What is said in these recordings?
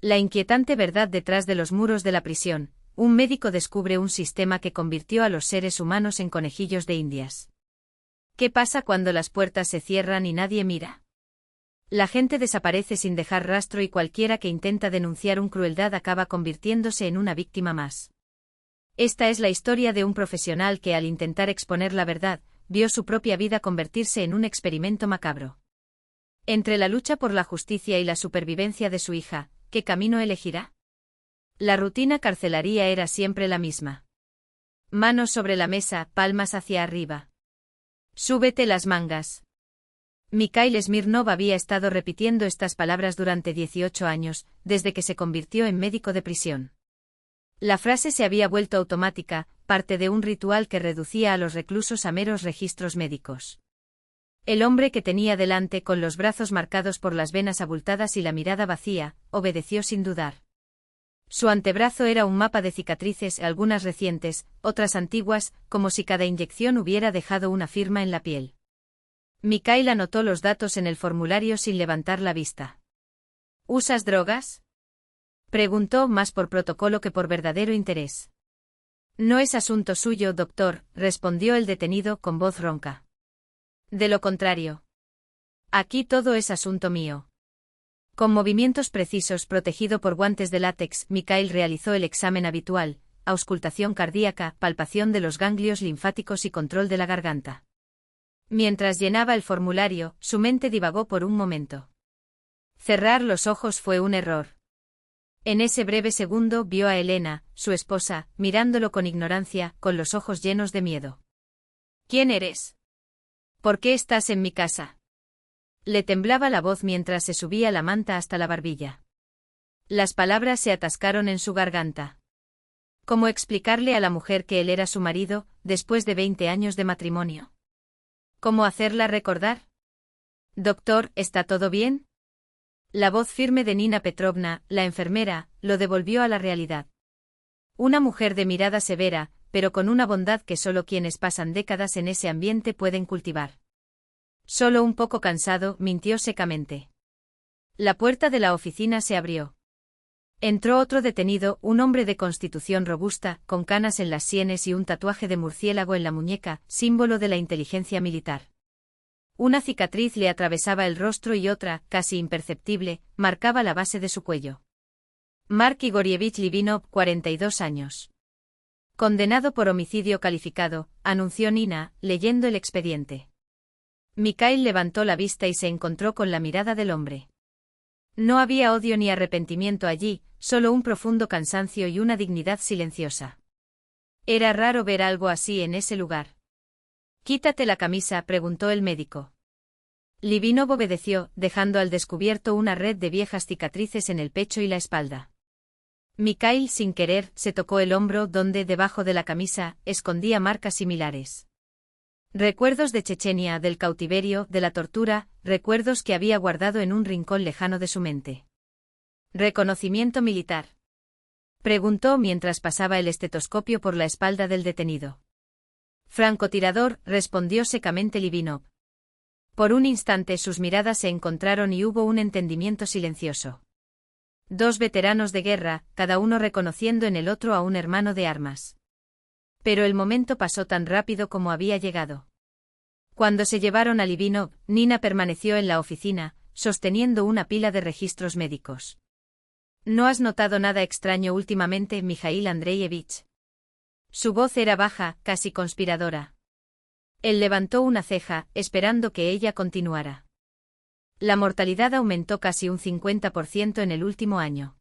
La inquietante verdad detrás de los muros de la prisión: un médico descubre un sistema que convirtió a los seres humanos en conejillos de Indias. ¿Qué pasa cuando las puertas se cierran y nadie mira? La gente desaparece sin dejar rastro y cualquiera que intenta denunciar una crueldad acaba convirtiéndose en una víctima más. Esta es la historia de un profesional que, al intentar exponer la verdad, vio su propia vida convertirse en un experimento macabro. Entre la lucha por la justicia y la supervivencia de su hija, ¿qué camino elegirá? La rutina carcelaria era siempre la misma. Manos sobre la mesa, palmas hacia arriba. Súbete las mangas. Mikhail Smirnov había estado repitiendo estas palabras durante 18 años, desde que se convirtió en médico de prisión. La frase se había vuelto automática, parte de un ritual que reducía a los reclusos a meros registros médicos. El hombre que tenía delante, con los brazos marcados por las venas abultadas y la mirada vacía, obedeció sin dudar. Su antebrazo era un mapa de cicatrices, algunas recientes, otras antiguas, como si cada inyección hubiera dejado una firma en la piel. Mikhail anotó los datos en el formulario sin levantar la vista. ¿Usas drogas?, preguntó, más por protocolo que por verdadero interés. No es asunto suyo, doctor, respondió el detenido con voz ronca. De lo contrario. Aquí todo es asunto mío. Con movimientos precisos, protegido por guantes de látex, Mikhail realizó el examen habitual: auscultación cardíaca, palpación de los ganglios linfáticos y control de la garganta. Mientras llenaba el formulario, su mente divagó por un momento. Cerrar los ojos fue un error. En ese breve segundo vio a Elena, su esposa, mirándolo con ignorancia, con los ojos llenos de miedo. ¿Quién eres? ¿Por qué estás en mi casa? Le temblaba la voz mientras se subía la manta hasta la barbilla. Las palabras se atascaron en su garganta. ¿Cómo explicarle a la mujer que él era su marido, después de 20 años de matrimonio? ¿Cómo hacerla recordar? Doctor, ¿está todo bien? La voz firme de Nina Petrovna, la enfermera, lo devolvió a la realidad. Una mujer de mirada severa, pero con una bondad que solo quienes pasan décadas en ese ambiente pueden cultivar. Solo un poco cansado, mintió secamente. La puerta de la oficina se abrió. Entró otro detenido, un hombre de constitución robusta, con canas en las sienes y un tatuaje de murciélago en la muñeca, símbolo de la inteligencia militar. Una cicatriz le atravesaba el rostro y otra, casi imperceptible, marcaba la base de su cuello. Mark Igorievich Livinov, 42 años. Condenado por homicidio calificado, anunció Nina, leyendo el expediente. Mikhail levantó la vista y se encontró con la mirada del hombre. No había odio ni arrepentimiento allí, solo un profundo cansancio y una dignidad silenciosa. Era raro ver algo así en ese lugar. «Quítate la camisa», preguntó el médico. Livinov obedeció, dejando al descubierto una red de viejas cicatrices en el pecho y la espalda. Mikhail, sin querer, se tocó el hombro donde, debajo de la camisa, escondía marcas similares. Recuerdos de Chechenia, del cautiverio, de la tortura, recuerdos que había guardado en un rincón lejano de su mente. ¿Reconocimiento militar?, preguntó mientras pasaba el estetoscopio por la espalda del detenido. Francotirador, respondió secamente Livinov. Por un instante sus miradas se encontraron y hubo un entendimiento silencioso. Dos veteranos de guerra, cada uno reconociendo en el otro a un hermano de armas. Pero el momento pasó tan rápido como había llegado. Cuando se llevaron a Livinov, Nina permaneció en la oficina, sosteniendo una pila de registros médicos. ¿No has notado nada extraño últimamente, Mikhail Andreevich? Su voz era baja, casi conspiradora. Él levantó una ceja, esperando que ella continuara. La mortalidad aumentó casi un 50% en el último año.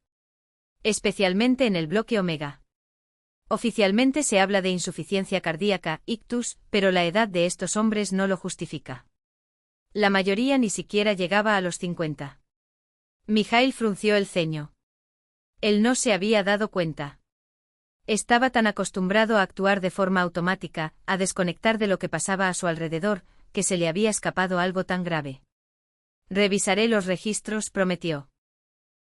Especialmente en el bloque Omega. Oficialmente se habla de insuficiencia cardíaca, ictus, pero la edad de estos hombres no lo justifica. La mayoría ni siquiera llegaba a los 50. Mikhail frunció el ceño. Él no se había dado cuenta. Estaba tan acostumbrado a actuar de forma automática, a desconectar de lo que pasaba a su alrededor, que se le había escapado algo tan grave. Revisaré los registros, prometió.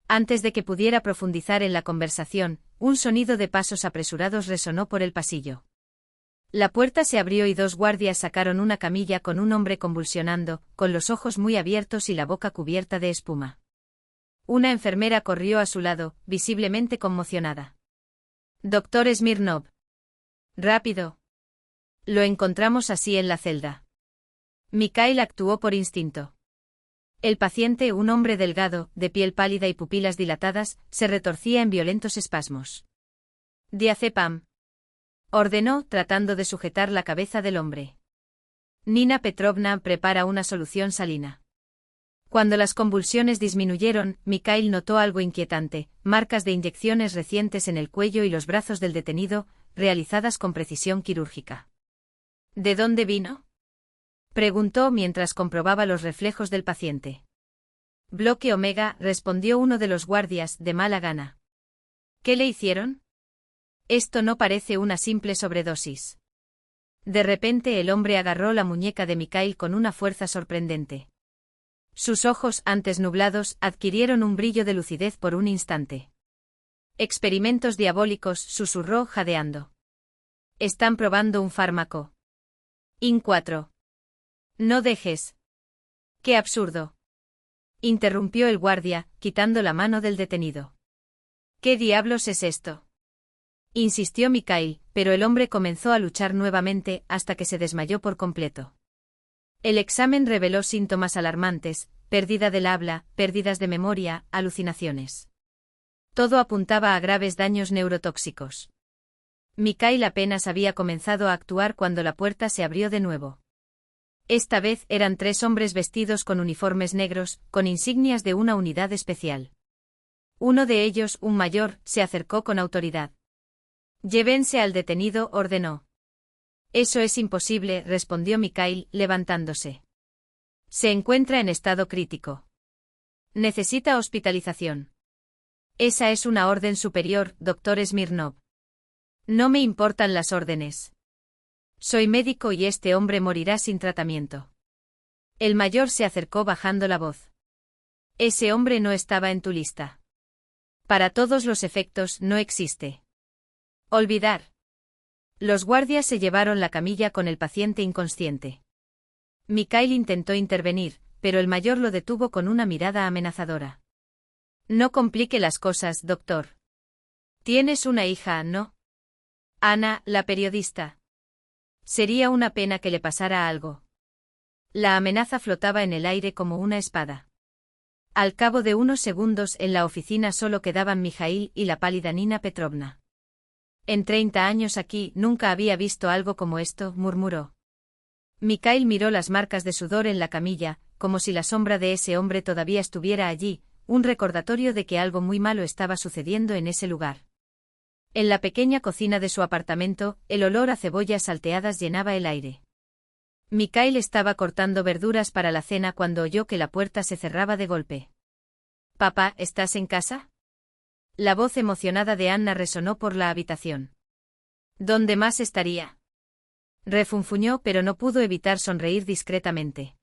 Antes de que pudiera profundizar en la conversación, un sonido de pasos apresurados resonó por el pasillo. La puerta se abrió y dos guardias sacaron una camilla con un hombre convulsionando, con los ojos muy abiertos y la boca cubierta de espuma. Una enfermera corrió a su lado, visiblemente conmocionada. Doctor Smirnov. Rápido. Lo encontramos así en la celda. Mikhail actuó por instinto. El paciente, un hombre delgado, de piel pálida y pupilas dilatadas, se retorcía en violentos espasmos. Diazepam. Ordenó, tratando de sujetar la cabeza del hombre. Nina Petrovna prepara una solución salina. Cuando las convulsiones disminuyeron, Mikhail notó algo inquietante, marcas de inyecciones recientes en el cuello y los brazos del detenido, realizadas con precisión quirúrgica. ¿De dónde vino?, preguntó mientras comprobaba los reflejos del paciente. Bloque Omega, respondió uno de los guardias, de mala gana. ¿Qué le hicieron? Esto no parece una simple sobredosis. De repente el hombre agarró la muñeca de Mikhail con una fuerza sorprendente. Sus ojos, antes nublados, adquirieron un brillo de lucidez por un instante. Experimentos diabólicos, susurró jadeando. Están probando un fármaco. In 4. No dejes. ¡Qué absurdo!, interrumpió el guardia, quitando la mano del detenido. ¿Qué diablos es esto?, insistió Mikhail, pero el hombre comenzó a luchar nuevamente hasta que se desmayó por completo. El examen reveló síntomas alarmantes: pérdida del habla, pérdidas de memoria, alucinaciones. Todo apuntaba a graves daños neurotóxicos. Mikhail apenas había comenzado a actuar cuando la puerta se abrió de nuevo. Esta vez eran 3 hombres vestidos con uniformes negros, con insignias de una unidad especial. Uno de ellos, un mayor, se acercó con autoridad. «Llévense al detenido», ordenó. «Eso es imposible», respondió Mikhail, levantándose. «Se encuentra en estado crítico. Necesita hospitalización». «Esa es una orden superior, doctor Smirnov». «No me importan las órdenes. Soy médico y este hombre morirá sin tratamiento». El mayor se acercó bajando la voz. «Ese hombre no estaba en tu lista. Para todos los efectos, no existe». «Olvidar». Los guardias se llevaron la camilla con el paciente inconsciente. Mikhail intentó intervenir, pero el mayor lo detuvo con una mirada amenazadora. «No complique las cosas, doctor. Tienes una hija, ¿no? Ana, la periodista. Sería una pena que le pasara algo». La amenaza flotaba en el aire como una espada. Al cabo de unos segundos en la oficina solo quedaban Mikhail y la pálida Nina Petrovna. «En 30 años aquí nunca había visto algo como esto», murmuró. Mikhail miró las marcas de sudor en la camilla, como si la sombra de ese hombre todavía estuviera allí, un recordatorio de que algo muy malo estaba sucediendo en ese lugar. En la pequeña cocina de su apartamento, el olor a cebollas salteadas llenaba el aire. Mikhail estaba cortando verduras para la cena cuando oyó que la puerta se cerraba de golpe. «Papá, ¿estás en casa?». La voz emocionada de Anna resonó por la habitación. «¿Dónde más estaría?», refunfuñó, pero no pudo evitar sonreír discretamente.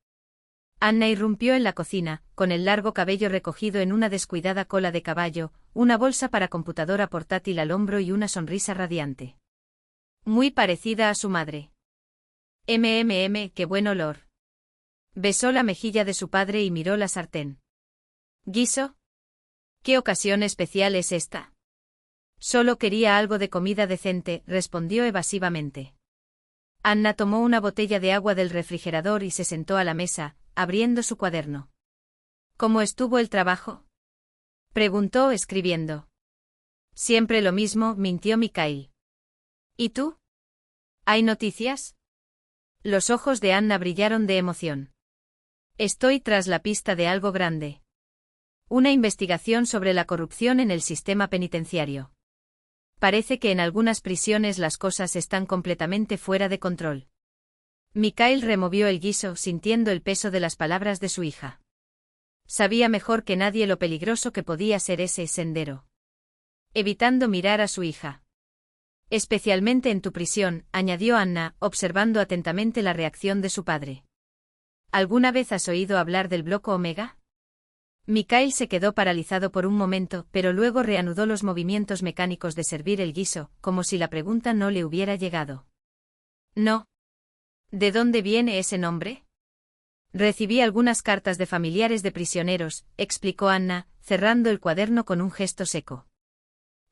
Anna irrumpió en la cocina, con el largo cabello recogido en una descuidada cola de caballo, una bolsa para computadora portátil al hombro y una sonrisa radiante. Muy parecida a su madre. Qué buen olor». Besó la mejilla de su padre y miró la sartén. «¿Guiso? ¿Qué ocasión especial es esta?». «Solo quería algo de comida decente», respondió evasivamente. Anna tomó una botella de agua del refrigerador y se sentó a la mesa, abriendo su cuaderno. «¿Cómo estuvo el trabajo?», preguntó escribiendo. «Siempre lo mismo», mintió Mikhail. «¿Y tú? ¿Hay noticias?». Los ojos de Anna brillaron de emoción. «Estoy tras la pista de algo grande. Una investigación sobre la corrupción en el sistema penitenciario. Parece que en algunas prisiones las cosas están completamente fuera de control». Mikhail removió el guiso, sintiendo el peso de las palabras de su hija. Sabía mejor que nadie lo peligroso que podía ser ese sendero. Evitando mirar a su hija. «Especialmente en tu prisión», añadió Anna, observando atentamente la reacción de su padre. «¿Alguna vez has oído hablar del bloque Omega?». Mikhail se quedó paralizado por un momento, pero luego reanudó los movimientos mecánicos de servir el guiso, como si la pregunta no le hubiera llegado. «No. ¿De dónde viene ese nombre?». Recibí algunas cartas de familiares de prisioneros, explicó Anna, cerrando el cuaderno con un gesto seco.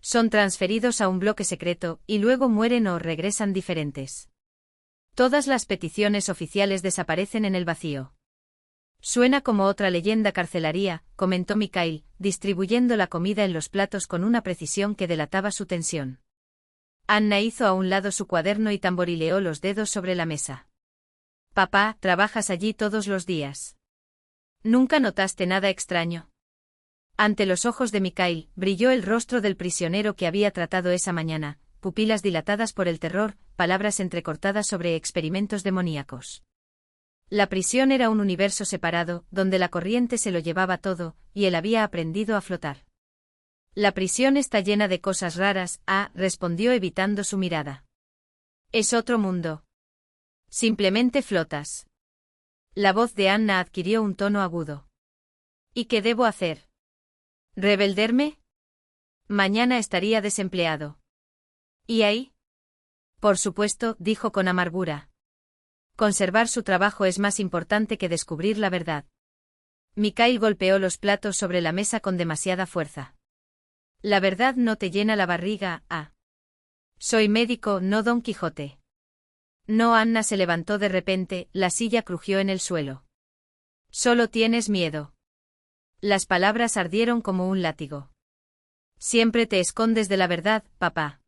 Son transferidos a un bloque secreto, y luego mueren o regresan diferentes. Todas las peticiones oficiales desaparecen en el vacío. Suena como otra leyenda carcelaria, comentó Mikhail, distribuyendo la comida en los platos con una precisión que delataba su tensión. Anna hizo a un lado su cuaderno y tamborileó los dedos sobre la mesa. Papá, ¿trabajas allí todos los días? ¿Nunca notaste nada extraño? Ante los ojos de Mikhail, brilló el rostro del prisionero que había tratado esa mañana, pupilas dilatadas por el terror, palabras entrecortadas sobre experimentos demoníacos. La prisión era un universo separado, donde la corriente se lo llevaba todo, y él había aprendido a flotar. La prisión está llena de cosas raras, respondió evitando su mirada. Es otro mundo. Simplemente flotas. La voz de Anna adquirió un tono agudo. ¿Y qué debo hacer? ¿Rebelderme? Mañana estaría desempleado. ¿Y ahí? Por supuesto, dijo con amargura. Conservar su trabajo es más importante que descubrir la verdad. Mikhail golpeó los platos sobre la mesa con demasiada fuerza. La verdad no te llena la barriga, Soy médico, no Don Quijote. No, Anna se levantó de repente, la silla crujió en el suelo. Solo tienes miedo. Las palabras ardieron como un látigo. Siempre te escondes de la verdad, papá.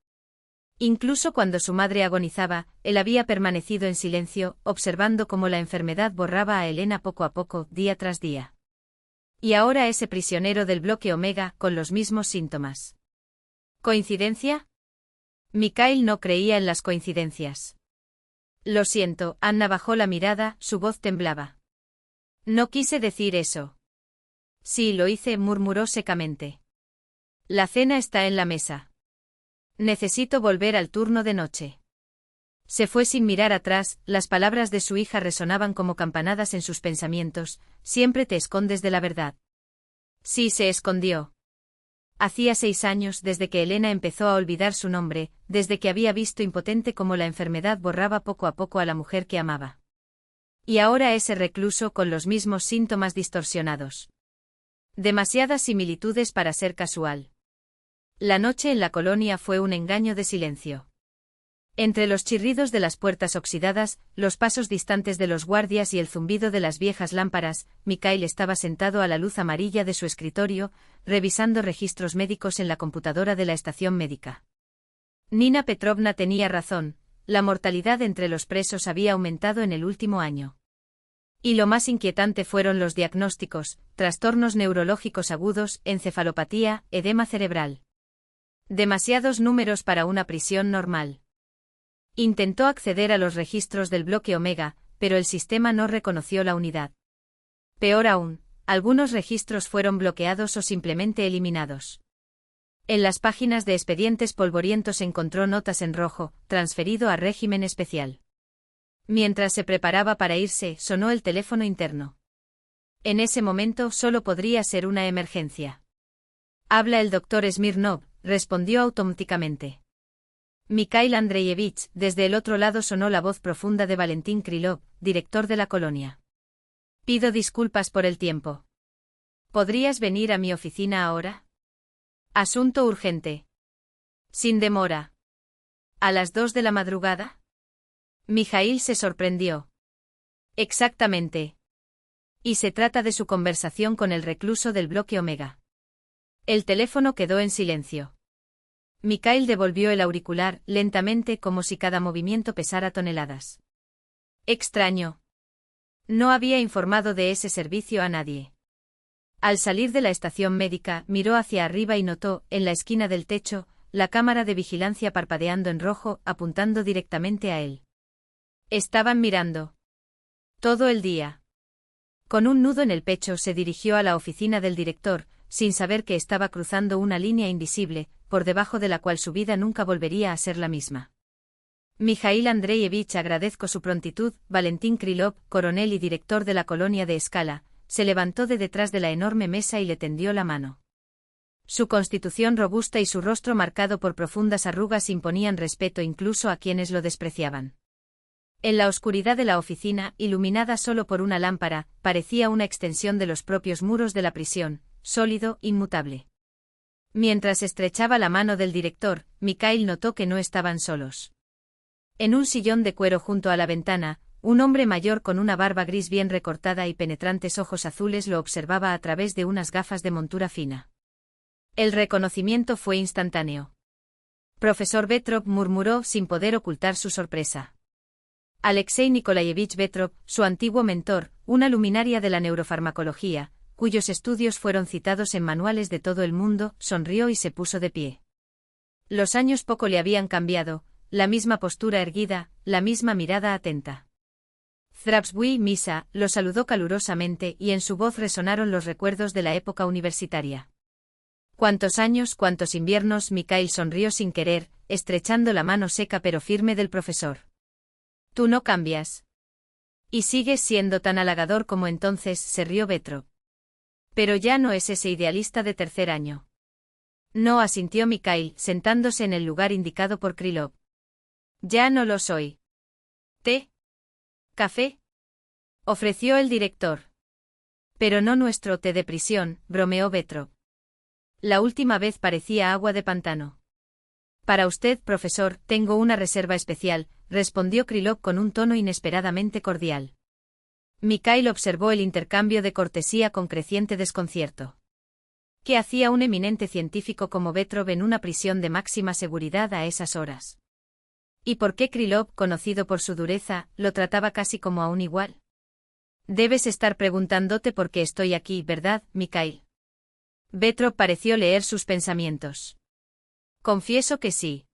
Incluso cuando su madre agonizaba, él había permanecido en silencio, observando cómo la enfermedad borraba a Elena poco a poco, día tras día. Y ahora ese prisionero del bloque Omega, con los mismos síntomas. ¿Coincidencia? Mikhail no creía en las coincidencias. Lo siento, Anna bajó la mirada, su voz temblaba. No quise decir eso. Sí, lo hice, murmuró secamente. La cena está en la mesa. Necesito volver al turno de noche. Se fue sin mirar atrás, las palabras de su hija resonaban como campanadas en sus pensamientos, siempre te escondes de la verdad. Sí, se escondió. Hacía 6 años desde que Elena empezó a olvidar su nombre, desde que había visto impotente cómo la enfermedad borraba poco a poco a la mujer que amaba. Y ahora ese recluso con los mismos síntomas distorsionados. Demasiadas similitudes para ser casual. La noche en la colonia fue un engaño de silencio. Entre los chirridos de las puertas oxidadas, los pasos distantes de los guardias y el zumbido de las viejas lámparas, Mikhail estaba sentado a la luz amarilla de su escritorio, revisando registros médicos en la computadora de la estación médica. Nina Petrovna tenía razón, la mortalidad entre los presos había aumentado en el último año. Y lo más inquietante fueron los diagnósticos: trastornos neurológicos agudos, encefalopatía, edema cerebral. Demasiados números para una prisión normal. Intentó acceder a los registros del bloque Omega, pero el sistema no reconoció la unidad. Peor aún, algunos registros fueron bloqueados o simplemente eliminados. En las páginas de expedientes polvorientos encontró notas en rojo, transferido a régimen especial. Mientras se preparaba para irse, sonó el teléfono interno. En ese momento solo podría ser una emergencia. Habla el doctor Smirnov, respondió automáticamente. Mikhail Andreyevich, desde el otro lado sonó la voz profunda de Valentín Krylov, director de la colonia. Pido disculpas por el tiempo. ¿Podrías venir a mi oficina ahora? Asunto urgente. Sin demora. ¿A las 2 de la madrugada? Mikhail se sorprendió. Exactamente. Y se trata de su conversación con el recluso del bloque Omega. El teléfono quedó en silencio. Mikhail devolvió el auricular, lentamente, como si cada movimiento pesara toneladas. Extraño. No había informado de ese servicio a nadie. Al salir de la estación médica, miró hacia arriba y notó, en la esquina del techo, la cámara de vigilancia parpadeando en rojo, apuntando directamente a él. Estaban mirando. Todo el día. Con un nudo en el pecho se dirigió a la oficina del director, sin saber que estaba cruzando una línea invisible, por debajo de la cual su vida nunca volvería a ser la misma. Mikhail Andreyevich, agradezco su prontitud. Valentín Krylov, coronel y director de la colonia de Escala, se levantó de detrás de la enorme mesa y le tendió la mano. Su constitución robusta y su rostro marcado por profundas arrugas imponían respeto incluso a quienes lo despreciaban. En la oscuridad de la oficina, iluminada solo por una lámpara, parecía una extensión de los propios muros de la prisión, sólido, inmutable. Mientras estrechaba la mano del director, Mikhail notó que no estaban solos. En un sillón de cuero junto a la ventana, un hombre mayor con una barba gris bien recortada y penetrantes ojos azules lo observaba a través de unas gafas de montura fina. El reconocimiento fue instantáneo. Profesor Petrov, murmuró sin poder ocultar su sorpresa. Alexei Nikolayevich Petrov, su antiguo mentor, una luminaria de la neurofarmacología, cuyos estudios fueron citados en manuales de todo el mundo, sonrió y se puso de pie. Los años poco le habían cambiado, la misma postura erguida, la misma mirada atenta. Zdravstvui, Misa, lo saludó calurosamente y en su voz resonaron los recuerdos de la época universitaria. ¿Cuántos años, cuántos inviernos? Mikhail sonrió sin querer, estrechando la mano seca pero firme del profesor. Tú no cambias. Y sigues siendo tan halagador como entonces, se rió Petrov. Pero ya no es ese idealista de tercer año. No, asintió Mikhail, sentándose en el lugar indicado por Krylov. Ya no lo soy. ¿Té? ¿Café? Ofreció el director. Pero no nuestro té de prisión, bromeó Petrov. La última vez parecía agua de pantano. Para usted, profesor, tengo una reserva especial, respondió Krylov con un tono inesperadamente cordial. Mikhail observó el intercambio de cortesía con creciente desconcierto. ¿Qué hacía un eminente científico como Petrov en una prisión de máxima seguridad a esas horas? ¿Y por qué Krylov, conocido por su dureza, lo trataba casi como a un igual? Debes estar preguntándote por qué estoy aquí, ¿verdad, Mikhail? Petrov pareció leer sus pensamientos. Confieso que sí.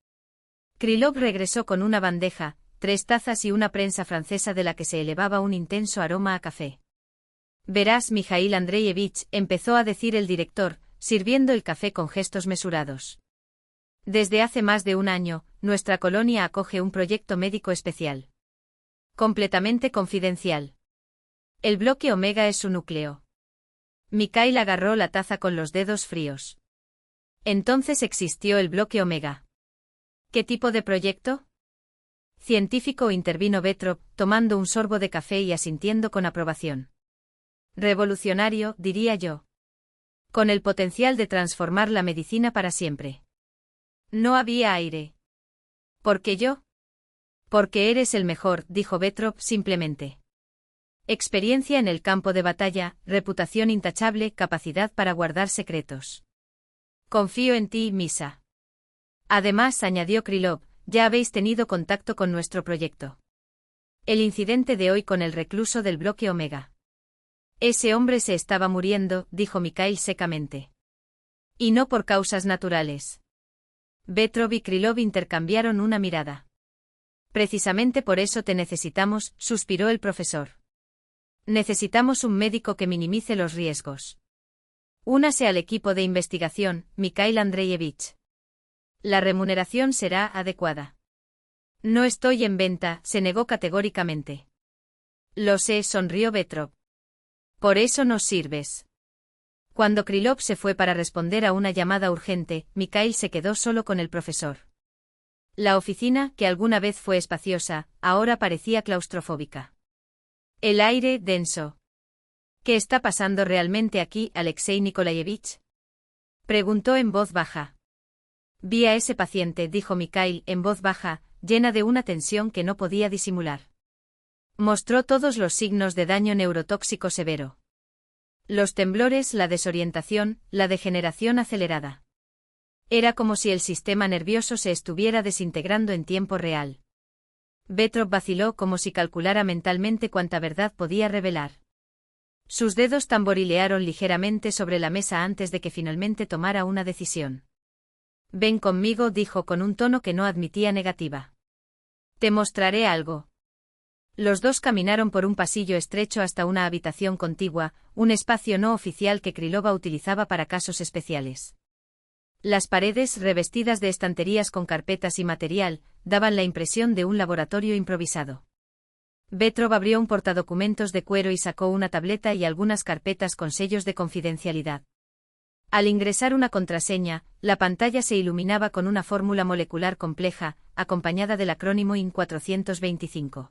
Krylov regresó con una bandeja, 3 tazas y una prensa francesa de la que se elevaba un intenso aroma a café. Verás, Mijail Andreyevich, empezó a decir el director, sirviendo el café con gestos mesurados. Desde hace más de un año, nuestra colonia acoge un proyecto médico especial. Completamente confidencial. El bloque Omega es su núcleo. Mikhail agarró la taza con los dedos fríos. Entonces existió el bloque Omega. ¿Qué tipo de proyecto? Científico, intervino Petrov, tomando un sorbo de café y asintiendo con aprobación. Revolucionario, diría yo. Con el potencial de transformar la medicina para siempre. No había aire. ¿Por qué yo? Porque eres el mejor, dijo Petrov simplemente. Experiencia en el campo de batalla, reputación intachable, capacidad para guardar secretos. Confío en ti, Misa. Además, añadió Krylov, ya habéis tenido contacto con nuestro proyecto. El incidente de hoy con el recluso del bloque Omega. Ese hombre se estaba muriendo, dijo Mikhail secamente. Y no por causas naturales. Petrov y Krylov intercambiaron una mirada. Precisamente por eso te necesitamos, suspiró el profesor. Necesitamos un médico que minimice los riesgos. Únase al equipo de investigación, Mikhail Andreyevich. La remuneración será adecuada. No estoy en venta, se negó categóricamente. Lo sé, sonrió Petrov. Por eso nos sirves. Cuando Krylov se fue para responder a una llamada urgente, Mikhail se quedó solo con el profesor. La oficina, que alguna vez fue espaciosa, ahora parecía claustrofóbica. El aire, denso. ¿Qué está pasando realmente aquí, Alexei Nikolayevich? Preguntó en voz baja. Vi a ese paciente, dijo Mikhail en voz baja, llena de una tensión que no podía disimular. Mostró todos los signos de daño neurotóxico severo. Los temblores, la desorientación, la degeneración acelerada. Era como si el sistema nervioso se estuviera desintegrando en tiempo real. Petrov vaciló como si calculara mentalmente cuánta verdad podía revelar. Sus dedos tamborilearon ligeramente sobre la mesa antes de que finalmente tomara una decisión. Ven conmigo, dijo con un tono que no admitía negativa. Te mostraré algo. Los dos caminaron por un pasillo estrecho hasta una habitación contigua, un espacio no oficial que Krylov utilizaba para casos especiales. Las paredes, revestidas de estanterías con carpetas y material, daban la impresión de un laboratorio improvisado. Petrov abrió un portadocumentos de cuero y sacó una tableta y algunas carpetas con sellos de confidencialidad. Al ingresar una contraseña, la pantalla se iluminaba con una fórmula molecular compleja, acompañada del acrónimo IN 425.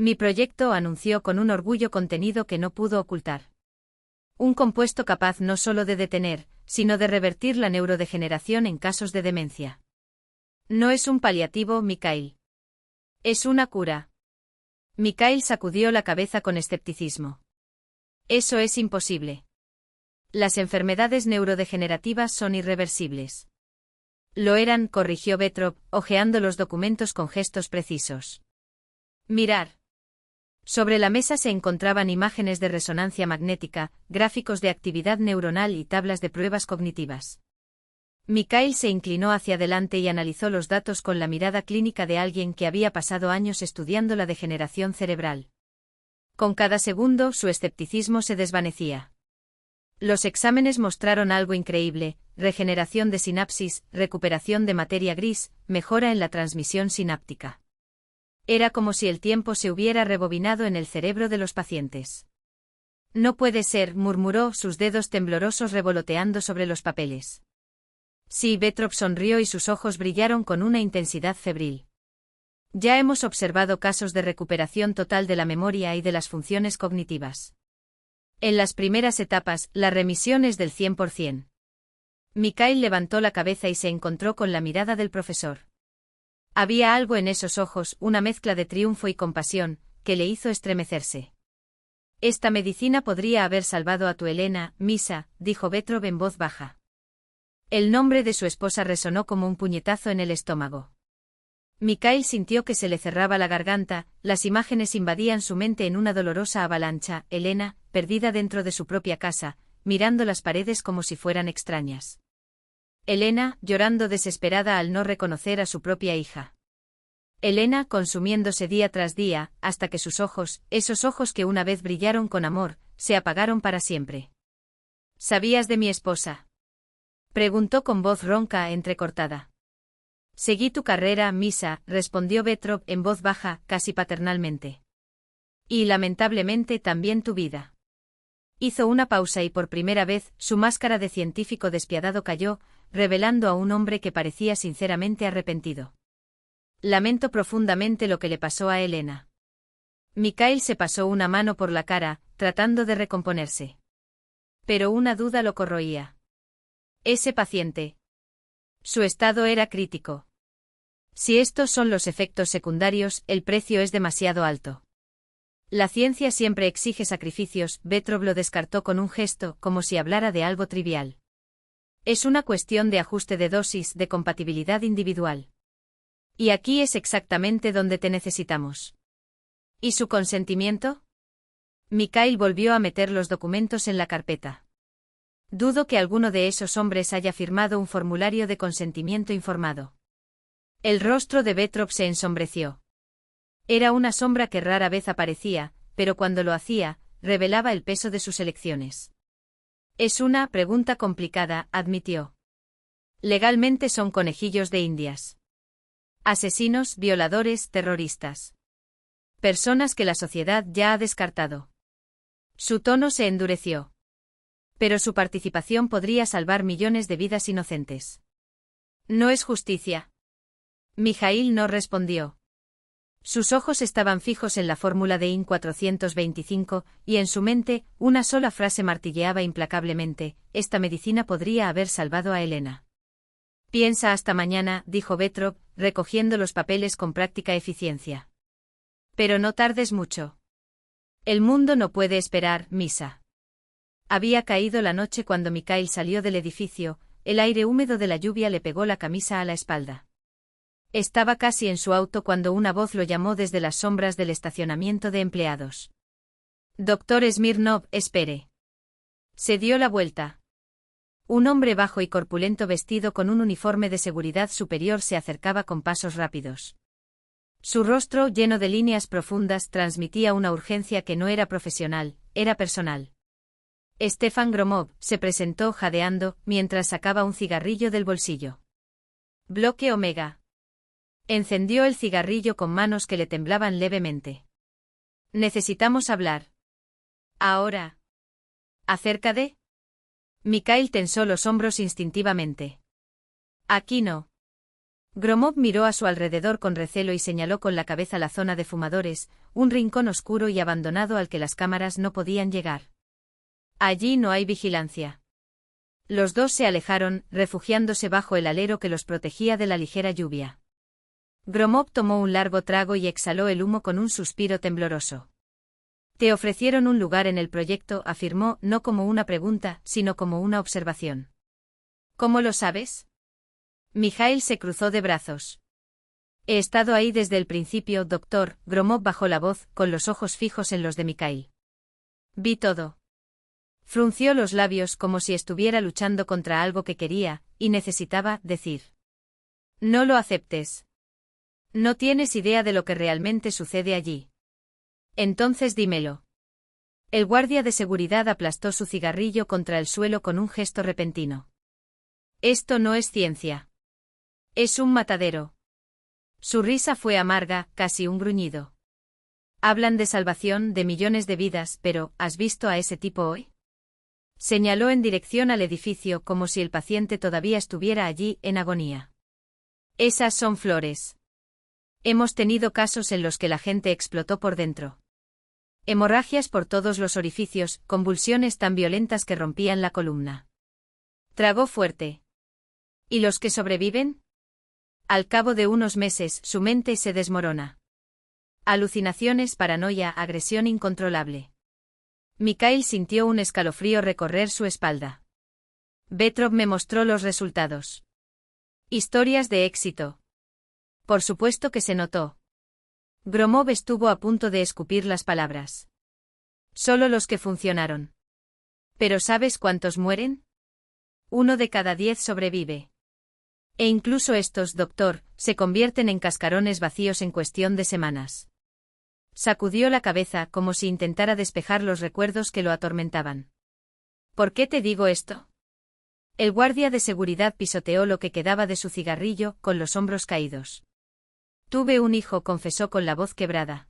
Mi proyecto, anunció con un orgullo contenido que no pudo ocultar. Un compuesto capaz no solo de detener, sino de revertir la neurodegeneración en casos de demencia. No es un paliativo, Mikhail. Es una cura. Mikhail sacudió la cabeza con escepticismo. Eso es imposible. Las enfermedades neurodegenerativas son irreversibles. Lo eran, corrigió Petrov, hojeando los documentos con gestos precisos. Mirar. Sobre la mesa se encontraban imágenes de resonancia magnética, gráficos de actividad neuronal y tablas de pruebas cognitivas. Mikhail se inclinó hacia adelante y analizó los datos con la mirada clínica de alguien que había pasado años estudiando la degeneración cerebral. Con cada segundo, su escepticismo se desvanecía. Los exámenes mostraron algo increíble: regeneración de sinapsis, recuperación de materia gris, mejora en la transmisión sináptica. Era como si el tiempo se hubiera rebobinado en el cerebro de los pacientes. No puede ser, murmuró, sus dedos temblorosos revoloteando sobre los papeles. Sí, Petrov sonrió y sus ojos brillaron con una intensidad febril. Ya hemos observado casos de recuperación total de la memoria y de las funciones cognitivas. En las primeras etapas, la remisión es del 100%. Mikhail levantó la cabeza y se encontró con la mirada del profesor. Había algo en esos ojos, una mezcla de triunfo y compasión, que le hizo estremecerse. Esta medicina podría haber salvado a tu Elena, Misa, dijo Petrov en voz baja. El nombre de su esposa resonó como un puñetazo en el estómago. Mikhail sintió que se le cerraba la garganta, las imágenes invadían su mente en una dolorosa avalancha: Elena, perdida dentro de su propia casa, mirando las paredes como si fueran extrañas. Elena, llorando desesperada al no reconocer a su propia hija. Elena, consumiéndose día tras día, hasta que sus ojos, esos ojos que una vez brillaron con amor, se apagaron para siempre. ¿Sabías de mi esposa?, preguntó con voz ronca, entrecortada. Seguí tu carrera, Misa, respondió Petrov en voz baja, casi paternalmente. Y lamentablemente también tu vida. Hizo una pausa y por primera vez, su máscara de científico despiadado cayó, revelando a un hombre que parecía sinceramente arrepentido. Lamento profundamente lo que le pasó a Elena. Mikhail se pasó una mano por la cara, tratando de recomponerse. Pero una duda lo corroía. Ese paciente. Su estado era crítico. Si estos son los efectos secundarios, el precio es demasiado alto. La ciencia siempre exige sacrificios, Petrov lo descartó con un gesto, como si hablara de algo trivial. Es una cuestión de ajuste de dosis, de compatibilidad individual. Y aquí es exactamente donde te necesitamos. ¿Y su consentimiento? Mikhail volvió a meter los documentos en la carpeta. Dudo que alguno de esos hombres haya firmado un formulario de consentimiento informado. El rostro de Petrov se ensombreció. Era una sombra que rara vez aparecía, pero cuando lo hacía, revelaba el peso de sus elecciones. Es una pregunta complicada, admitió. Legalmente son conejillos de Indias. Asesinos, violadores, terroristas. Personas que la sociedad ya ha descartado. Su tono se endureció. Pero su participación podría salvar millones de vidas inocentes. No es justicia. Mikhail no respondió. Sus ojos estaban fijos en la fórmula de IN 425, y en su mente, una sola frase martilleaba implacablemente: esta medicina podría haber salvado a Elena. Piensa hasta mañana, dijo Petrov, recogiendo los papeles con práctica eficiencia. Pero no tardes mucho. El mundo no puede esperar, Misa. Había caído la noche cuando Mikhail salió del edificio, el aire húmedo de la lluvia le pegó la camisa a la espalda. Estaba casi en su auto cuando una voz lo llamó desde las sombras del estacionamiento de empleados. Doctor Smirnov, espere. Se dio la vuelta. Un hombre bajo y corpulento vestido con un uniforme de seguridad superior se acercaba con pasos rápidos. Su rostro, lleno de líneas profundas, transmitía una urgencia que no era profesional, era personal. Stefan Gromov, se presentó jadeando, mientras sacaba un cigarrillo del bolsillo. Bloque Omega. Encendió el cigarrillo con manos que le temblaban levemente. Necesitamos hablar. Ahora. ¿Acerca de? Mikhail tensó los hombros instintivamente. Aquí no. Gromov miró a su alrededor con recelo y señaló con la cabeza la zona de fumadores, un rincón oscuro y abandonado al que las cámaras no podían llegar. Allí no hay vigilancia. Los dos se alejaron, refugiándose bajo el alero que los protegía de la ligera lluvia. Gromov tomó un largo trago y exhaló el humo con un suspiro tembloroso. Te ofrecieron un lugar en el proyecto, afirmó, no como una pregunta, sino como una observación. ¿Cómo lo sabes? Mikhail se cruzó de brazos. He estado ahí desde el principio, doctor. Gromov bajó la voz, con los ojos fijos en los de Mikhail. Vi todo. Frunció los labios como si estuviera luchando contra algo que quería, y necesitaba decir. No lo aceptes. No tienes idea de lo que realmente sucede allí. Entonces dímelo. El guardia de seguridad aplastó su cigarrillo contra el suelo con un gesto repentino. Esto no es ciencia. Es un matadero. Su risa fue amarga, casi un gruñido. Hablan de salvación, de millones de vidas, pero ¿has visto a ese tipo hoy? Señaló en dirección al edificio como si el paciente todavía estuviera allí, en agonía. Esas son flores. Hemos tenido casos en los que la gente explotó por dentro. Hemorragias por todos los orificios, convulsiones tan violentas que rompían la columna. Tragó fuerte. ¿Y los que sobreviven? Al cabo de unos meses, su mente se desmorona. Alucinaciones, paranoia, agresión incontrolable. Mikhail sintió un escalofrío recorrer su espalda. Vetrov me mostró los resultados. Historias de éxito. Por supuesto que se notó. Gromov estuvo a punto de escupir las palabras. Solo los que funcionaron. ¿Pero sabes cuántos mueren? 1 de cada 10 sobrevive. E incluso estos, doctor, se convierten en cascarones vacíos en cuestión de semanas. Sacudió la cabeza como si intentara despejar los recuerdos que lo atormentaban. ¿Por qué te digo esto? El guardia de seguridad pisoteó lo que quedaba de su cigarrillo, con los hombros caídos. Tuve un hijo, confesó con la voz quebrada.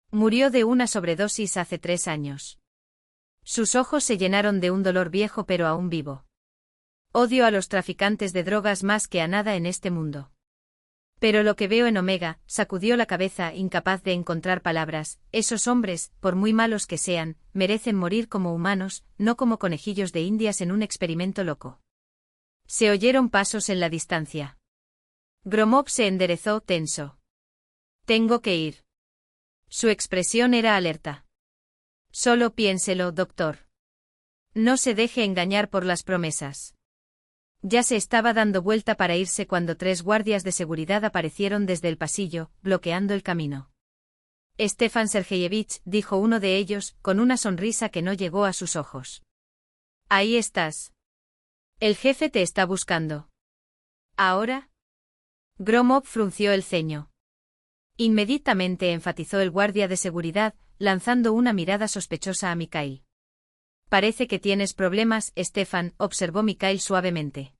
Murió de una sobredosis hace 3 años. Sus ojos se llenaron de un dolor viejo pero aún vivo. Odio a los traficantes de drogas más que a nada en este mundo. Pero lo que veo en Omega, sacudió la cabeza, incapaz de encontrar palabras, esos hombres, por muy malos que sean, merecen morir como humanos, no como conejillos de Indias en un experimento loco. Se oyeron pasos en la distancia. Gromov se enderezó, tenso. Tengo que ir. Su expresión era alerta. Solo piénselo, doctor. No se deje engañar por las promesas. Ya se estaba dando vuelta para irse cuando 3 guardias de seguridad aparecieron desde el pasillo, bloqueando el camino. Stefan Sergeyevich, dijo uno de ellos, con una sonrisa que no llegó a sus ojos. Ahí estás. El jefe te está buscando. ¿Ahora? Gromov frunció el ceño. Inmediatamente, enfatizó el guardia de seguridad, lanzando una mirada sospechosa a Mikhail. Parece que tienes problemas, Stefan, observó Mikhail suavemente.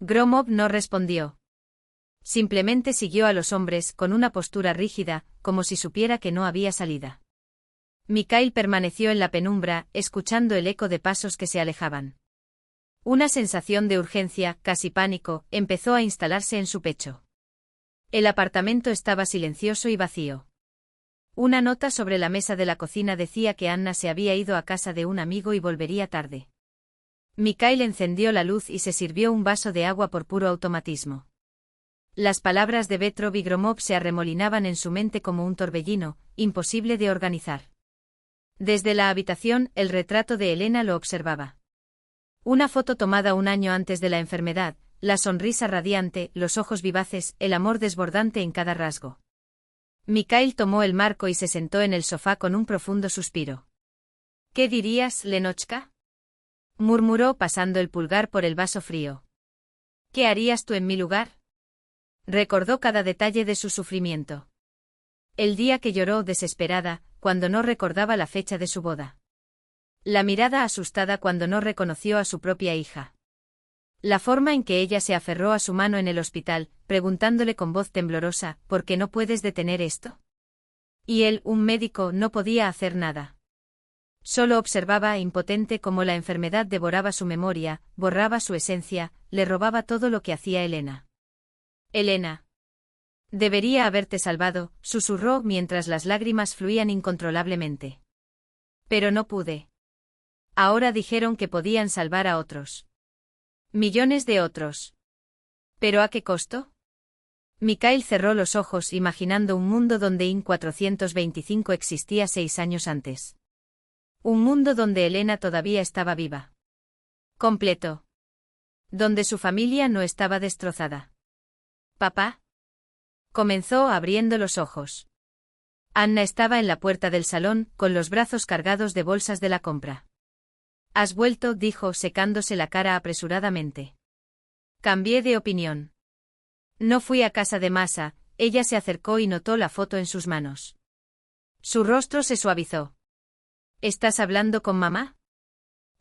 Gromov no respondió. Simplemente siguió a los hombres, con una postura rígida, como si supiera que no había salida. Mikhail permaneció en la penumbra, escuchando el eco de pasos que se alejaban. Una sensación de urgencia, casi pánico, empezó a instalarse en su pecho. El apartamento estaba silencioso y vacío. Una nota sobre la mesa de la cocina decía que Anna se había ido a casa de un amigo y volvería tarde. Mikhail encendió la luz y se sirvió un vaso de agua por puro automatismo. Las palabras de Vetrov y Gromov se arremolinaban en su mente como un torbellino, imposible de organizar. Desde la habitación, el retrato de Elena lo observaba. Una foto tomada un año antes de la enfermedad, la sonrisa radiante, los ojos vivaces, el amor desbordante en cada rasgo. Mikhail tomó el marco y se sentó en el sofá con un profundo suspiro. ¿Qué dirías, Lenochka? Murmuró pasando el pulgar por el vaso frío. ¿Qué harías tú en mi lugar? Recordó cada detalle de su sufrimiento. El día que lloró desesperada, cuando no recordaba la fecha de su boda. La mirada asustada cuando no reconoció a su propia hija. La forma en que ella se aferró a su mano en el hospital, preguntándole con voz temblorosa, ¿por qué no puedes detener esto? Y él, un médico, no podía hacer nada. Solo observaba impotente cómo la enfermedad devoraba su memoria, borraba su esencia, le robaba todo lo que hacía Elena. Elena. Debería haberte salvado, susurró mientras las lágrimas fluían incontrolablemente. Pero no pude. Ahora dijeron que podían salvar a otros. Millones de otros. ¿Pero a qué costo? Mikhail cerró los ojos imaginando un mundo donde IN-425 existía 6 años antes. Un mundo donde Elena todavía estaba viva. Completo. Donde su familia no estaba destrozada. ¿Papá? Comenzó abriendo los ojos. Anna estaba en la puerta del salón, con los brazos cargados de bolsas de la compra. «¿Has vuelto?», dijo secándose la cara apresuradamente. Cambié de opinión. No fui a casa de Masa. Ella se acercó y notó la foto en sus manos. Su rostro se suavizó. «¿Estás hablando con mamá?»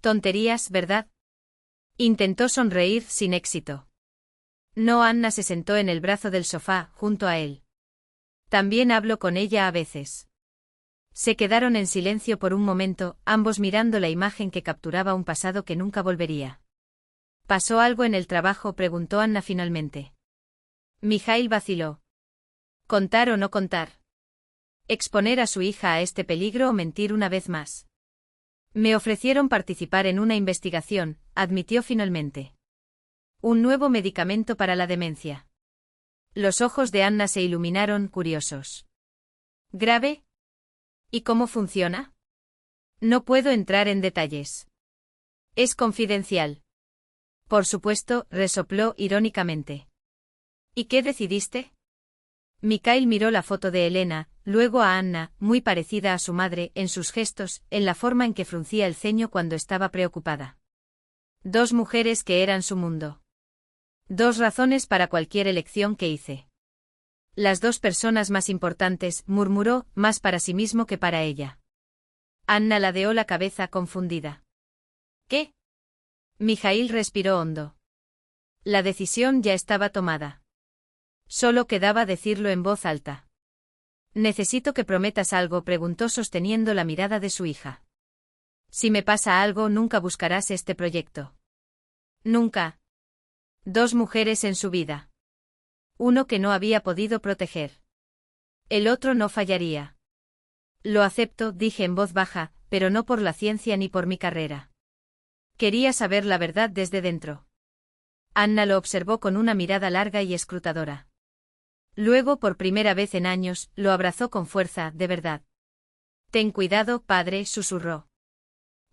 «Tonterías, ¿verdad?» Intentó sonreír sin éxito. No. Anna se sentó en el brazo del sofá, junto a él. «También hablo con ella a veces». Se quedaron en silencio por un momento, ambos mirando la imagen que capturaba un pasado que nunca volvería. «¿Pasó algo en el trabajo?», preguntó Anna finalmente. Mikhail vaciló. ¿Contar o no contar? ¿Exponer a su hija a este peligro o mentir una vez más? Me ofrecieron participar en una investigación, admitió finalmente. Un nuevo medicamento para la demencia. Los ojos de Anna se iluminaron, curiosos. ¿Grave? ¿Y cómo funciona? No puedo entrar en detalles. Es confidencial. Por supuesto, resopló irónicamente. ¿Y qué decidiste? Mikhail miró la foto de Elena, luego a Anna, muy parecida a su madre, en sus gestos, en la forma en que fruncía el ceño cuando estaba preocupada. 2 mujeres que eran su mundo. 2 razones para cualquier elección que hice. Las 2 personas más importantes, murmuró, más para sí mismo que para ella. Anna ladeó la cabeza confundida. ¿Qué? Mikhail respiró hondo. La decisión ya estaba tomada. Solo quedaba decirlo en voz alta. «Necesito que prometas algo», preguntó sosteniendo la mirada de su hija. «Si me pasa algo, nunca buscarás este proyecto». «Nunca». 2 mujeres en su vida. Uno que no había podido proteger. El otro no fallaría. «Lo acepto», dije en voz baja, pero no por la ciencia ni por mi carrera. Quería saber la verdad desde dentro. Anna lo observó con una mirada larga y escrutadora. Luego, por primera vez en años, lo abrazó con fuerza, de verdad. «Ten cuidado, padre», susurró.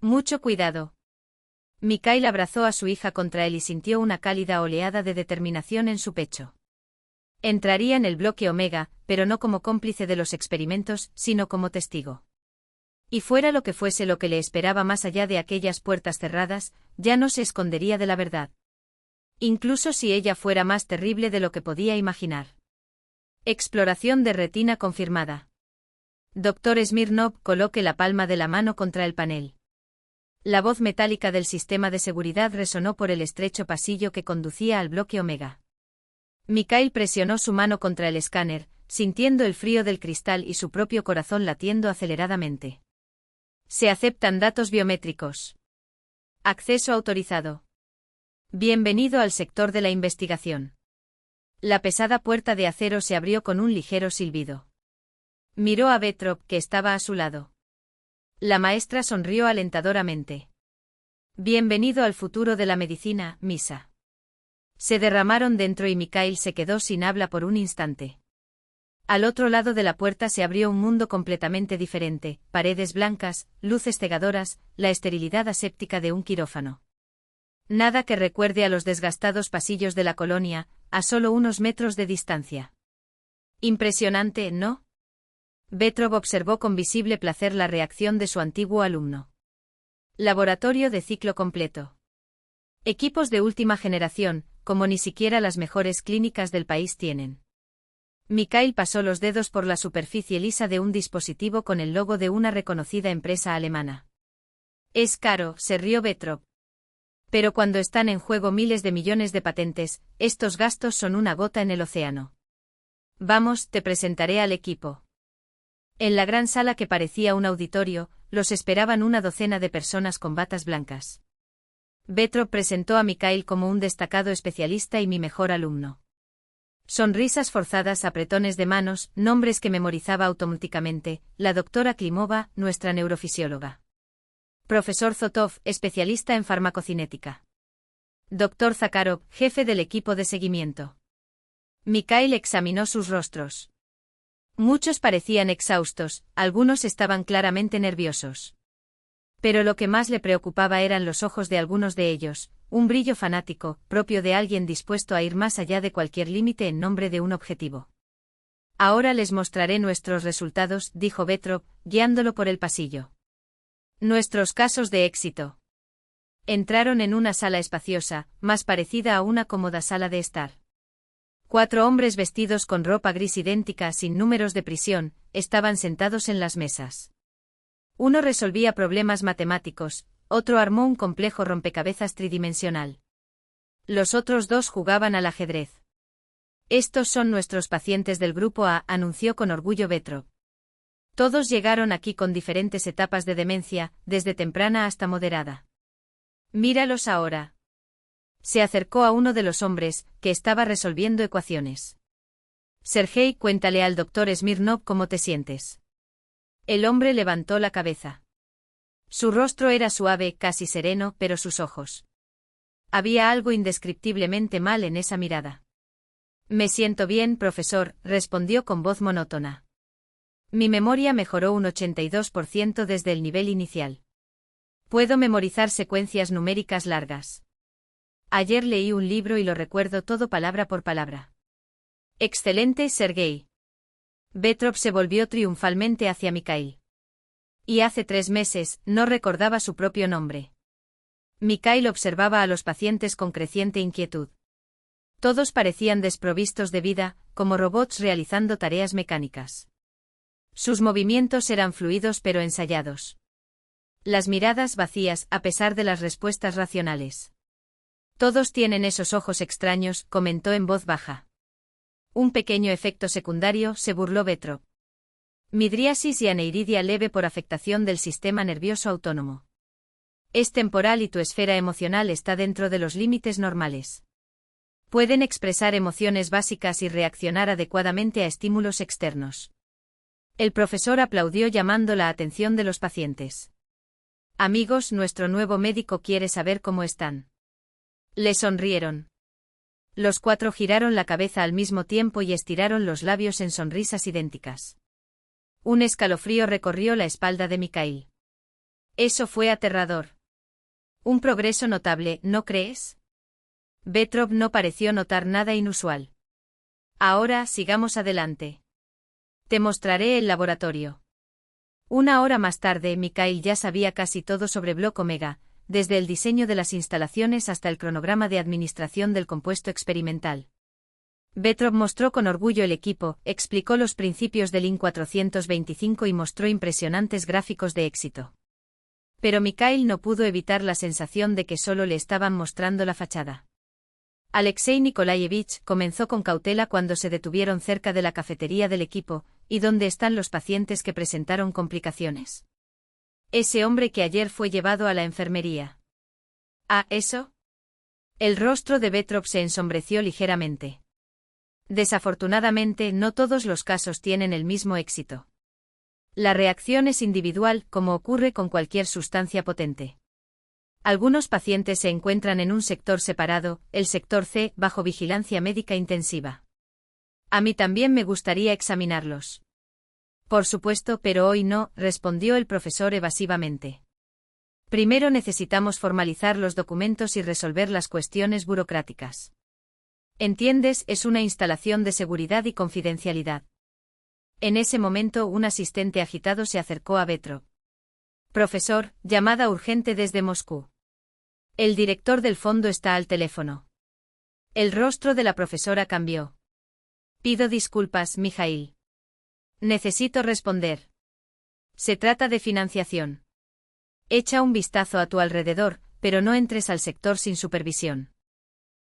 «Mucho cuidado». Mikhail abrazó a su hija contra él y sintió una cálida oleada de determinación en su pecho. Entraría en el bloque Omega, pero no como cómplice de los experimentos, sino como testigo. Y fuera lo que fuese lo que le esperaba más allá de aquellas puertas cerradas, ya no se escondería de la verdad. Incluso si ella fuera más terrible de lo que podía imaginar. Exploración de retina confirmada. Dr. Smirnov, coloque la palma de la mano contra el panel. La voz metálica del sistema de seguridad resonó por el estrecho pasillo que conducía al bloque Omega. Mikhail presionó su mano contra el escáner, sintiendo el frío del cristal y su propio corazón latiendo aceleradamente. Se aceptan datos biométricos. Acceso autorizado. Bienvenido al sector de la investigación. La pesada puerta de acero se abrió con un ligero silbido. Miró a Vetrov, que estaba a su lado. La maestra sonrió alentadoramente. Bienvenido al futuro de la medicina, Misa. Se derramaron dentro y Mikhail se quedó sin habla por un instante. Al otro lado de la puerta se abrió un mundo completamente diferente, paredes blancas, luces cegadoras, la esterilidad aséptica de un quirófano. Nada que recuerde a los desgastados pasillos de la colonia, a solo unos metros de distancia. Impresionante, ¿no? Vetrov observó con visible placer la reacción de su antiguo alumno. Laboratorio de ciclo completo. Equipos de última generación, como ni siquiera las mejores clínicas del país tienen. Mikhail pasó los dedos por la superficie lisa de un dispositivo con el logo de una reconocida empresa alemana. Es caro, se rió Vetrov. Pero cuando están en juego miles de millones de patentes, estos gastos son una gota en el océano. Vamos, te presentaré al equipo. En la gran sala que parecía un auditorio, los esperaban una docena de personas con batas blancas. Vetrov presentó a Mikhail como un destacado especialista y mi mejor alumno. Sonrisas forzadas, apretones de manos, nombres que memorizaba automáticamente, la doctora Klimova, nuestra neurofisióloga. Profesor Zotov, especialista en farmacocinética. Doctor Zakharov, jefe del equipo de seguimiento. Mikhail examinó sus rostros. Muchos parecían exhaustos, algunos estaban claramente nerviosos. Pero lo que más le preocupaba eran los ojos de algunos de ellos, un brillo fanático, propio de alguien dispuesto a ir más allá de cualquier límite en nombre de un objetivo. Ahora les mostraré nuestros resultados, dijo Petrov, guiándolo por el pasillo. Nuestros casos de éxito. Entraron en una sala espaciosa, más parecida a una cómoda sala de estar. 4 hombres vestidos con ropa gris idéntica sin números de prisión, estaban sentados en las mesas. Uno resolvía problemas matemáticos, otro armó un complejo rompecabezas tridimensional. Los otros 2 jugaban al ajedrez. Estos son nuestros pacientes del grupo A, anunció con orgullo Petrov. Todos llegaron aquí con diferentes etapas de demencia, desde temprana hasta moderada. Míralos ahora. Se acercó a uno de los hombres, que estaba resolviendo ecuaciones. Sergei, cuéntale al doctor Smirnov cómo te sientes. El hombre levantó la cabeza. Su rostro era suave, casi sereno, pero sus ojos. Había algo indescriptiblemente mal en esa mirada. Me siento bien, profesor, respondió con voz monótona. Mi memoria mejoró un 82% desde el nivel inicial. Puedo memorizar secuencias numéricas largas. Ayer leí un libro y lo recuerdo todo palabra por palabra. Excelente, Sergei. Petrov se volvió triunfalmente hacia Mikhail. Y hace 3 meses, no recordaba su propio nombre. Mikhail observaba a los pacientes con creciente inquietud. Todos parecían desprovistos de vida, como robots realizando tareas mecánicas. Sus movimientos eran fluidos pero ensayados. Las miradas vacías, a pesar de las respuestas racionales. Todos tienen esos ojos extraños, comentó en voz baja. Un pequeño efecto secundario, se burló Petrov. Midriasis y aneiridia leve por afectación del sistema nervioso autónomo. Es temporal y tu esfera emocional está dentro de los límites normales. Pueden expresar emociones básicas y reaccionar adecuadamente a estímulos externos. El profesor aplaudió llamando la atención de los pacientes. Amigos, nuestro nuevo médico quiere saber cómo están. Le sonrieron. Los 4 giraron la cabeza al mismo tiempo y estiraron los labios en sonrisas idénticas. Un escalofrío recorrió la espalda de Mikhail. Eso fue aterrador. Un progreso notable, ¿no crees? Petrov no pareció notar nada inusual. Ahora, sigamos adelante. Te mostraré el laboratorio. 1 hora más tarde, Mikhail ya sabía casi todo sobre Block Omega, desde el diseño de las instalaciones hasta el cronograma de administración del compuesto experimental. Petrov mostró con orgullo el equipo, explicó los principios del IN 425 y mostró impresionantes gráficos de éxito. Pero Mikhail no pudo evitar la sensación de que solo le estaban mostrando la fachada. Alexei Nikolaevich comenzó con cautela cuando se detuvieron cerca de la cafetería del equipo, ¿y dónde están los pacientes que presentaron complicaciones? Ese hombre que ayer fue llevado a la enfermería. ¿Ah, eso? El rostro de Petrov se ensombreció ligeramente. Desafortunadamente, no todos los casos tienen el mismo éxito. La reacción es individual, como ocurre con cualquier sustancia potente. Algunos pacientes se encuentran en un sector separado, el sector C, bajo vigilancia médica intensiva. A mí también me gustaría examinarlos. Por supuesto, pero hoy no, respondió el profesor evasivamente. Primero necesitamos formalizar los documentos y resolver las cuestiones burocráticas. ¿Entiendes? Es una instalación de seguridad y confidencialidad. En ese momento un asistente agitado se acercó a Petrov. Profesor, llamada urgente desde Moscú. El director del fondo está al teléfono. El rostro de la profesora cambió. Pido disculpas, Mikhail. Necesito responder. Se trata de financiación. Echa un vistazo a tu alrededor, pero no entres al sector sin supervisión.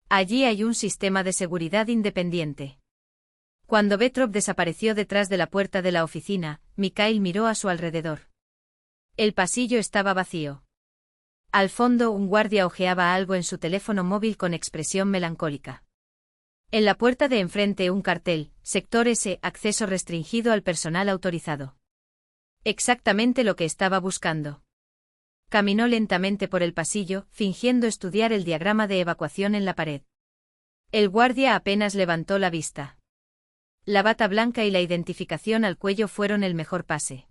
Allí hay un sistema de seguridad independiente. Cuando Petrov desapareció detrás de la puerta de la oficina, Mikhail miró a su alrededor. El pasillo estaba vacío. Al fondo un guardia hojeaba algo en su teléfono móvil con expresión melancólica. En la puerta de enfrente un cartel, Sector S, acceso restringido al personal autorizado. Exactamente lo que estaba buscando. Caminó lentamente por el pasillo, fingiendo estudiar el diagrama de evacuación en la pared. El guardia apenas levantó la vista. La bata blanca y la identificación al cuello fueron el mejor pase.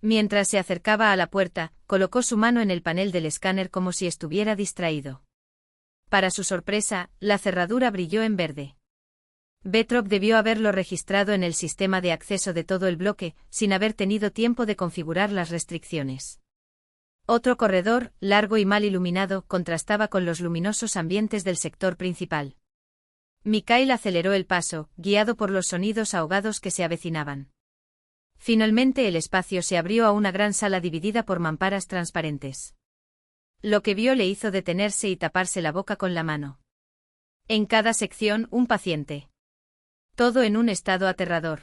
Mientras se acercaba a la puerta, colocó su mano en el panel del escáner como si estuviera distraído. Para su sorpresa, la cerradura brilló en verde. Betrop debió haberlo registrado en el sistema de acceso de todo el bloque, sin haber tenido tiempo de configurar las restricciones. Otro corredor, largo y mal iluminado, contrastaba con los luminosos ambientes del sector principal. Mikhail aceleró el paso, guiado por los sonidos ahogados que se avecinaban. Finalmente el espacio se abrió a una gran sala dividida por mamparas transparentes. Lo que vio le hizo detenerse y taparse la boca con la mano. En cada sección, un paciente. Todo en un estado aterrador.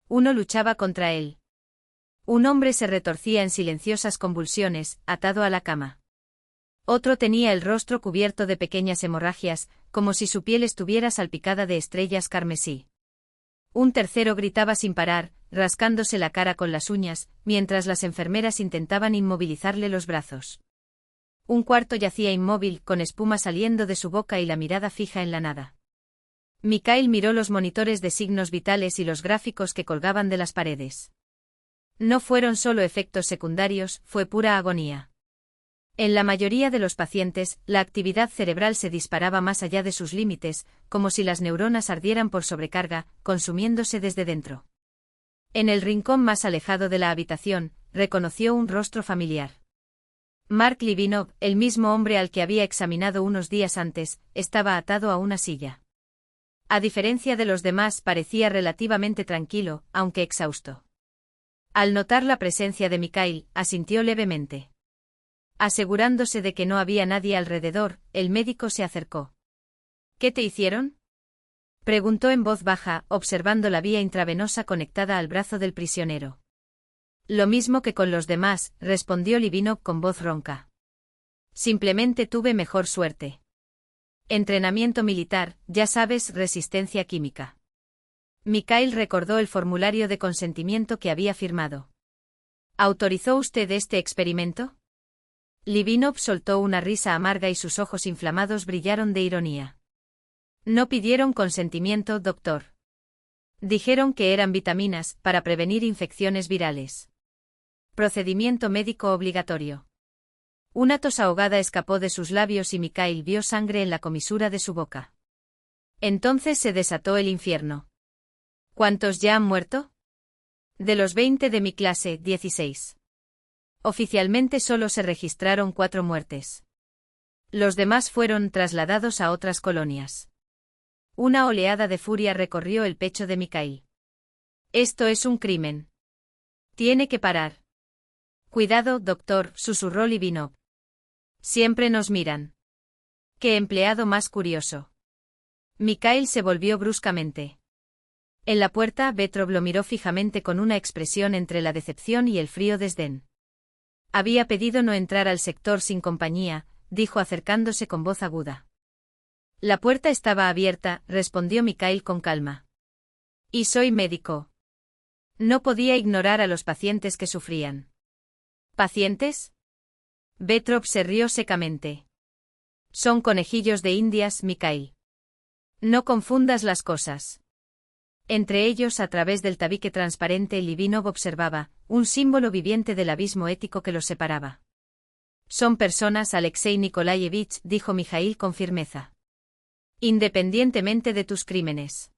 Uno luchaba contra él. Un hombre se retorcía en silenciosas convulsiones, atado a la cama. Otro tenía el rostro cubierto de pequeñas hemorragias, como si su piel estuviera salpicada de estrellas carmesí. Un tercero gritaba sin parar, rascándose la cara con las uñas, mientras las enfermeras intentaban inmovilizarle los brazos. Un cuarto yacía inmóvil, con espuma saliendo de su boca y la mirada fija en la nada. Mikhail miró los monitores de signos vitales y los gráficos que colgaban de las paredes. No fueron solo efectos secundarios, fue pura agonía. En la mayoría de los pacientes, la actividad cerebral se disparaba más allá de sus límites, como si las neuronas ardieran por sobrecarga, consumiéndose desde dentro. En el rincón más alejado de la habitación, reconoció un rostro familiar. Mark Livinov, el mismo hombre al que había examinado unos días antes, estaba atado a una silla. A diferencia de los demás, parecía relativamente tranquilo, aunque exhausto. Al notar la presencia de Mikhail, asintió levemente. Asegurándose de que no había nadie alrededor, el médico se acercó. ¿Qué te hicieron?, preguntó en voz baja, observando la vía intravenosa conectada al brazo del prisionero. Lo mismo que con los demás, respondió Livinov con voz ronca. Simplemente tuve mejor suerte. Entrenamiento militar, ya sabes, resistencia química. Mikhail recordó el formulario de consentimiento que había firmado. ¿Autorizó usted este experimento? Livinov soltó una risa amarga y sus ojos inflamados brillaron de ironía. No pidieron consentimiento, doctor. Dijeron que eran vitaminas, para prevenir infecciones virales. Procedimiento médico obligatorio. Una tos ahogada escapó de sus labios y Mikhail vio sangre en la comisura de su boca. Entonces se desató el infierno. ¿Cuántos ya han muerto? De los 20 de mi clase, 16. Oficialmente solo se registraron 4 muertes. Los demás fueron trasladados a otras colonias. Una oleada de furia recorrió el pecho de Mikhail. Esto es un crimen. Tiene que parar. Cuidado, doctor, susurró Livinov. Siempre nos miran. ¡Qué empleado más curioso! Mikhail se volvió bruscamente. En la puerta, Betrov lo miró fijamente con una expresión entre la decepción y el frío desdén. Había pedido no entrar al sector sin compañía, dijo acercándose con voz aguda. La puerta estaba abierta, respondió Mikhail con calma. Y soy médico. No podía ignorar a los pacientes que sufrían. ¿Pacientes? Betrov se rió secamente. Son conejillos de Indias, Mikhail. No confundas las cosas. Entre ellos, a través del tabique transparente, Livinov observaba, un símbolo viviente del abismo ético que los separaba. Son personas, Alexei Nikolaevich, dijo Mikhail con firmeza. Independientemente de tus crímenes.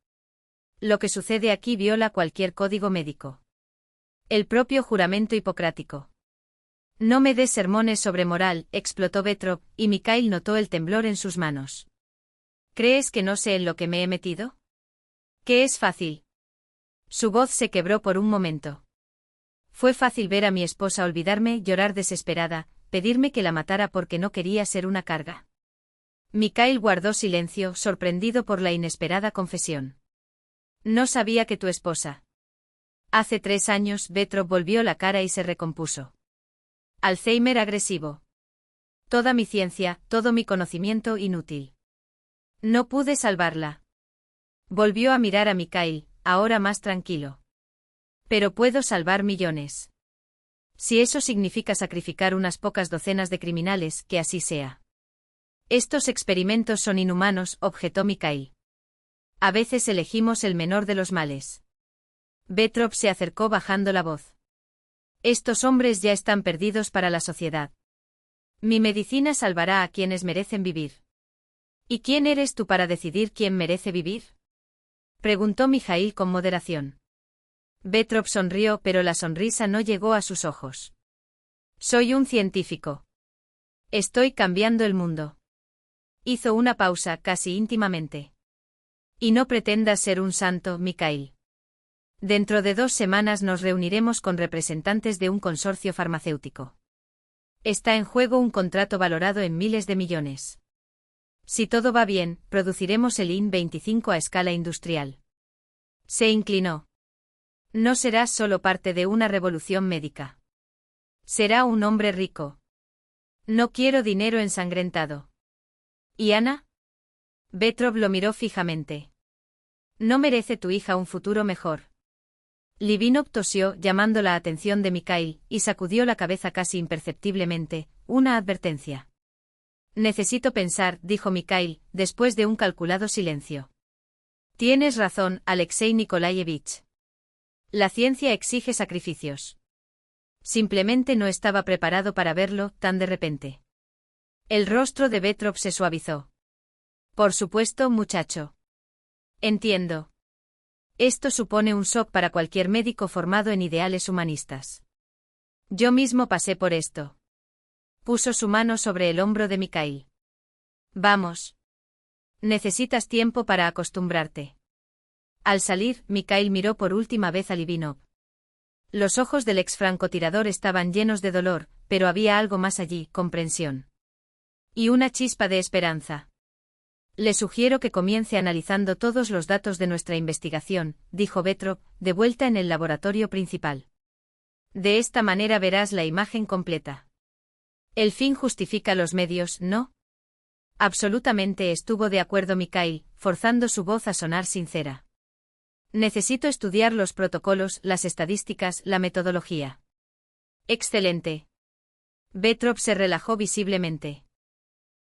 Lo que sucede aquí viola cualquier código médico. El propio juramento hipocrático. No me des sermones sobre moral, explotó Betrov, y Mikhail notó el temblor en sus manos. ¿Crees que no sé en lo que me he metido? ¿Qué es fácil? Su voz se quebró por un momento. Fue fácil ver a mi esposa olvidarme, llorar desesperada, pedirme que la matara porque no quería ser una carga. Mikhail guardó silencio, sorprendido por la inesperada confesión. No sabía que tu esposa. Hace 3 años, Betrov volvió la cara y se recompuso. Alzheimer agresivo. Toda mi ciencia, todo mi conocimiento inútil. No pude salvarla. Volvió a mirar a Mikhail, ahora más tranquilo. Pero puedo salvar millones. Si eso significa sacrificar unas pocas docenas de criminales, que así sea. Estos experimentos son inhumanos, objetó Mikhail. A veces elegimos el menor de los males. Petrov se acercó bajando la voz. Estos hombres ya están perdidos para la sociedad. Mi medicina salvará a quienes merecen vivir. ¿Y quién eres tú para decidir quién merece vivir? Preguntó Mikhail con moderación. Petrov sonrió, pero la sonrisa no llegó a sus ojos. Soy un científico. Estoy cambiando el mundo. Hizo una pausa, casi íntimamente. Y no pretendas ser un santo, Mikhail. Dentro de 2 semanas nos reuniremos con representantes de un consorcio farmacéutico. Está en juego un contrato valorado en miles de millones. Si todo va bien, produciremos el IN-25 a escala industrial. Se inclinó. No serás solo parte de una revolución médica. Será un hombre rico. No quiero dinero ensangrentado. ¿Y Ana? Petrov lo miró fijamente. ¿No merece tu hija un futuro mejor? Livinov tosió, llamando la atención de Mikhail, y sacudió la cabeza casi imperceptiblemente, una advertencia. Necesito pensar, dijo Mikhail, después de un calculado silencio. Tienes razón, Alexei Nikolaevich. La ciencia exige sacrificios. Simplemente no estaba preparado para verlo tan de repente. El rostro de Petrov se suavizó. Por supuesto, muchacho. Entiendo. Esto supone un shock para cualquier médico formado en ideales humanistas. Yo mismo pasé por esto. Puso su mano sobre el hombro de Mikhail. Vamos. Necesitas tiempo para acostumbrarte. Al salir, Mikhail miró por última vez a Livinov. Los ojos del ex francotirador estaban llenos de dolor, pero había algo más allí, comprensión. Y una chispa de esperanza. Le sugiero que comience analizando todos los datos de nuestra investigación, dijo Petrov, de vuelta en el laboratorio principal. De esta manera verás la imagen completa. El fin justifica los medios, ¿no? Absolutamente, estuvo de acuerdo Mikhail, forzando su voz a sonar sincera. Necesito estudiar los protocolos, las estadísticas, la metodología. Excelente. Petrov se relajó visiblemente.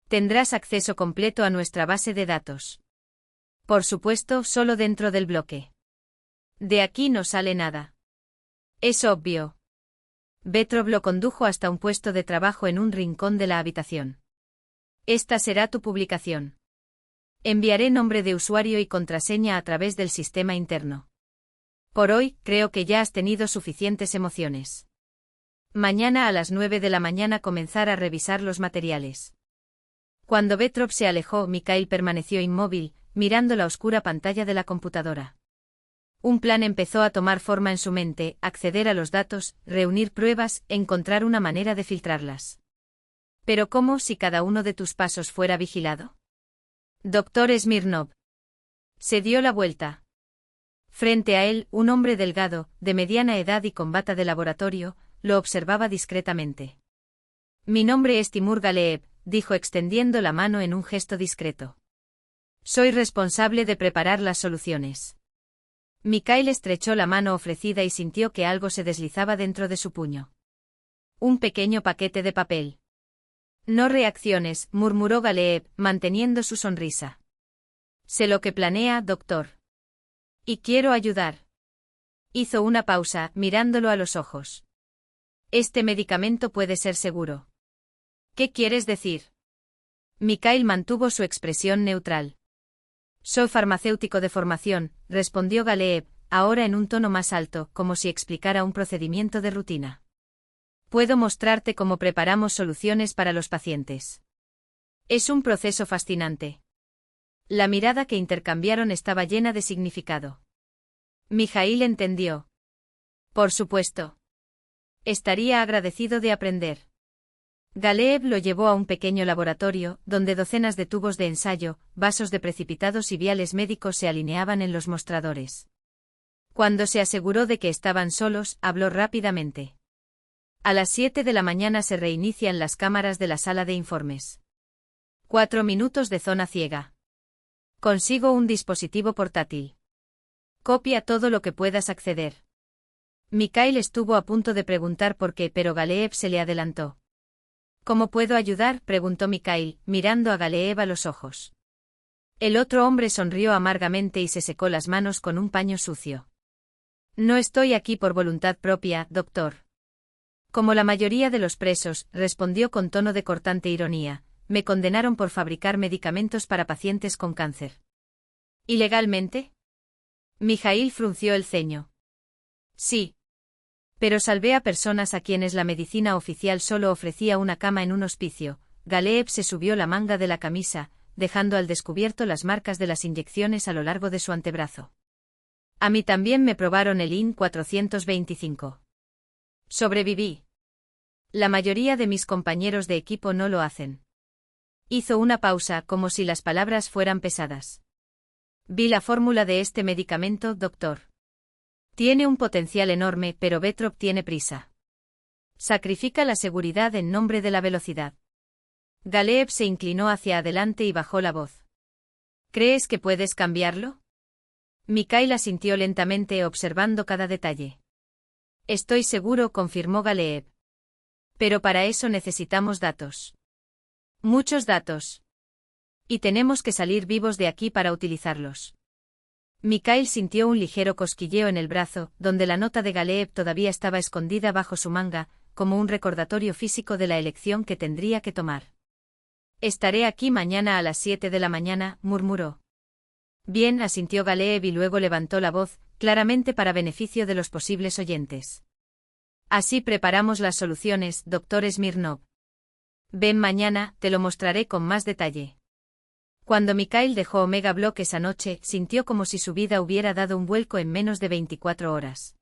Tendrás acceso completo a nuestra base de datos. Por supuesto, solo dentro del bloque. De aquí no sale nada. Es obvio. Petrov lo condujo hasta un puesto de trabajo en un rincón de la habitación. Esta será tu publicación. Enviaré nombre de usuario y contraseña a través del sistema interno. Por hoy, creo que ya has tenido suficientes emociones. Mañana a las 9 de la mañana comenzar a revisar los materiales. Cuando Petrov se alejó, Mikhail permaneció inmóvil, mirando la oscura pantalla de la computadora. Un plan empezó a tomar forma en su mente: acceder a los datos, reunir pruebas, encontrar una manera de filtrarlas. Pero ¿cómo si cada uno de tus pasos fuera vigilado? Doctor Smirnov. Se dio la vuelta. Frente a él, un hombre delgado, de mediana edad y con bata de laboratorio, lo observaba discretamente. Mi nombre es Timur Galeev, dijo extendiendo la mano en un gesto discreto. Soy responsable de preparar las soluciones. Mikhail estrechó la mano ofrecida y sintió que algo se deslizaba dentro de su puño. Un pequeño paquete de papel. No reacciones, murmuró Galeev, manteniendo su sonrisa. Sé lo que planea, doctor. Y quiero ayudar. Hizo una pausa, mirándolo a los ojos. Este medicamento puede ser seguro. ¿Qué quieres decir? Mikhail mantuvo su expresión neutral. Soy farmacéutico de formación, respondió Galeev, ahora en un tono más alto, como si explicara un procedimiento de rutina. Puedo mostrarte cómo preparamos soluciones para los pacientes. Es un proceso fascinante. La mirada que intercambiaron estaba llena de significado. Mikhail entendió. Por supuesto. Estaría agradecido de aprender. Galeev lo llevó a un pequeño laboratorio, donde docenas de tubos de ensayo, vasos de precipitados y viales médicos se alineaban en los mostradores. Cuando se aseguró de que estaban solos, habló rápidamente. A las 7 de la mañana se reinician las cámaras de la sala de informes. 4 minutos de zona ciega. Consigo un dispositivo portátil. Copia todo lo que puedas acceder. Mikhail estuvo a punto de preguntar por qué, pero Galeev se le adelantó. ¿Cómo puedo ayudar?, preguntó Mikhail, mirando a Galeev a los ojos. El otro hombre sonrió amargamente y se secó las manos con un paño sucio. No estoy aquí por voluntad propia, doctor. Como la mayoría de los presos, respondió con tono de cortante ironía, me condenaron por fabricar medicamentos para pacientes con cáncer. ¿Ilegalmente? Mikhail frunció el ceño. Sí. Pero salvé a personas a quienes la medicina oficial solo ofrecía una cama en un hospicio. Galeev se subió la manga de la camisa, dejando al descubierto las marcas de las inyecciones a lo largo de su antebrazo. A mí también me probaron el IN 425. Sobreviví. La mayoría de mis compañeros de equipo no lo hacen. Hizo una pausa, como si las palabras fueran pesadas. Vi la fórmula de este medicamento, doctor. Tiene un potencial enorme, pero Vetrop tiene prisa. Sacrifica la seguridad en nombre de la velocidad. Galeev se inclinó hacia adelante y bajó la voz. ¿Crees que puedes cambiarlo? Mikhail asintió lentamente, observando cada detalle. Estoy seguro, confirmó Galeev. Pero para eso necesitamos datos. Muchos datos. Y tenemos que salir vivos de aquí para utilizarlos. Mikhail sintió un ligero cosquilleo en el brazo, donde la nota de Galeev todavía estaba escondida bajo su manga, como un recordatorio físico de la elección que tendría que tomar. Estaré aquí mañana a las 7 de la mañana, murmuró. Bien, asintió Galeev y luego levantó la voz, claramente para beneficio de los posibles oyentes. Así preparamos las soluciones, doctor Smirnov. Ven mañana, te lo mostraré con más detalle. Cuando Mikhail dejó Omega Block esa noche, sintió como si su vida hubiera dado un vuelco en menos de 24 horas.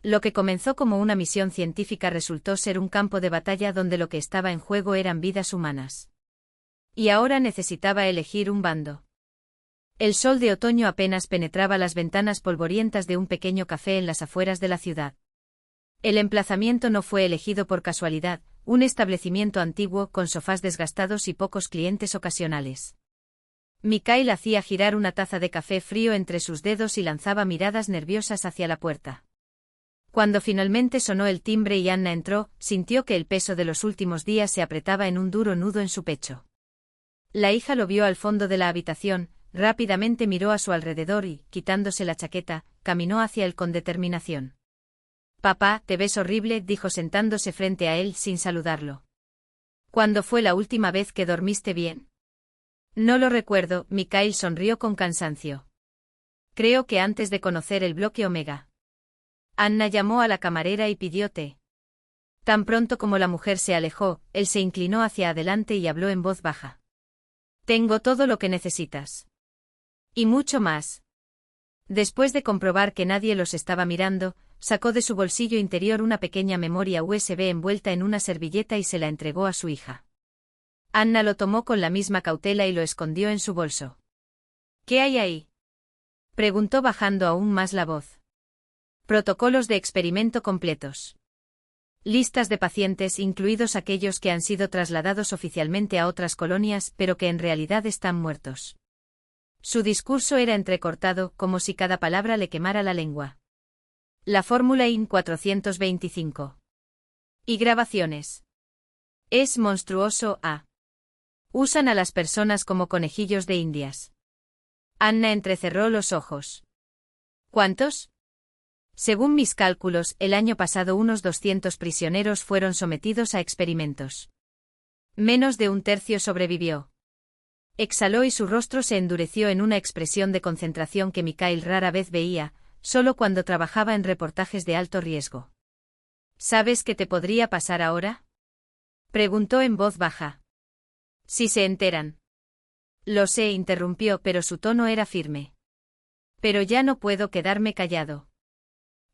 Lo que comenzó como una misión científica resultó ser un campo de batalla donde lo que estaba en juego eran vidas humanas. Y ahora necesitaba elegir un bando. El sol de otoño apenas penetraba las ventanas polvorientas de un pequeño café en las afueras de la ciudad. El emplazamiento no fue elegido por casualidad, un establecimiento antiguo con sofás desgastados y pocos clientes ocasionales. Mikhail hacía girar una taza de café frío entre sus dedos y lanzaba miradas nerviosas hacia la puerta. Cuando finalmente sonó el timbre y Anna entró, sintió que el peso de los últimos días se apretaba en un duro nudo en su pecho. La hija lo vio al fondo de la habitación, rápidamente miró a su alrededor y, quitándose la chaqueta, caminó hacia él con determinación. Papá, te ves horrible, dijo sentándose frente a él sin saludarlo. ¿Cuándo fue la última vez que dormiste bien? No lo recuerdo, Mikhail sonrió con cansancio. Creo que antes de conocer el bloque Omega. Anna llamó a la camarera y pidió té. Tan pronto como la mujer se alejó, él se inclinó hacia adelante y habló en voz baja. Tengo todo lo que necesitas. Y mucho más. Después de comprobar que nadie los estaba mirando, sacó de su bolsillo interior una pequeña memoria USB envuelta en una servilleta y se la entregó a su hija. Anna lo tomó con la misma cautela y lo escondió en su bolso. ¿Qué hay ahí?, preguntó bajando aún más la voz. Protocolos de experimento completos. Listas de pacientes, incluidos aquellos que han sido trasladados oficialmente a otras colonias, pero que en realidad están muertos. Su discurso era entrecortado, como si cada palabra le quemara la lengua. La fórmula IN 425. Y grabaciones. Es monstruoso. Usan a las personas como conejillos de indias. Anna entrecerró los ojos. ¿Cuántos? Según mis cálculos, el año pasado unos 200 prisioneros fueron sometidos a experimentos. Menos de un tercio sobrevivió. Exhaló y su rostro se endureció en una expresión de concentración que Mikhail rara vez veía, solo cuando trabajaba en reportajes de alto riesgo. ¿Sabes qué te podría pasar ahora?, preguntó en voz baja. Si se enteran. Lo sé, interrumpió, pero su tono era firme. Pero ya no puedo quedarme callado.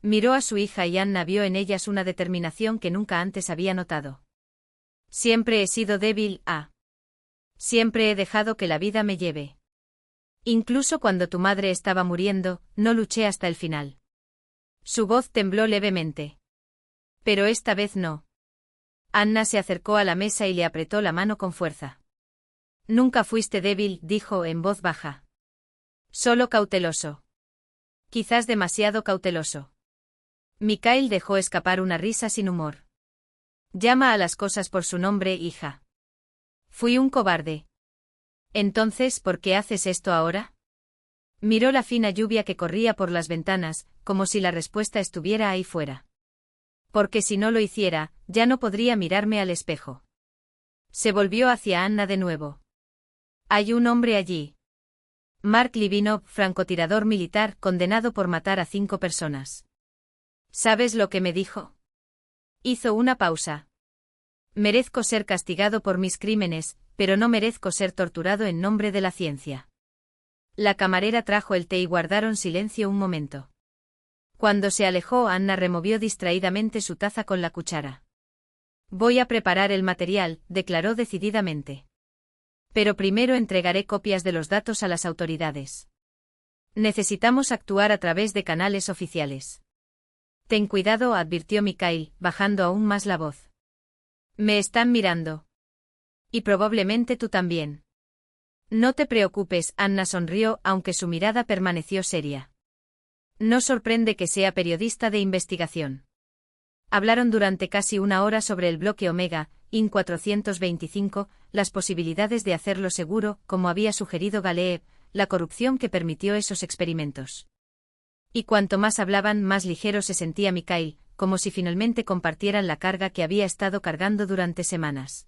Miró a su hija y Anna vio en ellas una determinación que nunca antes había notado. Siempre he sido débil. Siempre he dejado que la vida me lleve. Incluso cuando tu madre estaba muriendo, no luché hasta el final. Su voz tembló levemente. Pero esta vez no. Anna se acercó a la mesa y le apretó la mano con fuerza. Nunca fuiste débil, dijo en voz baja. Solo cauteloso. Quizás demasiado cauteloso. Mikhail dejó escapar una risa sin humor. Llama a las cosas por su nombre, hija. Fui un cobarde. Entonces, ¿por qué haces esto ahora? Miró la fina lluvia que corría por las ventanas, como si la respuesta estuviera ahí fuera. Porque si no lo hiciera, ya no podría mirarme al espejo. Se volvió hacia Anna de nuevo. Hay un hombre allí. Mark Livinov, francotirador militar condenado por matar a 5 personas. ¿Sabes lo que me dijo? Hizo una pausa. Merezco ser castigado por mis crímenes, pero no merezco ser torturado en nombre de la ciencia. La camarera trajo el té y guardaron silencio un momento. Cuando se alejó, Anna removió distraídamente su taza con la cuchara. Voy a preparar el material, declaró decididamente. Pero primero entregaré copias de los datos a las autoridades. Necesitamos actuar a través de canales oficiales. Ten cuidado, advirtió Mikhail, bajando aún más la voz. Me están mirando. Y probablemente tú también. No te preocupes, Anna sonrió, aunque su mirada permaneció seria. No sorprende que sea periodista de investigación. Hablaron durante casi una hora sobre el bloque Omega, IN 425, las posibilidades de hacerlo seguro, como había sugerido Galeev, la corrupción que permitió esos experimentos. Y cuanto más hablaban, más ligero se sentía Mikhail, como si finalmente compartieran la carga que había estado cargando durante semanas.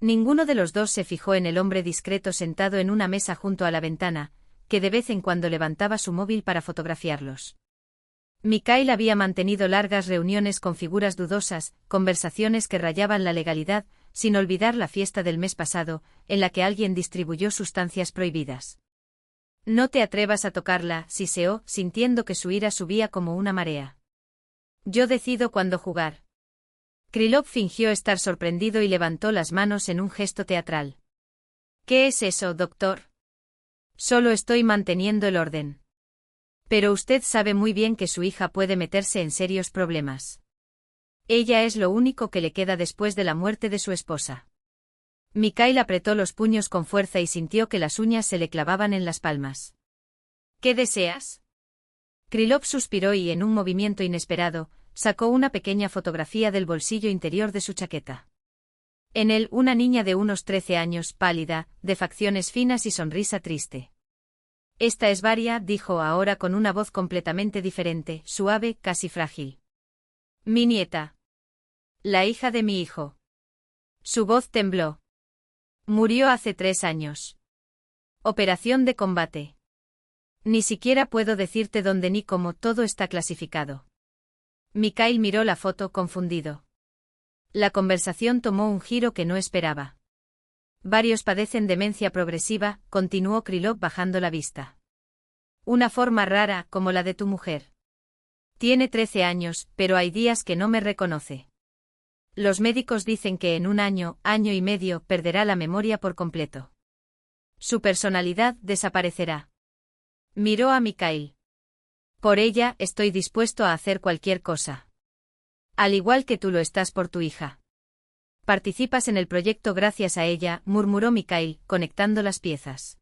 Ninguno de los dos se fijó en el hombre discreto sentado en una mesa junto a la ventana, que de vez en cuando levantaba su móvil para fotografiarlos. Mikhail había mantenido largas reuniones con figuras dudosas, conversaciones que rayaban la legalidad, sin olvidar la fiesta del mes pasado, en la que alguien distribuyó sustancias prohibidas. No te atrevas a tocarla, siseó, sintiendo que su ira subía como una marea. Yo decido cuándo jugar. Krylov fingió estar sorprendido y levantó las manos en un gesto teatral. ¿Qué es eso, doctor? Solo estoy manteniendo el orden. Pero usted sabe muy bien que su hija puede meterse en serios problemas. Ella es lo único que le queda después de la muerte de su esposa. Mikhail apretó los puños con fuerza y sintió que las uñas se le clavaban en las palmas. ¿Qué deseas? Krylov suspiró y, en un movimiento inesperado, sacó una pequeña fotografía del bolsillo interior de su chaqueta. En él, una niña de unos 13 años, pálida, de facciones finas y sonrisa triste. Esta es Varia, dijo ahora con una voz completamente diferente, suave, casi frágil. Mi nieta. La hija de mi hijo. Su voz tembló. Murió hace 3 años. Operación de combate. Ni siquiera puedo decirte dónde ni cómo, todo está clasificado. Mikhail miró la foto confundido. La conversación tomó un giro que no esperaba. Varios padecen demencia progresiva, continuó Krylov bajando la vista. Una forma rara, como la de tu mujer. Tiene 13 años, pero hay días que no me reconoce. Los médicos dicen que en un año, año y medio, perderá la memoria por completo. Su personalidad desaparecerá. Miró a Mikhail. Por ella, estoy dispuesto a hacer cualquier cosa. Al igual que tú lo estás por tu hija. Participas en el proyecto gracias a ella, murmuró Mikhail, conectando las piezas.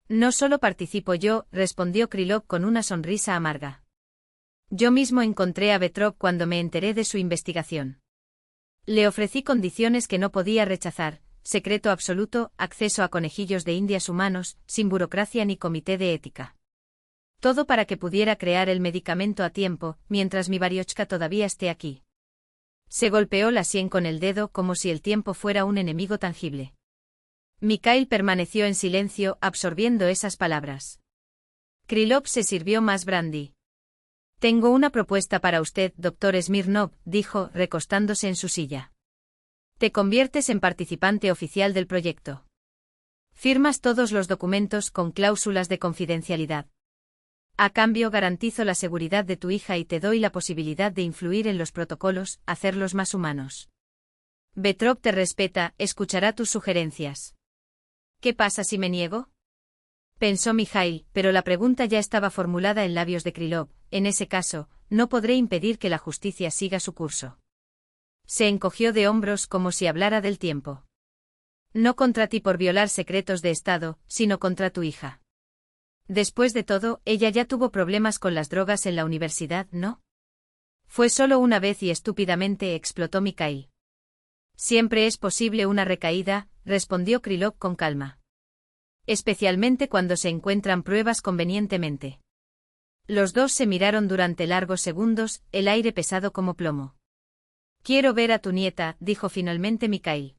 No solo participo yo, respondió Krylov con una sonrisa amarga. Yo mismo encontré a Petrov cuando me enteré de su investigación. Le ofrecí condiciones que no podía rechazar, secreto absoluto, acceso a conejillos de indias humanos, sin burocracia ni comité de ética. Todo para que pudiera crear el medicamento a tiempo, mientras mi Variochka todavía esté aquí. Se golpeó la sien con el dedo como si el tiempo fuera un enemigo tangible. Mikhail permaneció en silencio, absorbiendo esas palabras. Krylov se sirvió más brandy. Tengo una propuesta para usted, doctor Smirnov, dijo, recostándose en su silla. Te conviertes en participante oficial del proyecto. Firmas todos los documentos con cláusulas de confidencialidad. A cambio garantizo la seguridad de tu hija y te doy la posibilidad de influir en los protocolos, hacerlos más humanos. Petrov te respeta, escuchará tus sugerencias. ¿Qué pasa si me niego? Pensó Mikhail, pero la pregunta ya estaba formulada en labios de Krylov. En ese caso, no podré impedir que la justicia siga su curso. Se encogió de hombros como si hablara del tiempo. No contra ti por violar secretos de Estado, sino contra tu hija. Después de todo, ella ya tuvo problemas con las drogas en la universidad, ¿no? Fue solo una vez y estúpidamente explotó Mikhail. Siempre es posible una recaída, respondió Krylov con calma. Especialmente cuando se encuentran pruebas convenientemente. Los dos se miraron durante largos segundos, el aire pesado como plomo. Quiero ver a tu nieta, dijo finalmente Mikhail.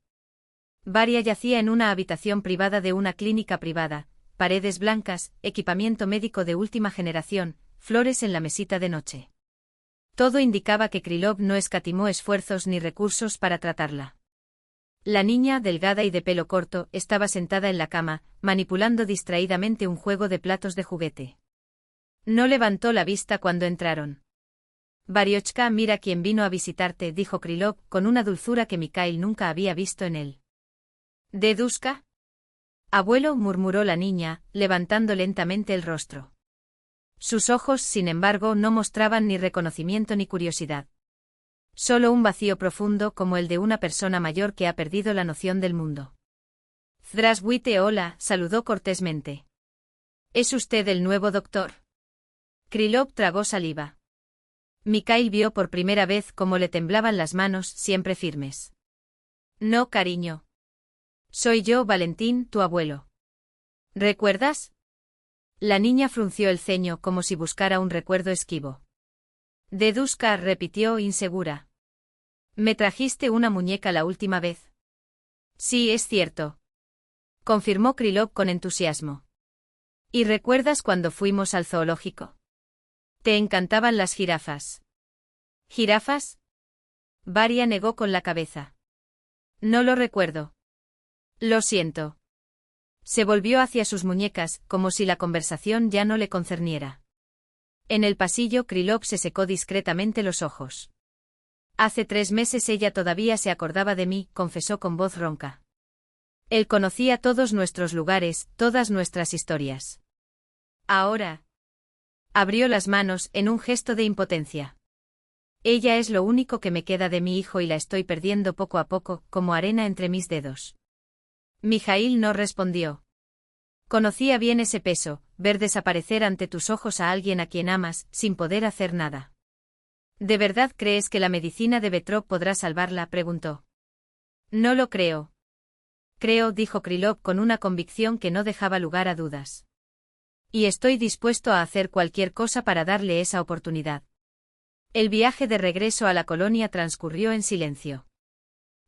Varia yacía en una habitación privada de una clínica privada, paredes blancas, equipamiento médico de última generación, flores en la mesita de noche. Todo indicaba que Krylov no escatimó esfuerzos ni recursos para tratarla. La niña, delgada y de pelo corto, estaba sentada en la cama, manipulando distraídamente un juego de platos de juguete. No levantó la vista cuando entraron. Variochka, mira quién vino a visitarte, dijo Krylov, con una dulzura que Mikhail nunca había visto en él. ¿Deduska? Abuelo, murmuró la niña, levantando lentamente el rostro. Sus ojos, sin embargo, no mostraban ni reconocimiento ni curiosidad. Solo un vacío profundo como el de una persona mayor que ha perdido la noción del mundo. Zdravstvuyte, hola, saludó cortésmente. ¿Es usted el nuevo doctor? Krylov tragó saliva. Mikhail vio por primera vez cómo le temblaban las manos, siempre firmes. No, cariño. Soy yo, Valentín, tu abuelo. ¿Recuerdas? La niña frunció el ceño como si buscara un recuerdo esquivo. Deduska, repitió insegura. ¿Me trajiste una muñeca la última vez? Sí, es cierto. Confirmó Krylov con entusiasmo. ¿Y recuerdas cuando fuimos al zoológico? Te encantaban las jirafas. ¿Jirafas? Varia negó con la cabeza. No lo recuerdo. Lo siento. Se volvió hacia sus muñecas, como si la conversación ya no le concerniera. En el pasillo, Krylov se secó discretamente los ojos. Hace 3 meses ella todavía se acordaba de mí, confesó con voz ronca. Él conocía todos nuestros lugares, todas nuestras historias. Ahora. Abrió las manos en un gesto de impotencia. Ella es lo único que me queda de mi hijo y la estoy perdiendo poco a poco, como arena entre mis dedos. Mikhail no respondió. Conocía bien ese peso, ver desaparecer ante tus ojos a alguien a quien amas, sin poder hacer nada. ¿De verdad crees que la medicina de Petrov podrá salvarla?, preguntó. No lo creo. Creo, dijo Krylov con una convicción que no dejaba lugar a dudas. Y estoy dispuesto a hacer cualquier cosa para darle esa oportunidad. El viaje de regreso a la colonia transcurrió en silencio.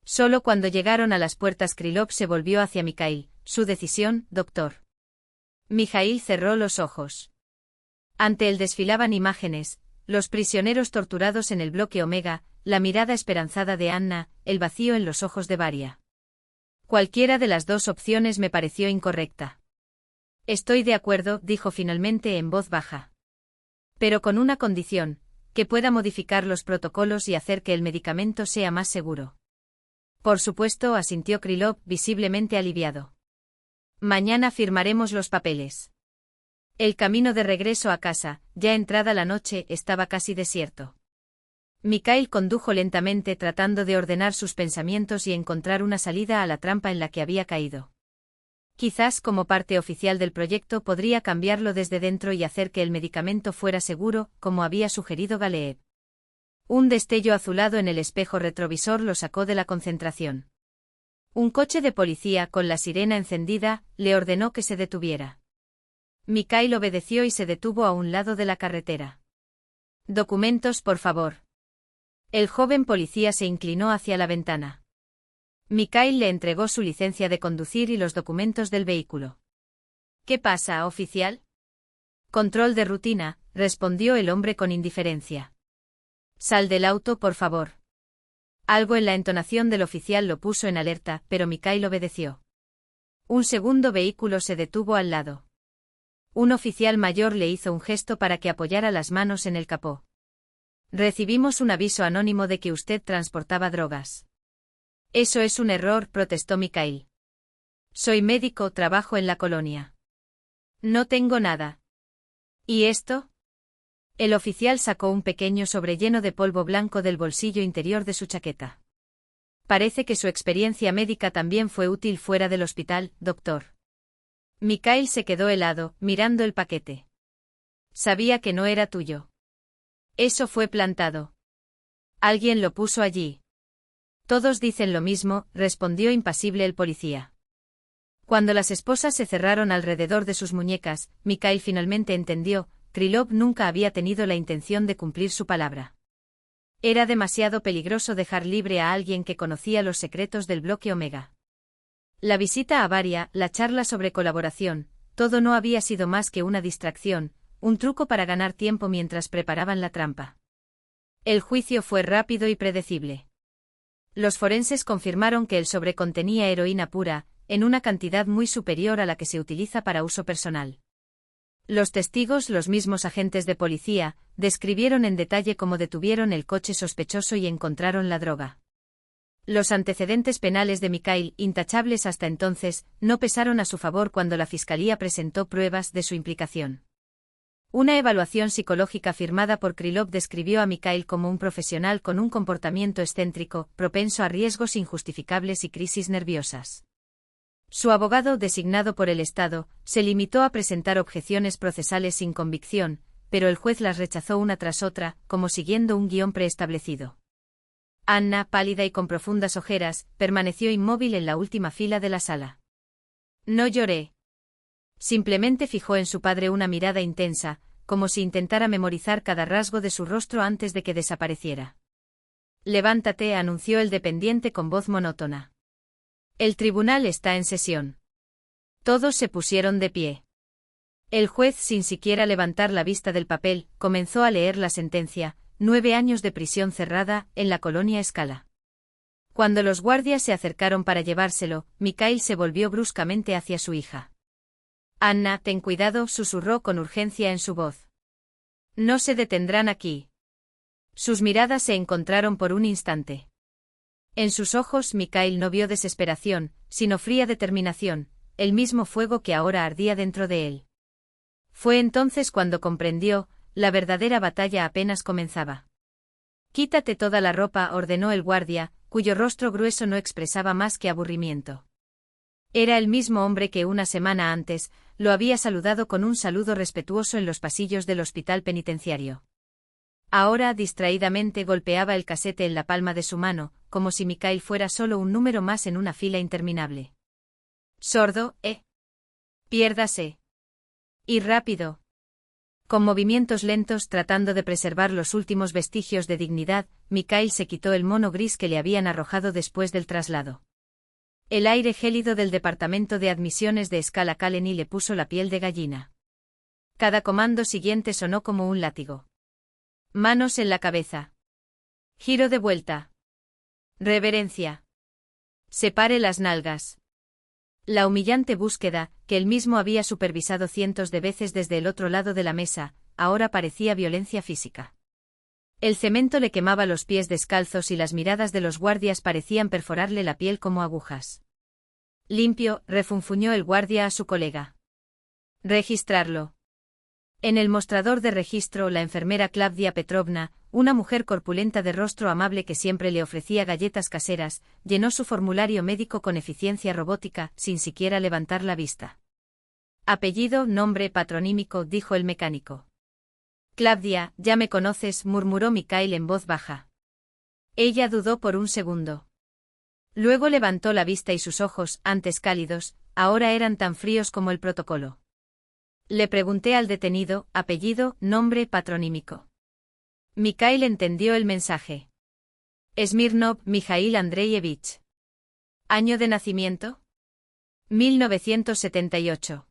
Solo cuando llegaron a las puertas Krylov se volvió hacia Mikhail. Su decisión, doctor. Mikhail cerró los ojos. Ante él desfilaban imágenes, los prisioneros torturados en el bloque Omega, la mirada esperanzada de Anna, el vacío en los ojos de Varia. Cualquiera de las dos opciones me pareció incorrecta. Estoy de acuerdo, dijo finalmente en voz baja. Pero con una condición, que pueda modificar los protocolos y hacer que el medicamento sea más seguro. Por supuesto, asintió Krylov, visiblemente aliviado. Mañana firmaremos los papeles. El camino de regreso a casa, ya entrada la noche, estaba casi desierto. Mikhail condujo lentamente tratando de ordenar sus pensamientos y encontrar una salida a la trampa en la que había caído. Quizás como parte oficial del proyecto podría cambiarlo desde dentro y hacer que el medicamento fuera seguro, como había sugerido Galeev. Un destello azulado en el espejo retrovisor lo sacó de la concentración. Un coche de policía con la sirena encendida le ordenó que se detuviera. Mikhail obedeció y se detuvo a un lado de la carretera. Documentos, por favor. El joven policía se inclinó hacia la ventana. Mikhail le entregó su licencia de conducir y los documentos del vehículo. ¿Qué pasa, oficial? Control de rutina, respondió el hombre con indiferencia. Sal del auto, por favor. Algo en la entonación del oficial lo puso en alerta, pero Mikhail obedeció. Un segundo vehículo se detuvo al lado. Un oficial mayor le hizo un gesto para que apoyara las manos en el capó. Recibimos un aviso anónimo de que usted transportaba drogas. Eso es un error, protestó Mikhail. Soy médico, trabajo en la colonia. No tengo nada. ¿Y esto? El oficial sacó un pequeño sobre lleno de polvo blanco del bolsillo interior de su chaqueta. Parece que su experiencia médica también fue útil fuera del hospital, doctor. Mikhail se quedó helado, mirando el paquete. Sabía que no era tuyo. Eso fue plantado. Alguien lo puso allí. Todos dicen lo mismo, respondió impasible el policía. Cuando las esposas se cerraron alrededor de sus muñecas, Mikhail finalmente entendió, Krylov nunca había tenido la intención de cumplir su palabra. Era demasiado peligroso dejar libre a alguien que conocía los secretos del bloque Omega. La visita a Varia, la charla sobre colaboración, todo no había sido más que una distracción, un truco para ganar tiempo mientras preparaban la trampa. El juicio fue rápido y predecible. Los forenses confirmaron que el sobre contenía heroína pura, en una cantidad muy superior a la que se utiliza para uso personal. Los testigos, los mismos agentes de policía, describieron en detalle cómo detuvieron el coche sospechoso y encontraron la droga. Los antecedentes penales de Mikhail, intachables hasta entonces, no pesaron a su favor cuando la fiscalía presentó pruebas de su implicación. Una evaluación psicológica firmada por Krylov describió a Mikhail como un profesional con un comportamiento excéntrico, propenso a riesgos injustificables y crisis nerviosas. Su abogado, designado por el Estado, se limitó a presentar objeciones procesales sin convicción, pero el juez las rechazó una tras otra, como siguiendo un guión preestablecido. Anna, pálida y con profundas ojeras, permaneció inmóvil en la última fila de la sala. No lloré. Simplemente fijó en su padre una mirada intensa, como si intentara memorizar cada rasgo de su rostro antes de que desapareciera. Levántate, anunció el dependiente con voz monótona. El tribunal está en sesión. Todos se pusieron de pie. El juez, sin siquiera levantar la vista del papel, comenzó a leer la sentencia: 9 años de prisión cerrada, en la colonia Scala. Cuando los guardias se acercaron para llevárselo, Mikhail se volvió bruscamente hacia su hija. Anna, ten cuidado, susurró con urgencia en su voz. No se detendrán aquí. Sus miradas se encontraron por un instante. En sus ojos Mikhail no vio desesperación, sino fría determinación, el mismo fuego que ahora ardía dentro de él. Fue entonces cuando comprendió, la verdadera batalla apenas comenzaba. Quítate toda la ropa, ordenó el guardia, cuyo rostro grueso no expresaba más que aburrimiento. Era el mismo hombre que una semana antes lo había saludado con un saludo respetuoso en los pasillos del hospital penitenciario. Ahora, distraídamente, golpeaba el casete en la palma de su mano, como si Mikhail fuera solo un número más en una fila interminable. Sordo, Piérdase. Y rápido. Con movimientos lentos, tratando de preservar los últimos vestigios de dignidad, Mikhail se quitó el mono gris que le habían arrojado después del traslado. El aire gélido del departamento de admisiones de Scala Kaleni le puso la piel de gallina. Cada comando siguiente sonó como un látigo. Manos en la cabeza. Giro de vuelta. Reverencia. Separe las nalgas. La humillante búsqueda, que él mismo había supervisado cientos de veces desde el otro lado de la mesa, ahora parecía violencia física. El cemento le quemaba los pies descalzos y las miradas de los guardias parecían perforarle la piel como agujas. Limpio, refunfuñó el guardia a su colega. Registrarlo. En el mostrador de registro, la enfermera Klavdia Petrovna, una mujer corpulenta de rostro amable que siempre le ofrecía galletas caseras, llenó su formulario médico con eficiencia robótica, sin siquiera levantar la vista. Apellido, nombre, patronímico, dijo el mecánico. Klavdia, ya me conoces, murmuró Mikhail en voz baja. Ella dudó por un segundo. Luego levantó la vista y sus ojos, antes cálidos, ahora eran tan fríos como el protocolo. Le pregunté al detenido, apellido, nombre, patronímico. Mikhail entendió el mensaje. Smirnov Mijail Andreyevich. ¿Año de nacimiento? 1978.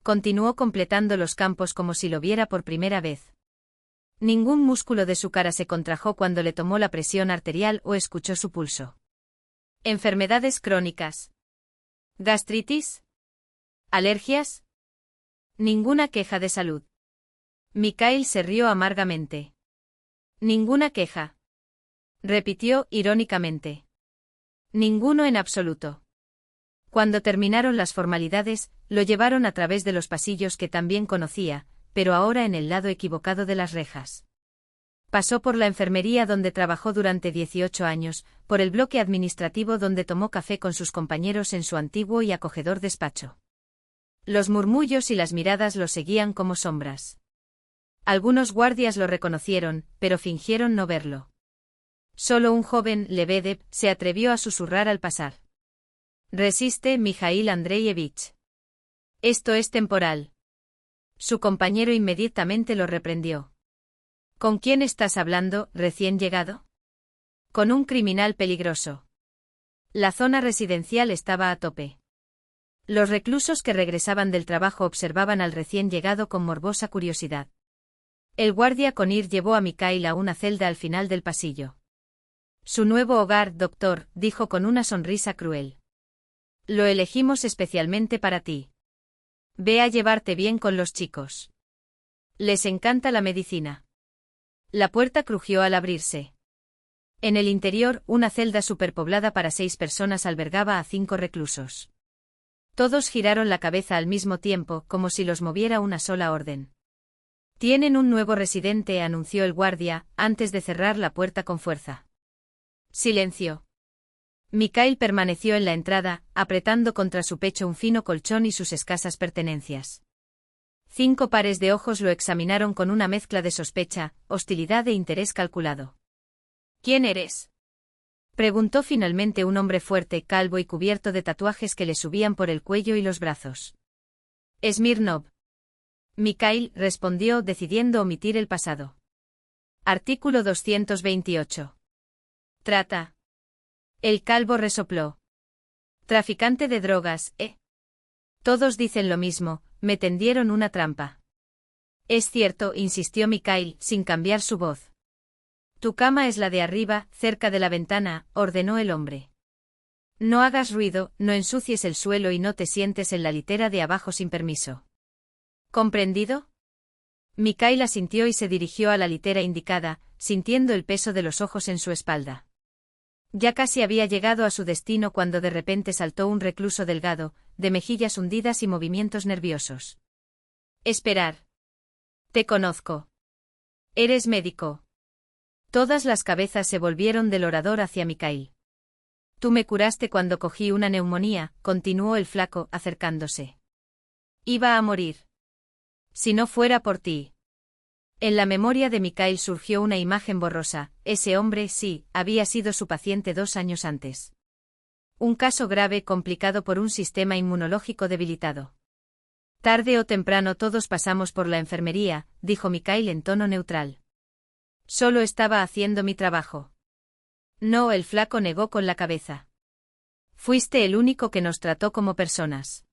Continuó completando los campos como si lo viera por primera vez. Ningún músculo de su cara se contrajo cuando le tomó la presión arterial o escuchó su pulso. Enfermedades crónicas. ¿Gastritis? ¿Alergias? Ninguna queja de salud. Mikhail se rió amargamente. Ninguna queja. Repitió irónicamente. Ninguno en absoluto. Cuando terminaron las formalidades, lo llevaron a través de los pasillos que también conocía, pero ahora en el lado equivocado de las rejas. Pasó por la enfermería donde trabajó durante 18 años, por el bloque administrativo donde tomó café con sus compañeros en su antiguo y acogedor despacho. Los murmullos y las miradas lo seguían como sombras. Algunos guardias lo reconocieron, pero fingieron no verlo. Solo un joven, Lebedev, se atrevió a susurrar al pasar. «Resiste, Mijail Andreyevich. Esto es temporal». Su compañero inmediatamente lo reprendió. «¿Con quién estás hablando, recién llegado?» «Con un criminal peligroso». La zona residencial estaba a tope. Los reclusos que regresaban del trabajo observaban al recién llegado con morbosa curiosidad. El guardia Conir llevó a Mikhail a una celda al final del pasillo. «Su nuevo hogar, doctor», dijo con una sonrisa cruel. «Lo elegimos especialmente para ti. Ve a llevarte bien con los chicos. Les encanta la medicina». La puerta crujió al abrirse. En el interior, una celda superpoblada para 6 personas albergaba a 5 reclusos. Todos giraron la cabeza al mismo tiempo, como si los moviera una sola orden. «Tienen un nuevo residente», anunció el guardia, antes de cerrar la puerta con fuerza. Silencio. Mikhail permaneció en la entrada, apretando contra su pecho un fino colchón y sus escasas pertenencias. 5 pares de ojos lo examinaron con una mezcla de sospecha, hostilidad e interés calculado. «¿Quién eres?», preguntó finalmente un hombre fuerte, calvo y cubierto de tatuajes que le subían por el cuello y los brazos. «Smirnov». Mikhail respondió, decidiendo omitir el pasado. Artículo 228. Trata. El calvo resopló. «Traficante de drogas, ¿eh? Todos dicen lo mismo, me tendieron una trampa». «Es cierto», insistió Mikhail, sin cambiar su voz. «Tu cama es la de arriba, cerca de la ventana», ordenó el hombre. «No hagas ruido, no ensucies el suelo y no te sientes en la litera de abajo sin permiso». «¿Comprendido?». Mikhail asintió y se dirigió a la litera indicada, sintiendo el peso de los ojos en su espalda. Ya casi había llegado a su destino cuando de repente saltó un recluso delgado, de mejillas hundidas y movimientos nerviosos. «Esperar. Te conozco. Eres médico». Todas las cabezas se volvieron del orador hacia Mikhail. «Tú me curaste cuando cogí una neumonía», continuó el flaco, acercándose. «Iba a morir. Si no fuera por ti». En la memoria de Mikhail surgió una imagen borrosa. Ese hombre, sí, había sido su paciente 2 años antes. Un caso grave complicado por un sistema inmunológico debilitado. «Tarde o temprano todos pasamos por la enfermería», dijo Mikhail en tono neutral. «Solo estaba haciendo mi trabajo». «No», el flaco negó con la cabeza. «Fuiste el único que nos trató como personas».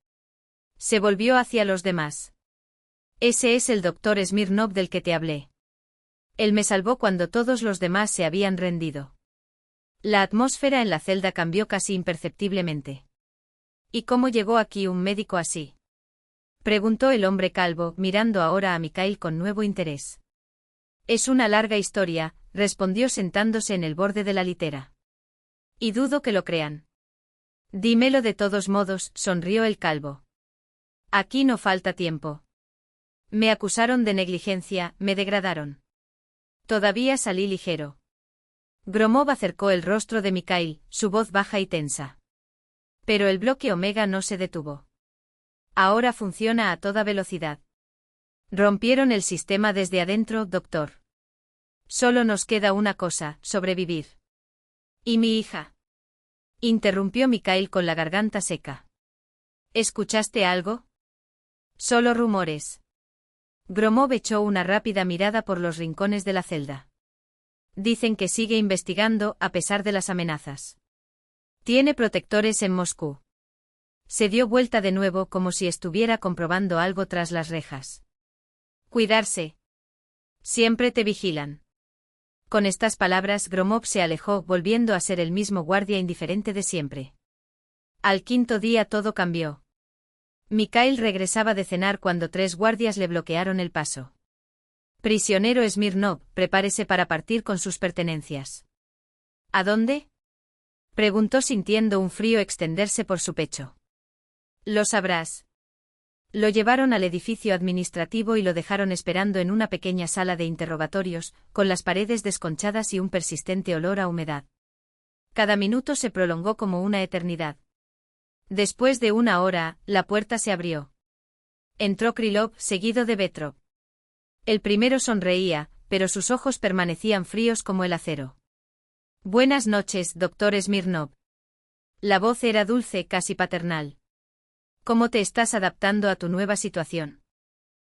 Se volvió hacia los demás. «Ese es el doctor Smirnov del que te hablé. Él me salvó cuando todos los demás se habían rendido». La atmósfera en la celda cambió casi imperceptiblemente. «¿Y cómo llegó aquí un médico así?», preguntó el hombre calvo, mirando ahora a Mikhail con nuevo interés. «Es una larga historia», respondió sentándose en el borde de la litera. «Y dudo que lo crean». «Dímelo de todos modos», sonrió el calvo. «Aquí no falta tiempo». «Me acusaron de negligencia, me degradaron. Todavía salí ligero». Gromov acercó el rostro de Mikhail, su voz baja y tensa. Pero el bloque Omega no se detuvo. Ahora funciona a toda velocidad. Rompieron el sistema desde adentro, doctor. Solo nos queda una cosa, sobrevivir. ¿Y mi hija?, interrumpió Mikhail con la garganta seca. ¿Escuchaste algo? Solo rumores. Gromov echó una rápida mirada por los rincones de la celda. Dicen que sigue investigando a pesar de las amenazas. Tiene protectores en Moscú. Se dio vuelta de nuevo como si estuviera comprobando algo tras las rejas. Cuidarse. Siempre te vigilan. Con estas palabras Gromov se alejó, volviendo a ser el mismo guardia indiferente de siempre. Al 5.º día todo cambió. Mikhail regresaba de cenar cuando 3 guardias le bloquearon el paso. «Prisionero Smirnov, prepárese para partir con sus pertenencias». «¿A dónde?», preguntó sintiendo un frío extenderse por su pecho. «Lo sabrás». Lo llevaron al edificio administrativo y lo dejaron esperando en una pequeña sala de interrogatorios, con las paredes desconchadas y un persistente olor a humedad. Cada minuto se prolongó como una eternidad. Después de 1 hora, la puerta se abrió. Entró Krylov, seguido de Vetrov. El primero sonreía, pero sus ojos permanecían fríos como el acero. Buenas noches, doctor Smirnov. La voz era dulce, casi paternal. ¿Cómo te estás adaptando a tu nueva situación?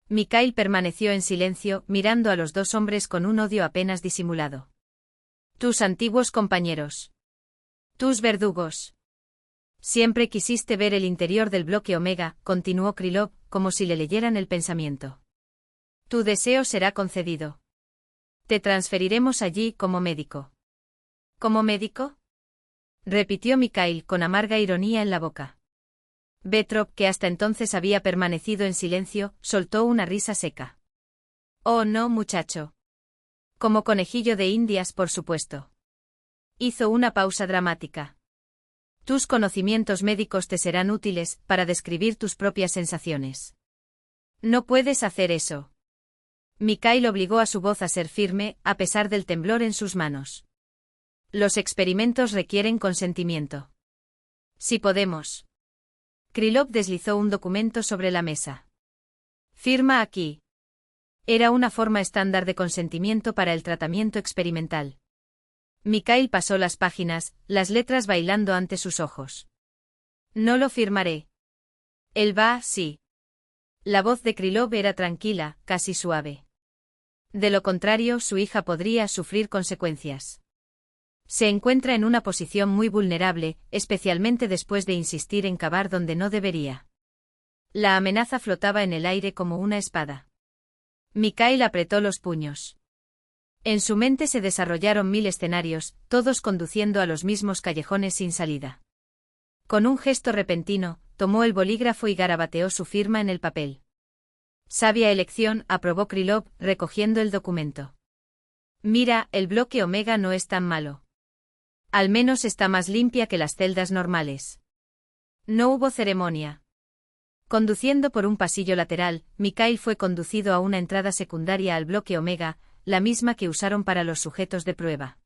Mikhail permaneció en silencio, mirando a los dos hombres con un odio apenas disimulado. Tus antiguos compañeros. Tus verdugos. Siempre quisiste ver el interior del bloque Omega, continuó Krylov, como si le leyeran el pensamiento. Tu deseo será concedido. Te transferiremos allí como médico. ¿Como médico? Repitió Mikhail con amarga ironía en la boca. Vetrov, que hasta entonces había permanecido en silencio, soltó una risa seca. Oh no, muchacho. Como conejillo de Indias, por supuesto. Hizo una pausa dramática. Tus conocimientos médicos te serán útiles para describir tus propias sensaciones. No puedes hacer eso. Mikhail obligó a su voz a ser firme, a pesar del temblor en sus manos. Los experimentos requieren consentimiento. Si podemos. Krylov deslizó un documento sobre la mesa. Firma aquí. Era una forma estándar de consentimiento para el tratamiento experimental. Mikhail pasó las páginas, las letras bailando ante sus ojos. No lo firmaré. Él va, sí. La voz de Krylov era tranquila, casi suave. De lo contrario, su hija podría sufrir consecuencias. Se encuentra en una posición muy vulnerable, especialmente después de insistir en cavar donde no debería. La amenaza flotaba en el aire como una espada. Mikhail apretó los puños. En su mente se desarrollaron 1000 escenarios, todos conduciendo a los mismos callejones sin salida. Con un gesto repentino, tomó el bolígrafo y garabateó su firma en el papel. Sabia elección, aprobó Krylov, recogiendo el documento. Mira, el bloque Omega no es tan malo. Al menos está más limpia que las celdas normales. No hubo ceremonia. Conduciendo por un pasillo lateral, Mikhail fue conducido a una entrada secundaria al bloque Omega, la misma que usaron para los sujetos de prueba.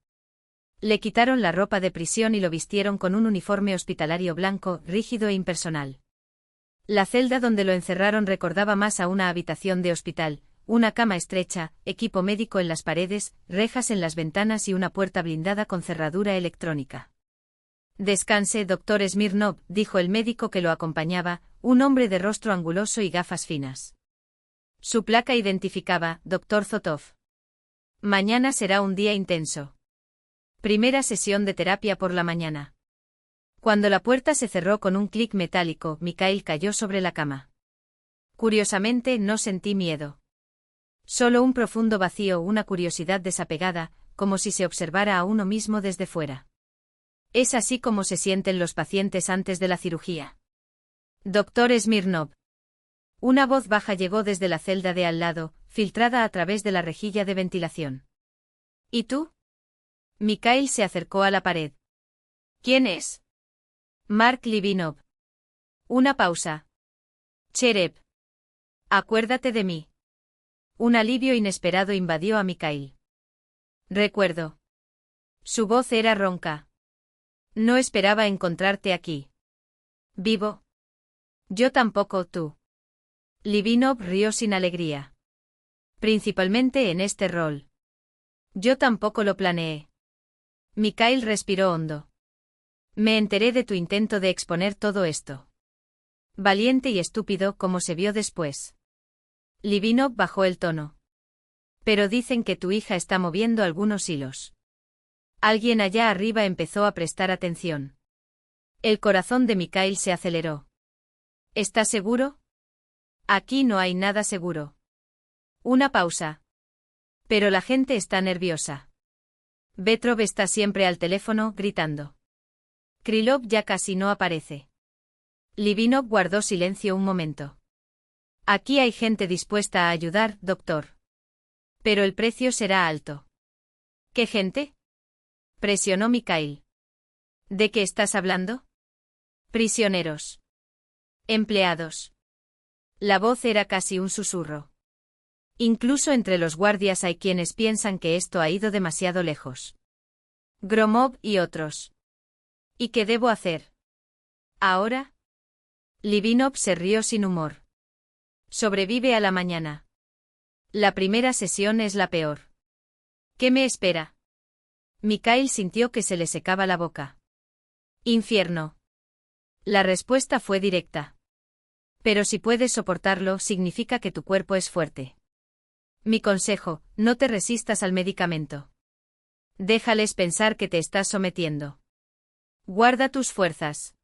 Le quitaron la ropa de prisión y lo vistieron con un uniforme hospitalario blanco, rígido e impersonal. La celda donde lo encerraron recordaba más a una habitación de hospital, una cama estrecha, equipo médico en las paredes, rejas en las ventanas y una puerta blindada con cerradura electrónica. Descanse, doctor Smirnov, dijo el médico que lo acompañaba, un hombre de rostro anguloso y gafas finas. Su placa identificaba, Dr. Zotov. Mañana será un día intenso. Primera sesión de terapia por la mañana. Cuando la puerta se cerró con un clic metálico, Mikhail cayó sobre la cama. Curiosamente, no sentí miedo. Solo un profundo vacío, una curiosidad desapegada, como si se observara a uno mismo desde fuera. Es así como se sienten los pacientes antes de la cirugía. Doctor Smirnov. Una voz baja llegó desde la celda de al lado, filtrada a través de la rejilla de ventilación. ¿Y tú? Mikhail se acercó a la pared. ¿Quién es? Mark Livinov. Una pausa. Cherev. Acuérdate de mí. Un alivio inesperado invadió a Mikhail. Recuerdo. Su voz era ronca. No esperaba encontrarte aquí. ¿Vivo? Yo tampoco, tú. Livinov rió sin alegría. Principalmente en este rol. Yo tampoco lo planeé. Mikhail respiró hondo. Me enteré de tu intento de exponer todo esto. Valiente y estúpido como se vio después. Livinov bajó el tono. Pero dicen que tu hija está moviendo algunos hilos. Alguien allá arriba empezó a prestar atención. El corazón de Mikhail se aceleró. ¿Estás seguro? Aquí no hay nada seguro. Una pausa. Pero la gente está nerviosa. Vetrov está siempre al teléfono, gritando. Krylov ya casi no aparece. Livinov guardó silencio un momento. Aquí hay gente dispuesta a ayudar, doctor. Pero el precio será alto. ¿Qué gente? Presionó Mikhail. ¿De qué estás hablando? Prisioneros. Empleados. La voz era casi un susurro. Incluso entre los guardias hay quienes piensan que esto ha ido demasiado lejos. Gromov y otros. ¿Y qué debo hacer? ¿Ahora? Livinov se rió sin humor. Sobrevive a la mañana. La primera sesión es la peor. ¿Qué me espera? Mikhail sintió que se le secaba la boca. Infierno. La respuesta fue directa. Pero si puedes soportarlo, significa que tu cuerpo es fuerte. Mi consejo, no te resistas al medicamento. Déjales pensar que te estás sometiendo. Guarda tus fuerzas.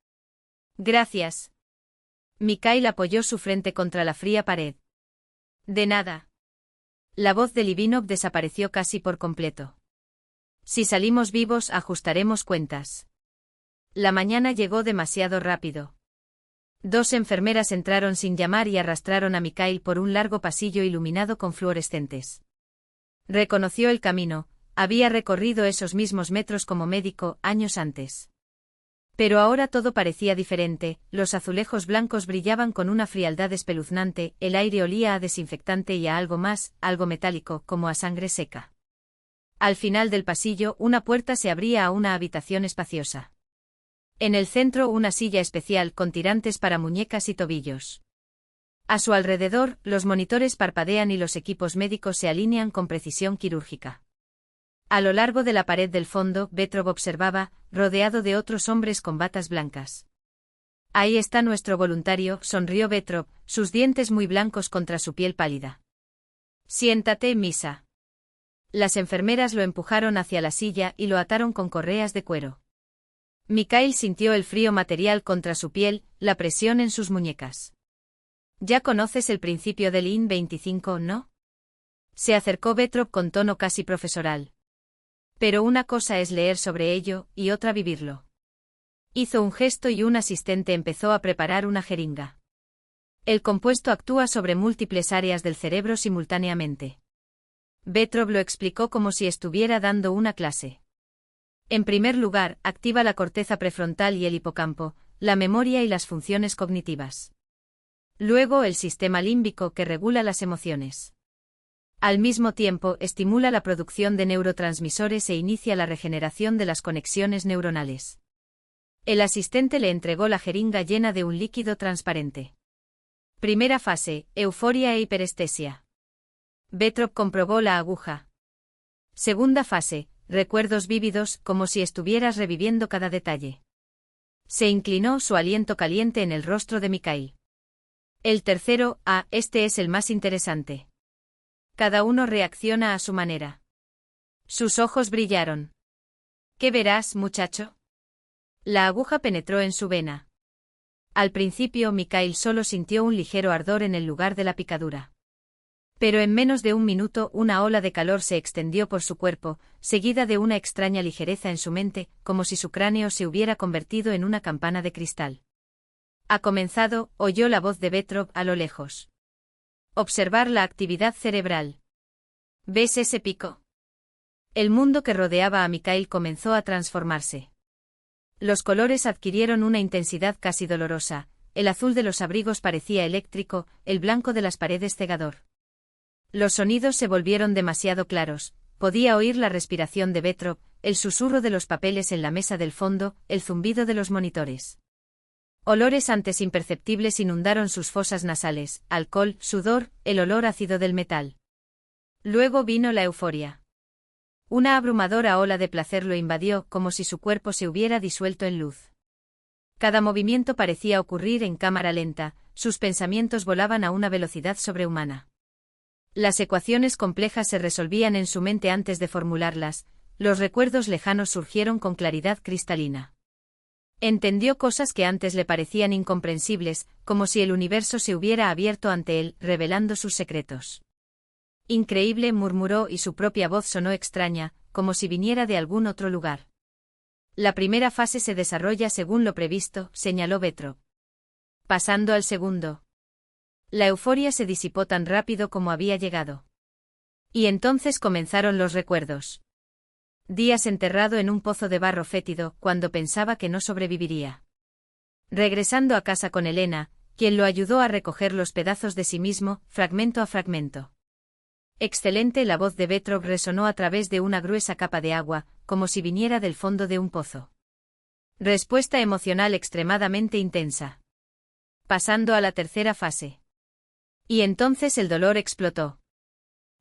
Gracias. Mikhail apoyó su frente contra la fría pared. De nada. La voz de Livinov desapareció casi por completo. Si salimos vivos, ajustaremos cuentas. La mañana llegó demasiado rápido. 2 enfermeras entraron sin llamar y arrastraron a Mikhail por un largo pasillo iluminado con fluorescentes. Reconoció el camino, había recorrido esos mismos metros como médico años antes. Pero ahora todo parecía diferente, los azulejos blancos brillaban con una frialdad espeluznante, el aire olía a desinfectante y a algo más, algo metálico, como a sangre seca. Al final del pasillo, una puerta se abría a una habitación espaciosa. En el centro una silla especial con tirantes para muñecas y tobillos. A su alrededor, los monitores parpadean y los equipos médicos se alinean con precisión quirúrgica. A lo largo de la pared del fondo, Vetrov observaba, rodeado de otros hombres con batas blancas. Ahí está nuestro voluntario, sonrió Vetrov, sus dientes muy blancos contra su piel pálida. Siéntate, Misa. Las enfermeras lo empujaron hacia la silla y lo ataron con correas de cuero. Mikhail sintió el frío material contra su piel, la presión en sus muñecas. Ya conoces el principio del IN 25, ¿no? Se acercó Vetrov con tono casi profesoral. Pero una cosa es leer sobre ello, y otra vivirlo. Hizo un gesto y un asistente empezó a preparar una jeringa. El compuesto actúa sobre múltiples áreas del cerebro simultáneamente. Vetrov lo explicó como si estuviera dando una clase. En primer lugar, activa la corteza prefrontal y el hipocampo, la memoria y las funciones cognitivas. Luego el sistema límbico que regula las emociones. Al mismo tiempo, estimula la producción de neurotransmisores e inicia la regeneración de las conexiones neuronales. El asistente le entregó la jeringa llena de un líquido transparente. Primera fase, euforia e hiperestesia. Vetrov comprobó la aguja. Segunda fase, recuerdos vívidos, como si estuvieras reviviendo cada detalle. Se inclinó su aliento caliente en el rostro de Mikhail. El tercero, este es el más interesante. Cada uno reacciona a su manera. Sus ojos brillaron. ¿Qué verás, muchacho? La aguja penetró en su vena. Al principio Mikhail solo sintió un ligero ardor en el lugar de la picadura. Pero en menos de un minuto una ola de calor se extendió por su cuerpo, seguida de una extraña ligereza en su mente, como si su cráneo se hubiera convertido en una campana de cristal. Ha comenzado, oyó la voz de Vetrov a lo lejos. Observar la actividad cerebral. ¿Ves ese pico? El mundo que rodeaba a Mikhail comenzó a transformarse. Los colores adquirieron una intensidad casi dolorosa, el azul de los abrigos parecía eléctrico, el blanco de las paredes cegador. Los sonidos se volvieron demasiado claros, podía oír la respiración de Vetrov, el susurro de los papeles en la mesa del fondo, el zumbido de los monitores. Olores antes imperceptibles inundaron sus fosas nasales, alcohol, sudor, el olor ácido del metal. Luego vino la euforia. Una abrumadora ola de placer lo invadió, como si su cuerpo se hubiera disuelto en luz. Cada movimiento parecía ocurrir en cámara lenta, sus pensamientos volaban a una velocidad sobrehumana. Las ecuaciones complejas se resolvían en su mente antes de formularlas, los recuerdos lejanos surgieron con claridad cristalina. Entendió cosas que antes le parecían incomprensibles, como si el universo se hubiera abierto ante él, revelando sus secretos. Increíble, murmuró y su propia voz sonó extraña, como si viniera de algún otro lugar. La primera fase se desarrolla según lo previsto, señaló Vetrov. Pasando al segundo. La euforia se disipó tan rápido como había llegado. Y entonces comenzaron los recuerdos. Días enterrado en un pozo de barro fétido, cuando pensaba que no sobreviviría. Regresando a casa con Elena, quien lo ayudó a recoger los pedazos de sí mismo, fragmento a fragmento. Excelente, la voz de Vetrov resonó a través de una gruesa capa de agua, como si viniera del fondo de un pozo. Respuesta emocional extremadamente intensa. Pasando a la tercera fase. Y entonces el dolor explotó.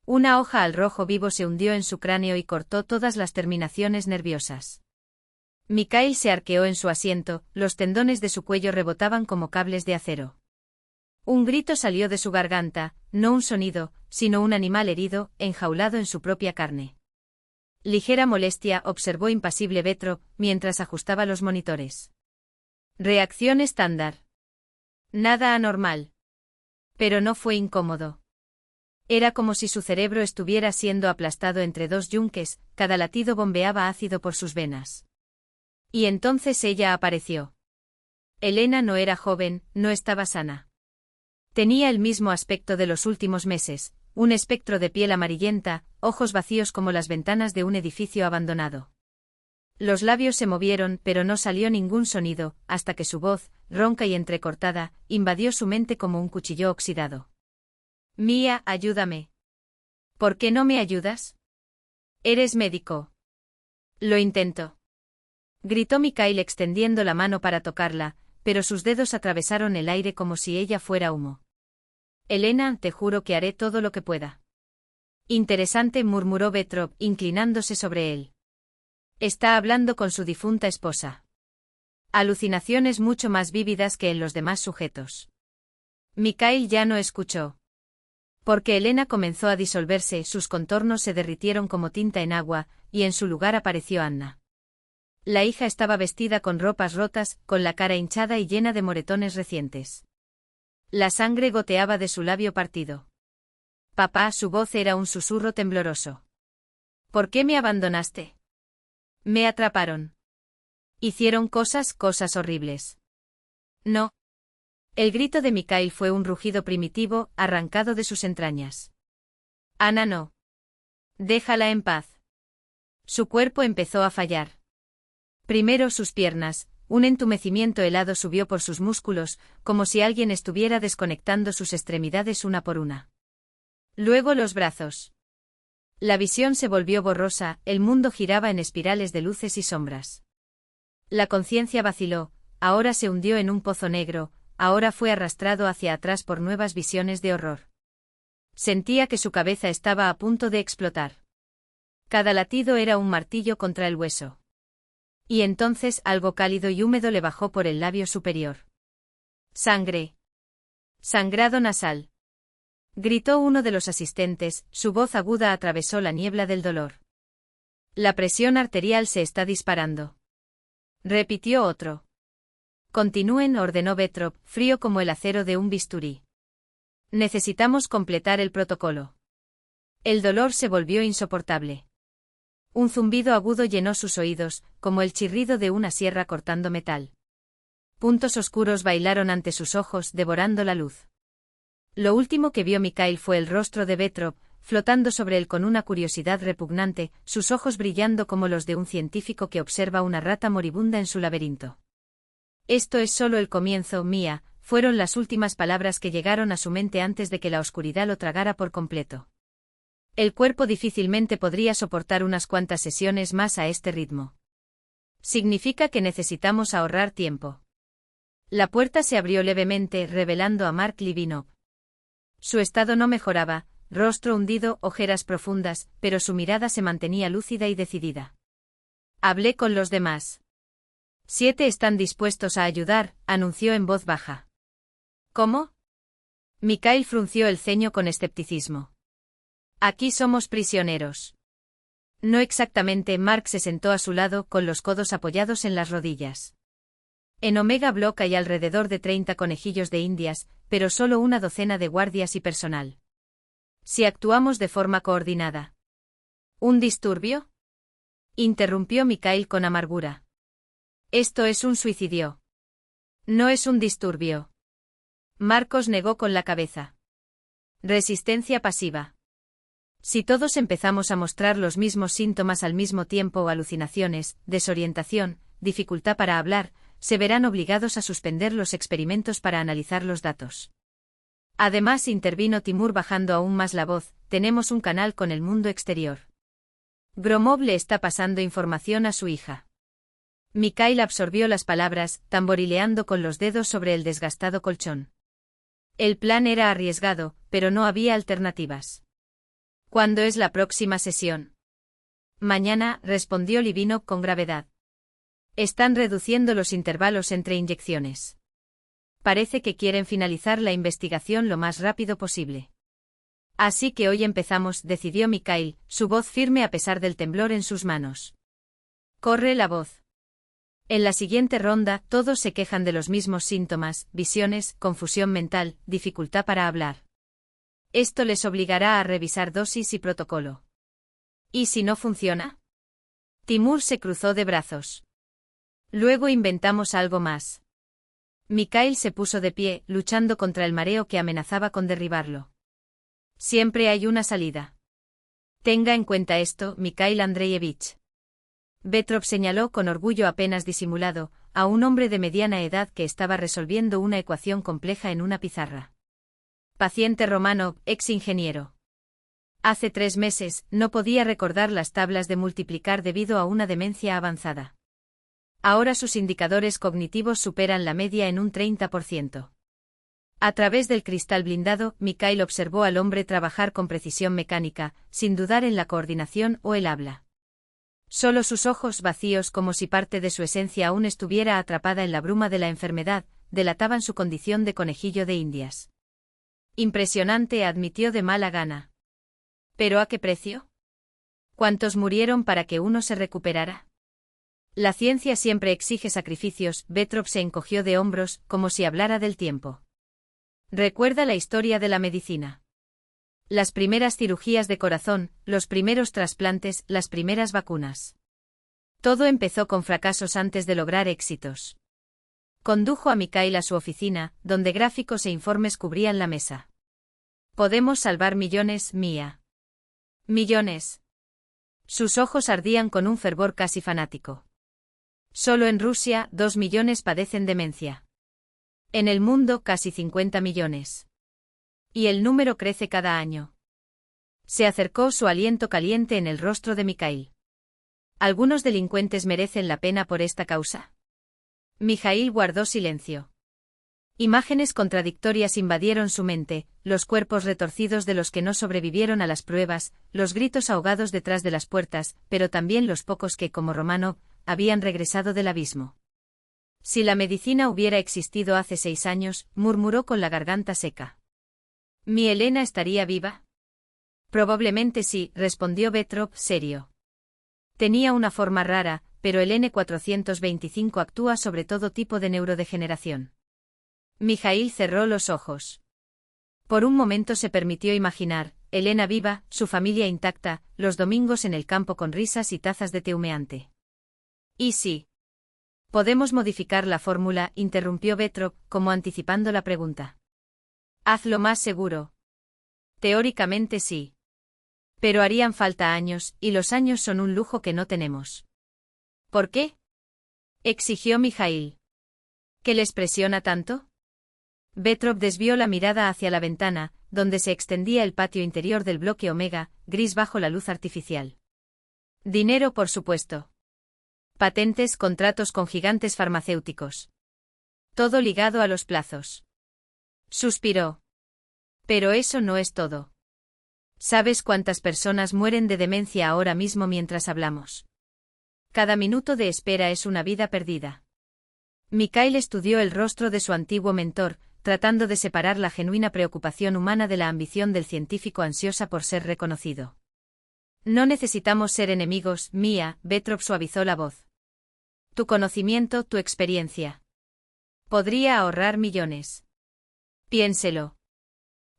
Una hoja al rojo vivo se hundió en su cráneo y cortó todas las terminaciones nerviosas. Mikhail se arqueó en su asiento, los tendones de su cuello rebotaban como cables de acero. Un grito salió de su garganta, no un sonido, sino un animal herido, enjaulado en su propia carne. Ligera molestia, observó impasible Vetrov, mientras ajustaba los monitores. Reacción estándar. Nada anormal. Pero no fue incómodo. Era como si su cerebro estuviera siendo aplastado entre dos yunques, cada latido bombeaba ácido por sus venas. Y entonces ella apareció. Elena no era joven, no estaba sana. Tenía el mismo aspecto de los últimos meses, un espectro de piel amarillenta, ojos vacíos como las ventanas de un edificio abandonado. Los labios se movieron, pero no salió ningún sonido, hasta que su voz, ronca y entrecortada, invadió su mente como un cuchillo oxidado. Mía, ayúdame. ¿Por qué no me ayudas? Eres médico. Lo intento. Gritó Mikhail extendiendo la mano para tocarla, pero sus dedos atravesaron el aire como si ella fuera humo. Elena, te juro que haré todo lo que pueda. Interesante, murmuró Vetrov, inclinándose sobre él. Está hablando con su difunta esposa. Alucinaciones mucho más vívidas que en los demás sujetos. Mikhail ya no escuchó. Porque Elena comenzó a disolverse, sus contornos se derritieron como tinta en agua, y en su lugar apareció Anna. La hija estaba vestida con ropas rotas, con la cara hinchada y llena de moretones recientes. La sangre goteaba de su labio partido. Papá, su voz era un susurro tembloroso. ¿Por qué me abandonaste? Me atraparon. Hicieron cosas horribles. No. El grito de Mikhail fue un rugido primitivo, arrancado de sus entrañas. Ana, no. Déjala en paz. Su cuerpo empezó a fallar. Primero sus piernas, un entumecimiento helado subió por sus músculos, como si alguien estuviera desconectando sus extremidades una por una. Luego los brazos. La visión se volvió borrosa, el mundo giraba en espirales de luces y sombras. La conciencia vaciló, ahora se hundió en un pozo negro, ahora fue arrastrado hacia atrás por nuevas visiones de horror. Sentía que su cabeza estaba a punto de explotar. Cada latido era un martillo contra el hueso. Y entonces algo cálido y húmedo le bajó por el labio superior. Sangre. Sangrado nasal. Gritó uno de los asistentes, su voz aguda atravesó la niebla del dolor. La presión arterial se está disparando. Repitió otro. Continúen, ordenó Vetrov, frío como el acero de un bisturí. Necesitamos completar el protocolo. El dolor se volvió insoportable. Un zumbido agudo llenó sus oídos, como el chirrido de una sierra cortando metal. Puntos oscuros bailaron ante sus ojos, devorando la luz. Lo último que vio Mikhail fue el rostro de Vetrov, flotando sobre él con una curiosidad repugnante, sus ojos brillando como los de un científico que observa una rata moribunda en su laberinto. Esto es solo el comienzo, Mía, fueron las últimas palabras que llegaron a su mente antes de que la oscuridad lo tragara por completo. El cuerpo difícilmente podría soportar unas cuantas sesiones más a este ritmo. Significa que necesitamos ahorrar tiempo. La puerta se abrió levemente, revelando a Mark Livinov. Su estado no mejoraba, rostro hundido, ojeras profundas, pero su mirada se mantenía lúcida y decidida. Hablé con los demás. 7 están dispuestos a ayudar, anunció en voz baja. ¿Cómo? Mikhail frunció el ceño con escepticismo. Aquí somos prisioneros. No exactamente, Mark se sentó a su lado, con los codos apoyados en las rodillas. En Omega Block hay alrededor de 30 conejillos de indias, pero solo una docena de guardias y personal. Si actuamos de forma coordinada. ¿Un disturbio? Interrumpió Mikhail con amargura. Esto es un suicidio. No es un disturbio. Marcos negó con la cabeza. Resistencia pasiva. Si todos empezamos a mostrar los mismos síntomas al mismo tiempo o alucinaciones, desorientación, dificultad para hablar, se verán obligados a suspender los experimentos para analizar los datos. Además, intervino Timur bajando aún más la voz, tenemos un canal con el mundo exterior. Gromov le está pasando información a su hija. Mikhail absorbió las palabras, tamborileando con los dedos sobre el desgastado colchón. El plan era arriesgado, pero no había alternativas. ¿Cuándo es la próxima sesión? Mañana, respondió Livinov con gravedad. Están reduciendo los intervalos entre inyecciones. Parece que quieren finalizar la investigación lo más rápido posible. Así que hoy empezamos, decidió Mikhail, su voz firme a pesar del temblor en sus manos. Corre la voz. En la siguiente ronda, todos se quejan de los mismos síntomas, visiones, confusión mental, dificultad para hablar. Esto les obligará a revisar dosis y protocolo. ¿Y si no funciona? Timur se cruzó de brazos. Luego inventamos algo más. Mikhail se puso de pie, luchando contra el mareo que amenazaba con derribarlo. Siempre hay una salida. Tenga en cuenta esto, Mikhail Andreyevich. Vetrov señaló con orgullo apenas disimulado a un hombre de mediana edad que estaba resolviendo una ecuación compleja en una pizarra. Paciente Romanov, ex ingeniero. Hace 3 meses, no podía recordar las tablas de multiplicar debido a una demencia avanzada. Ahora sus indicadores cognitivos superan la media en un 30%. A través del cristal blindado, Mikhail observó al hombre trabajar con precisión mecánica, sin dudar en la coordinación o el habla. Solo sus ojos vacíos, como si parte de su esencia aún estuviera atrapada en la bruma de la enfermedad, delataban su condición de conejillo de Indias. Impresionante, admitió de mala gana. ¿Pero a qué precio? ¿Cuántos murieron para que uno se recuperara? La ciencia siempre exige sacrificios. Vetrov se encogió de hombros, como si hablara del tiempo. Recuerda la historia de la medicina. Las primeras cirugías de corazón, los primeros trasplantes, las primeras vacunas. Todo empezó con fracasos antes de lograr éxitos. Condujo a Mikhail a su oficina, donde gráficos e informes cubrían la mesa. Podemos salvar millones, Mía. Millones. Sus ojos ardían con un fervor casi fanático. Solo en Rusia, 2 millones padecen demencia. En el mundo, casi 50 millones. Y el número crece cada año. Se acercó su aliento caliente en el rostro de Mikhail. ¿Algunos delincuentes merecen la pena por esta causa? Mikhail guardó silencio. Imágenes contradictorias invadieron su mente, los cuerpos retorcidos de los que no sobrevivieron a las pruebas, los gritos ahogados detrás de las puertas, pero también los pocos que, como Romanov, habían regresado del abismo. Si la medicina hubiera existido hace 6 años, murmuró con la garganta seca. ¿Mi Elena estaría viva? Probablemente sí, respondió Vetrov, serio. Tenía una forma rara, pero el N425 actúa sobre todo tipo de neurodegeneración. Mikhail cerró los ojos. Por un momento se permitió imaginar, Elena viva, su familia intacta, los domingos en el campo con risas y tazas de té humeante. ¿Y sí? Podemos modificar la fórmula, interrumpió Vetrov, como anticipando la pregunta. Hazlo más seguro. Teóricamente sí. Pero harían falta años, y los años son un lujo que no tenemos. ¿Por qué? Exigió Mikhail. ¿Qué les presiona tanto? Vetrov desvió la mirada hacia la ventana, donde se extendía el patio interior del bloque Omega, gris bajo la luz artificial. Dinero, por supuesto. Patentes, contratos con gigantes farmacéuticos. Todo ligado a los plazos. Suspiró. Pero eso no es todo. ¿Sabes cuántas personas mueren de demencia ahora mismo mientras hablamos? Cada minuto de espera es una vida perdida. Mikhail estudió el rostro de su antiguo mentor, tratando de separar la genuina preocupación humana de la ambición del científico ansiosa por ser reconocido. No necesitamos ser enemigos, Mía, Vetrov suavizó la voz. Tu conocimiento, tu experiencia. Podría ahorrar millones. Piénselo.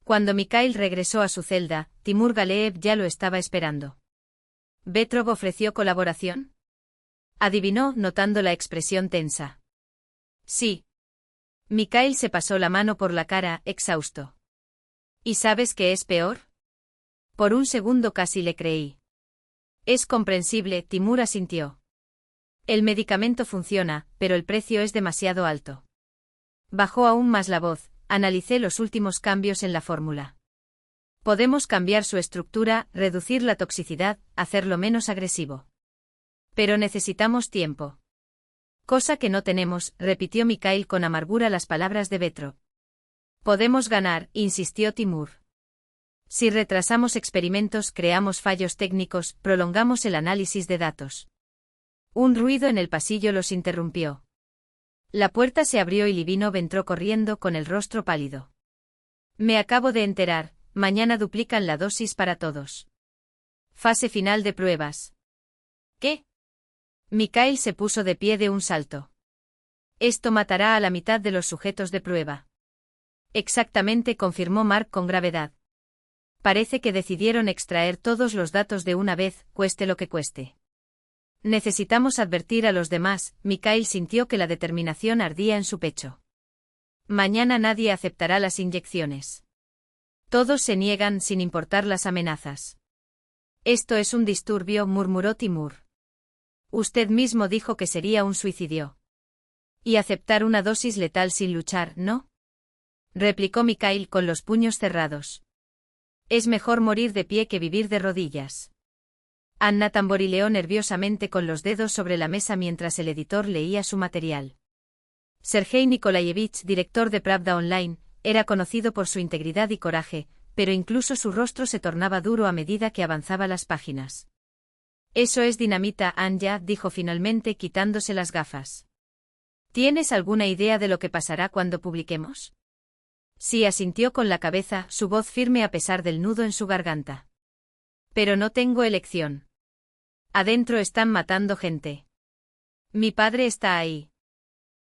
Cuando Mikhail regresó a su celda, Timur Galeev ya lo estaba esperando. ¿Vetrov ofreció colaboración? Adivinó, notando la expresión tensa. Sí. Mikhail se pasó la mano por la cara, exhausto. ¿Y sabes qué es peor? Por un segundo casi le creí. Es comprensible, Timur asintió. El medicamento funciona, pero el precio es demasiado alto. Bajó aún más la voz. Analicé los últimos cambios en la fórmula. Podemos cambiar su estructura, reducir la toxicidad, hacerlo menos agresivo. Pero necesitamos tiempo. Cosa que no tenemos, repitió Mikhail con amargura las palabras de Vetrov. Podemos ganar, insistió Timur. Si retrasamos experimentos, creamos fallos técnicos, prolongamos el análisis de datos. Un ruido en el pasillo los interrumpió. La puerta se abrió y Livinov entró corriendo con el rostro pálido. Me acabo de enterar, mañana duplican la dosis para todos. Fase final de pruebas. ¿Qué? Mikhail se puso de pie de un salto. Esto matará a la mitad de los sujetos de prueba. Exactamente, confirmó Mark con gravedad. Parece que decidieron extraer todos los datos de una vez, cueste lo que cueste. Necesitamos advertir a los demás. Mikhail sintió que la determinación ardía en su pecho. Mañana nadie aceptará las inyecciones. Todos se niegan sin importar las amenazas. Esto es un disturbio, murmuró Timur. Usted mismo dijo que sería un suicidio. Y aceptar una dosis letal sin luchar, ¿no? Replicó Mikhail con los puños cerrados. Es mejor morir de pie que vivir de rodillas. Anna tamborileó nerviosamente con los dedos sobre la mesa mientras el editor leía su material. Sergei Nikolaevich, director de Pravda Online, era conocido por su integridad y coraje, pero incluso su rostro se tornaba duro a medida que avanzaba las páginas. Eso es dinamita, Anya, dijo finalmente quitándose las gafas. ¿Tienes alguna idea de lo que pasará cuando publiquemos? Sí, asintió con la cabeza, su voz firme a pesar del nudo en su garganta. Pero no tengo elección. Adentro están matando gente. Mi padre está ahí.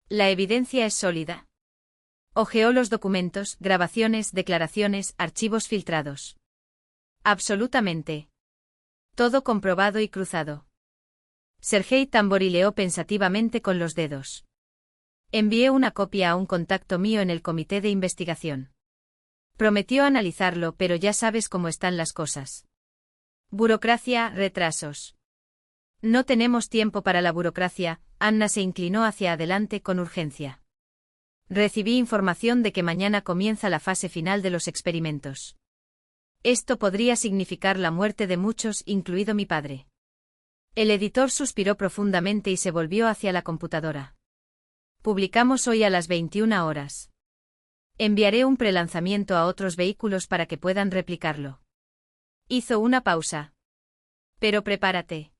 La evidencia es sólida. Hojeó los documentos, grabaciones, declaraciones, archivos filtrados. Absolutamente. Todo comprobado y cruzado. Sergei tamborileó pensativamente con los dedos. Envié una copia a un contacto mío en el comité de investigación. Prometió analizarlo, pero ya sabes cómo están las cosas. Burocracia, retrasos. No tenemos tiempo para la burocracia. Anna se inclinó hacia adelante con urgencia. Recibí información de que mañana comienza la fase final de los experimentos. Esto podría significar la muerte de muchos, incluido mi padre. El editor suspiró profundamente y se volvió hacia la computadora. Publicamos hoy a las 21 horas. Enviaré un prelanzamiento a otros vehículos para que puedan replicarlo. Hizo una pausa. Pero prepárate.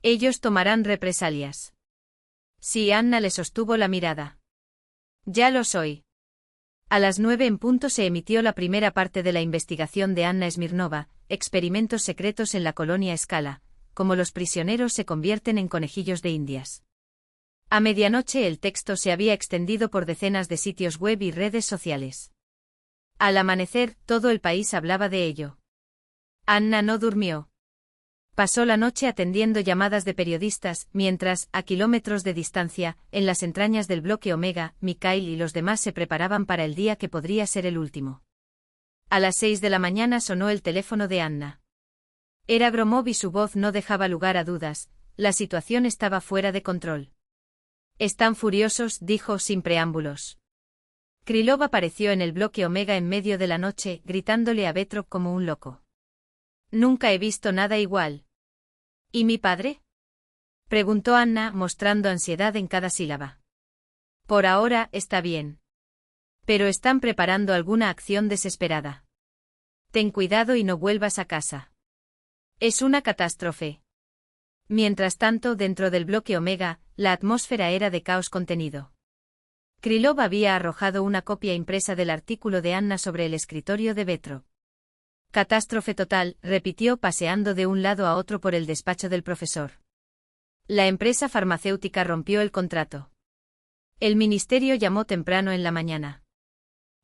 Ellos tomarán represalias. Sí, Anna le sostuvo la mirada. Ya lo soy. A las 9 en punto se emitió la primera parte de la investigación de Anna Smirnova, experimentos secretos en la colonia Scala, cómo los prisioneros se convierten en conejillos de indias. A medianoche el texto se había extendido por decenas de sitios web y redes sociales. Al amanecer, todo el país hablaba de ello. Anna no durmió. Pasó la noche atendiendo llamadas de periodistas, mientras, a kilómetros de distancia, en las entrañas del bloque Omega, Mikhail y los demás se preparaban para el día que podría ser el último. A las 6 de la mañana sonó el teléfono de Anna. Era Gromov y su voz no dejaba lugar a dudas, la situación estaba fuera de control. Están furiosos, dijo sin preámbulos. Krylov apareció en el bloque Omega en medio de la noche, gritándole a Vetrov como un loco. Nunca he visto nada igual. ¿Y mi padre? Preguntó Anna, mostrando ansiedad en cada sílaba. Por ahora, está bien. Pero están preparando alguna acción desesperada. Ten cuidado y no vuelvas a casa. Es una catástrofe. Mientras tanto, dentro del bloque Omega, la atmósfera era de caos contenido. Krylov había arrojado una copia impresa del artículo de Anna sobre el escritorio de Vetrov. Catástrofe total, repitió paseando de un lado a otro por el despacho del profesor. La empresa farmacéutica rompió el contrato. El ministerio llamó temprano en la mañana.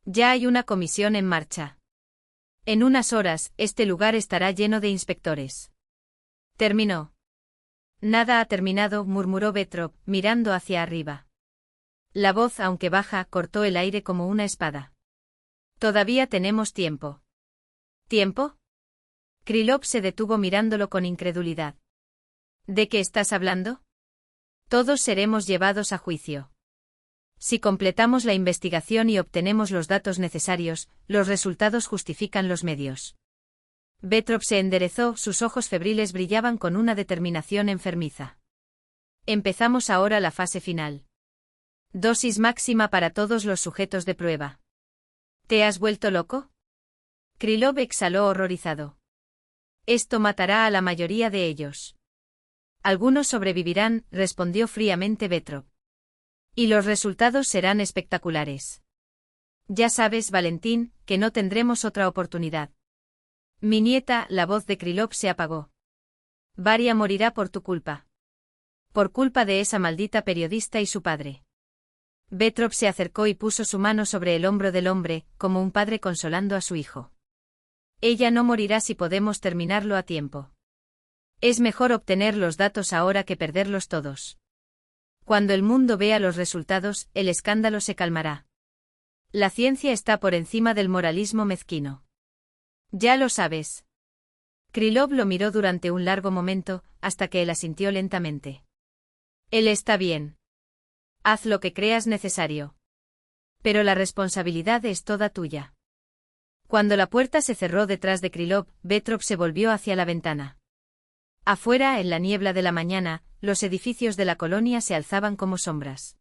Ya hay una comisión en marcha. En unas horas, este lugar estará lleno de inspectores. Terminó. Nada ha terminado, murmuró Vetrov, mirando hacia arriba. La voz, aunque baja, cortó el aire como una espada. Todavía tenemos tiempo. ¿Tiempo? Krylov se detuvo mirándolo con incredulidad. ¿De qué estás hablando? Todos seremos llevados a juicio. Si completamos la investigación y obtenemos los datos necesarios, los resultados justifican los medios. Vetrov se enderezó, sus ojos febriles brillaban con una determinación enfermiza. Empezamos ahora la fase final. Dosis máxima para todos los sujetos de prueba. ¿Te has vuelto loco? Krylov exhaló horrorizado. Esto matará a la mayoría de ellos. Algunos sobrevivirán, respondió fríamente Vetrov. Y los resultados serán espectaculares. Ya sabes, Valentín, que no tendremos otra oportunidad. Mi nieta, la voz de Krylov se apagó. Varia morirá por tu culpa. Por culpa de esa maldita periodista y su padre. Vetrov se acercó y puso su mano sobre el hombro del hombre, como un padre consolando a su hijo. Ella no morirá si podemos terminarlo a tiempo. Es mejor obtener los datos ahora que perderlos todos. Cuando el mundo vea los resultados, el escándalo se calmará. La ciencia está por encima del moralismo mezquino. Ya lo sabes. Krylov lo miró durante un largo momento, hasta que él asintió lentamente. Él está bien. Haz lo que creas necesario. Pero la responsabilidad es toda tuya. Cuando la puerta se cerró detrás de Krylov, Vetrov se volvió hacia la ventana. Afuera, en la niebla de la mañana, los edificios de la colonia se alzaban como sombras.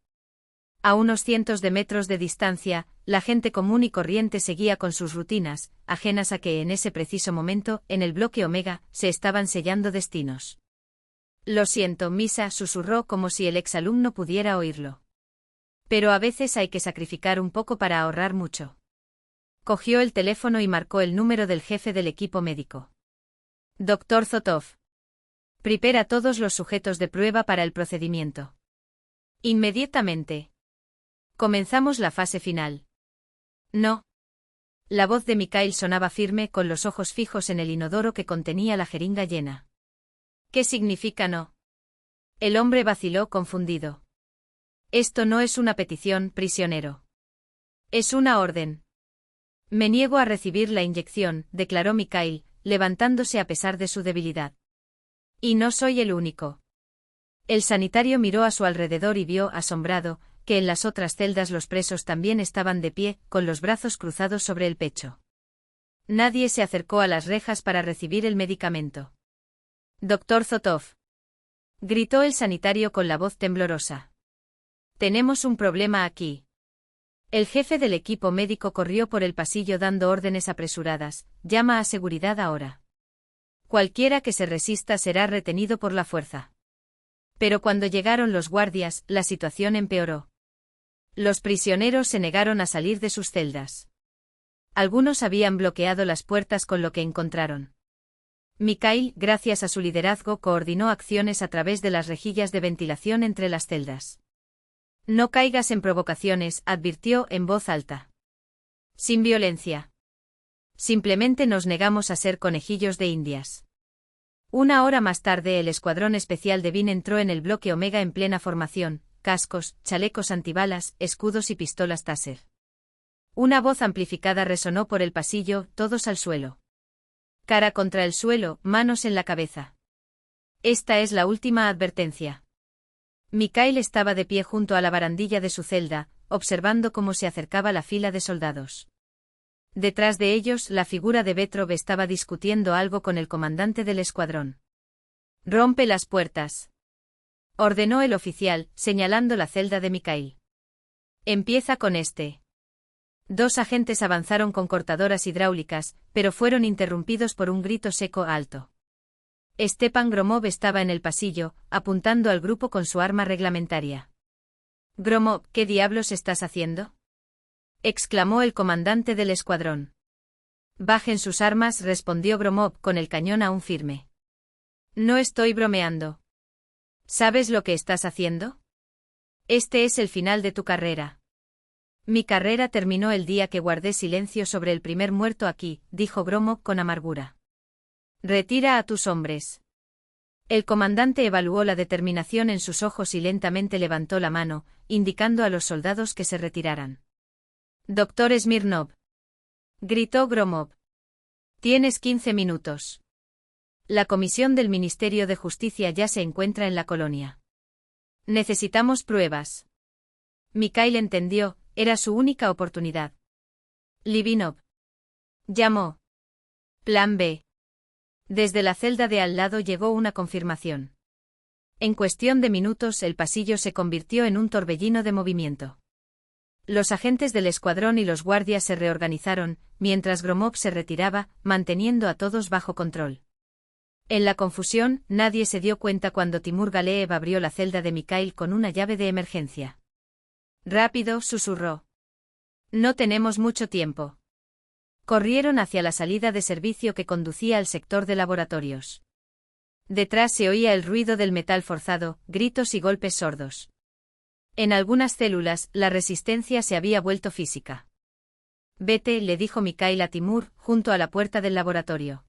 A unos cientos de metros de distancia, la gente común y corriente seguía con sus rutinas, ajenas a que en ese preciso momento, en el bloque Omega, se estaban sellando destinos. Lo siento, Misa, susurró como si el exalumno pudiera oírlo. Pero a veces hay que sacrificar un poco para ahorrar mucho. Cogió el teléfono y marcó el número del jefe del equipo médico. Dr. Zotov. Prepara todos los sujetos de prueba para el procedimiento. Inmediatamente. Comenzamos la fase final. No. La voz de Mikhail sonaba firme con los ojos fijos en el inodoro que contenía la jeringa llena. ¿Qué significa no? El hombre vaciló confundido. Esto no es una petición, prisionero. Es una orden. Me niego a recibir la inyección, declaró Mikhail, levantándose a pesar de su debilidad. Y no soy el único. El sanitario miró a su alrededor y vio, asombrado, que en las otras celdas los presos también estaban de pie, con los brazos cruzados sobre el pecho. Nadie se acercó a las rejas para recibir el medicamento. Dr. Zotov. Gritó el sanitario con la voz temblorosa. Tenemos un problema aquí. El jefe del equipo médico corrió por el pasillo dando órdenes apresuradas. Llama a seguridad ahora. Cualquiera que se resista será retenido por la fuerza. Pero cuando llegaron los guardias, la situación empeoró. Los prisioneros se negaron a salir de sus celdas. Algunos habían bloqueado las puertas con lo que encontraron. Mikhail, gracias a su liderazgo, coordinó acciones a través de las rejillas de ventilación entre las celdas. No caigas en provocaciones, advirtió en voz alta. Sin violencia. Simplemente nos negamos a ser conejillos de indias. Una hora más tarde el escuadrón especial de Vin entró en el bloque Omega en plena formación, cascos, chalecos antibalas, escudos y pistolas Taser. Una voz amplificada resonó por el pasillo, todos al suelo. Cara contra el suelo, manos en la cabeza. Esta es la última advertencia. Mikhail estaba de pie junto a la barandilla de su celda, observando cómo se acercaba la fila de soldados. Detrás de ellos, la figura de Vetrov estaba discutiendo algo con el comandante del escuadrón. «Rompe las puertas», ordenó el oficial, señalando la celda de Mikhail. «Empieza con este». Dos agentes avanzaron con cortadoras hidráulicas, pero fueron interrumpidos por un grito seco alto. Stepan Gromov estaba en el pasillo, apuntando al grupo con su arma reglamentaria. «Gromov, ¿qué diablos estás haciendo?», exclamó el comandante del escuadrón. «Bajen sus armas», respondió Gromov con el cañón aún firme. «No estoy bromeando. ¿Sabes lo que estás haciendo? Este es el final de tu carrera». «Mi carrera terminó el día que guardé silencio sobre el primer muerto aquí», dijo Gromov con amargura. «Retira a tus hombres». El comandante evaluó la determinación en sus ojos y lentamente levantó la mano, indicando a los soldados que se retiraran. «Doctor Smirnov», gritó Gromov. «Tienes 15 minutos. La comisión del Ministerio de Justicia ya se encuentra en la colonia. Necesitamos pruebas». Mikhail entendió, era su única oportunidad. Livinov llamó. Plan B. Desde la celda de al lado llegó una confirmación. En cuestión de minutos el pasillo se convirtió en un torbellino de movimiento. Los agentes del escuadrón y los guardias se reorganizaron, mientras Gromov se retiraba, manteniendo a todos bajo control. En la confusión, nadie se dio cuenta cuando Timur Galeev abrió la celda de Mikhail con una llave de emergencia. «Rápido», susurró. «No tenemos mucho tiempo». Corrieron hacia la salida de servicio que conducía al sector de laboratorios. Detrás se oía el ruido del metal forzado, gritos y golpes sordos. En algunas células, la resistencia se había vuelto física. «Vete», le dijo Mikhail a Timur, junto a la puerta del laboratorio.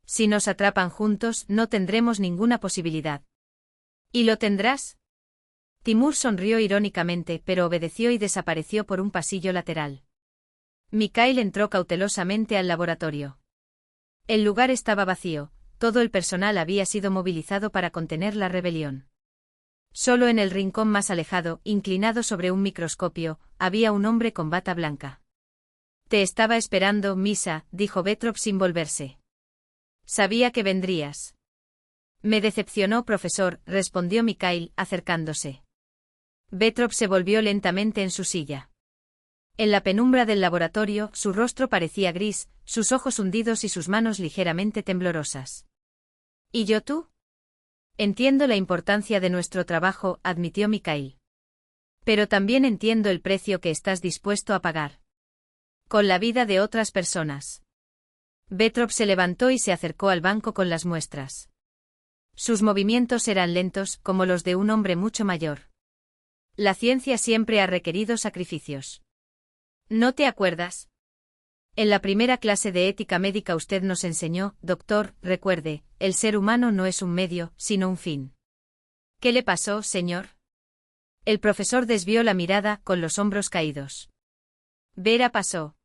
«Si nos atrapan juntos, no tendremos ninguna posibilidad». «¿Y lo tendrás?» Timur sonrió irónicamente, pero obedeció y desapareció por un pasillo lateral. Mikhail entró cautelosamente al laboratorio. El lugar estaba vacío, todo el personal había sido movilizado para contener la rebelión. Solo en el rincón más alejado, inclinado sobre un microscopio, había un hombre con bata blanca. «Te estaba esperando, Misa», dijo Vetrov sin volverse. «Sabía que vendrías». «Me decepcionó, profesor», respondió Mikhail, acercándose. Vetrov se volvió lentamente en su silla. En la penumbra del laboratorio, su rostro parecía gris, sus ojos hundidos y sus manos ligeramente temblorosas. «¿Y yo tú?» «Entiendo la importancia de nuestro trabajo», admitió Mikhail. «Pero también entiendo el precio que estás dispuesto a pagar. Con la vida de otras personas». Vetrov se levantó y se acercó al banco con las muestras. Sus movimientos eran lentos, como los de un hombre mucho mayor. La ciencia siempre ha requerido sacrificios. ¿No te acuerdas? En la primera clase de ética médica usted nos enseñó, doctor, recuerde, el ser humano no es un medio, sino un fin. ¿Qué le pasó, señor? El profesor desvió la mirada, con los hombros caídos. Vera pasó.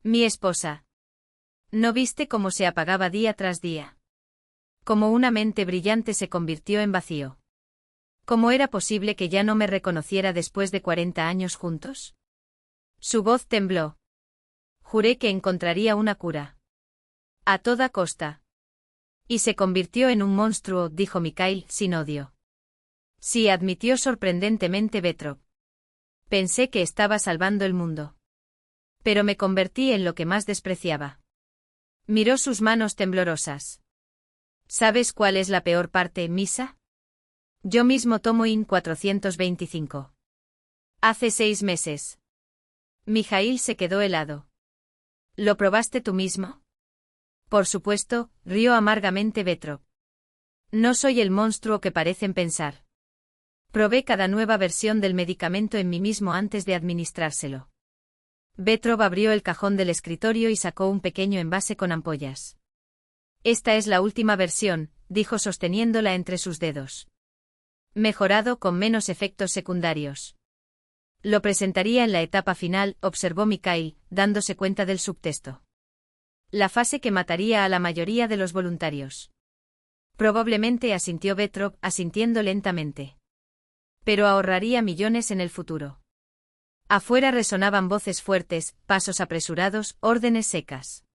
Mi esposa. ¿No viste cómo se apagaba día tras día? Como una mente brillante se convirtió en vacío. ¿Cómo era posible que ya no me reconociera después de 40 años juntos? Su voz tembló. Juré que encontraría una cura. A toda costa. Y se convirtió en un monstruo, dijo Mikhail, sin odio. Sí, admitió sorprendentemente Vetrov. Pensé que estaba salvando el mundo. Pero me convertí en lo que más despreciaba. Miró sus manos temblorosas. ¿Sabes cuál es la peor parte, Misa? Yo mismo tomo IN 425. Hace 6 meses. Mijail se quedó helado. ¿Lo probaste tú mismo? Por supuesto, rió amargamente Vetrov. No soy el monstruo que parecen pensar. Probé cada nueva versión del medicamento en mí mismo antes de administrárselo. Vetrov abrió el cajón del escritorio y sacó un pequeño envase con ampollas. Esta es la última versión, dijo sosteniéndola entre sus dedos. Mejorado con menos efectos secundarios. Lo presentaría en la etapa final, observó Mikhail, dándose cuenta del subtexto. La fase que mataría a la mayoría de los voluntarios. Probablemente, asintió Vetrov, asintiendo lentamente. Pero ahorraría millones en el futuro. Afuera resonaban voces fuertes, pasos apresurados, órdenes secas.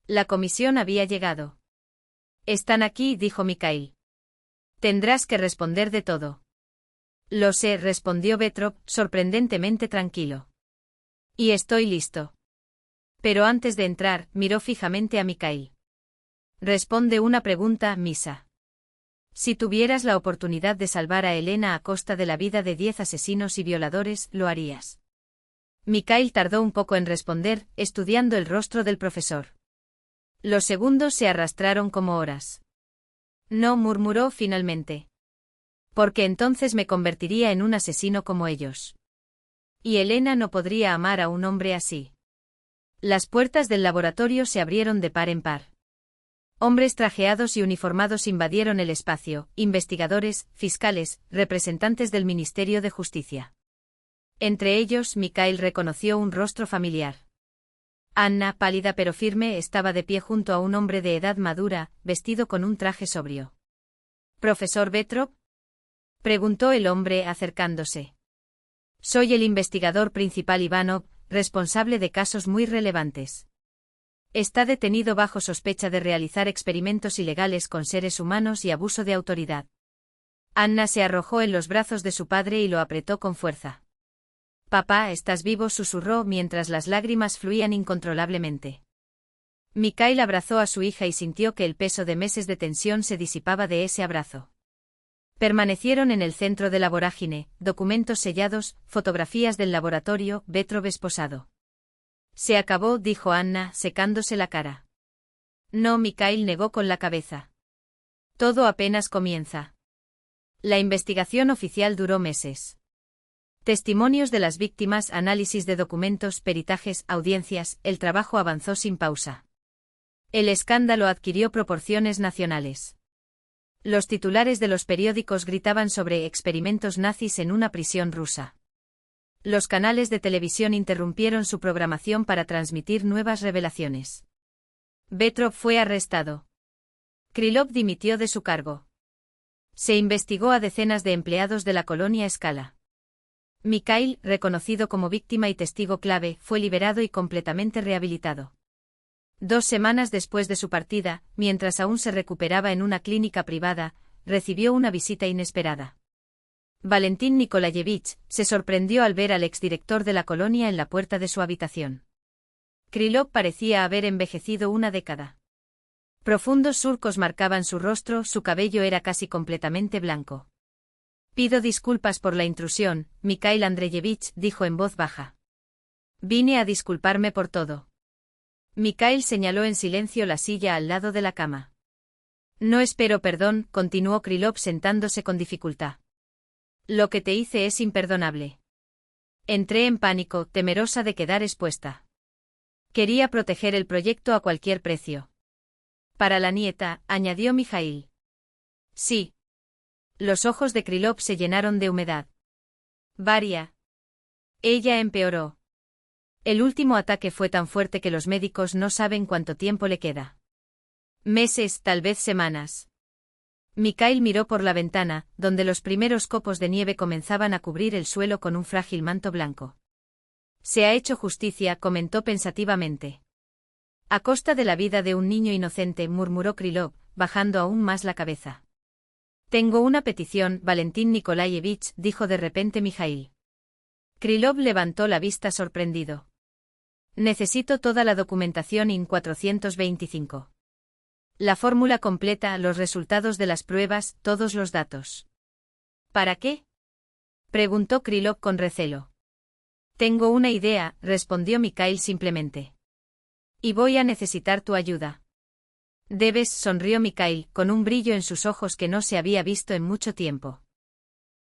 La comisión había llegado. Están aquí, dijo Mikhail. Tendrás que responder de todo. Lo sé, respondió Vetrov, sorprendentemente tranquilo. Y estoy listo. Pero antes de entrar, miró fijamente a Mikhail. Responde una pregunta, Misa. Si tuvieras la oportunidad de salvar a Elena a costa de la vida de 10 asesinos y violadores, ¿lo harías? Mikhail tardó un poco en responder, estudiando el rostro del profesor. Los segundos se arrastraron como horas. No, murmuró finalmente. Porque entonces me convertiría en un asesino como ellos. Y Elena no podría amar a un hombre así. Las puertas del laboratorio se abrieron de par en par. Hombres trajeados y uniformados invadieron el espacio, investigadores, fiscales, representantes del Ministerio de Justicia. Entre ellos, Mikhail reconoció un rostro familiar. Anna, pálida pero firme, estaba de pie junto a un hombre de edad madura, vestido con un traje sobrio. ¿Profesor Vetrov? Preguntó el hombre, acercándose. Soy el investigador principal Ivanov, responsable de casos muy relevantes. Está detenido bajo sospecha de realizar experimentos ilegales con seres humanos y abuso de autoridad. Anna se arrojó en los brazos de su padre y lo apretó con fuerza. Papá, ¿estás vivo?, susurró mientras las lágrimas fluían incontrolablemente. Mikhail abrazó a su hija y sintió que el peso de meses de tensión se disipaba de ese abrazo. Permanecieron en el centro de la vorágine, documentos sellados, fotografías del laboratorio, Petrov esposado. Se acabó, dijo Anna, secándose la cara. No, Mikhail negó con la cabeza. Todo apenas comienza. La investigación oficial duró meses. Testimonios de las víctimas, análisis de documentos, peritajes, audiencias, el trabajo avanzó sin pausa. El escándalo adquirió proporciones nacionales. Los titulares de los periódicos gritaban sobre experimentos nazis en una prisión rusa. Los canales de televisión interrumpieron su programación para transmitir nuevas revelaciones. Petrov fue arrestado. Krylov dimitió de su cargo. Se investigó a decenas de empleados de la colonia Scala. Mikhail, reconocido como víctima y testigo clave, fue liberado y completamente rehabilitado. 2 semanas después de su partida, mientras aún se recuperaba en una clínica privada, recibió una visita inesperada. Valentín Nikolayevich se sorprendió al ver al exdirector de la colonia en la puerta de su habitación. Krylov parecía haber envejecido una década. Profundos surcos marcaban su rostro, su cabello era casi completamente blanco. Pido disculpas por la intrusión, Mikhail Andreyevich, dijo en voz baja. Vine a disculparme por todo. Mikhail señaló en silencio la silla al lado de la cama. No espero perdón, continuó Krylov sentándose con dificultad. Lo que te hice es imperdonable. Entré en pánico, temerosa de quedar expuesta. Quería proteger el proyecto a cualquier precio. Para la nieta, añadió Mikhail. Sí. Los ojos de Krylov se llenaron de humedad. Varia. Ella empeoró. El último ataque fue tan fuerte que los médicos no saben cuánto tiempo le queda. Meses, tal vez semanas. Mikhail miró por la ventana, donde los primeros copos de nieve comenzaban a cubrir el suelo con un frágil manto blanco. Se ha hecho justicia, comentó pensativamente. A costa de la vida de un niño inocente, murmuró Krylov, bajando aún más la cabeza. Tengo una petición, Valentín Nikolayevich, dijo de repente Mikhail. Krylov levantó la vista sorprendido. Necesito toda la documentación IN 425. La fórmula completa, los resultados de las pruebas, todos los datos. ¿Para qué?, preguntó Krylov con recelo. Tengo una idea, respondió Mikhail simplemente. Y voy a necesitar tu ayuda. Debes, sonrió Mikhail, con un brillo en sus ojos que no se había visto en mucho tiempo.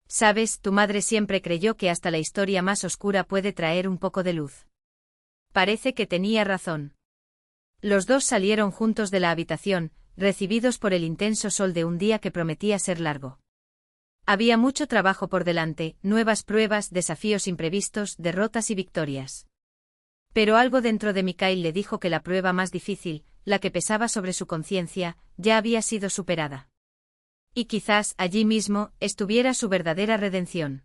Sabes, tu madre siempre creyó que hasta la historia más oscura puede traer un poco de luz. Parece que tenía razón. Los dos salieron juntos de la habitación, recibidos por el intenso sol de un día que prometía ser largo. Había mucho trabajo por delante, nuevas pruebas, desafíos imprevistos, derrotas y victorias. Pero algo dentro de Mikhail le dijo que la prueba más difícil, la que pesaba sobre su conciencia, ya había sido superada. Y quizás, allí mismo, estuviera su verdadera redención.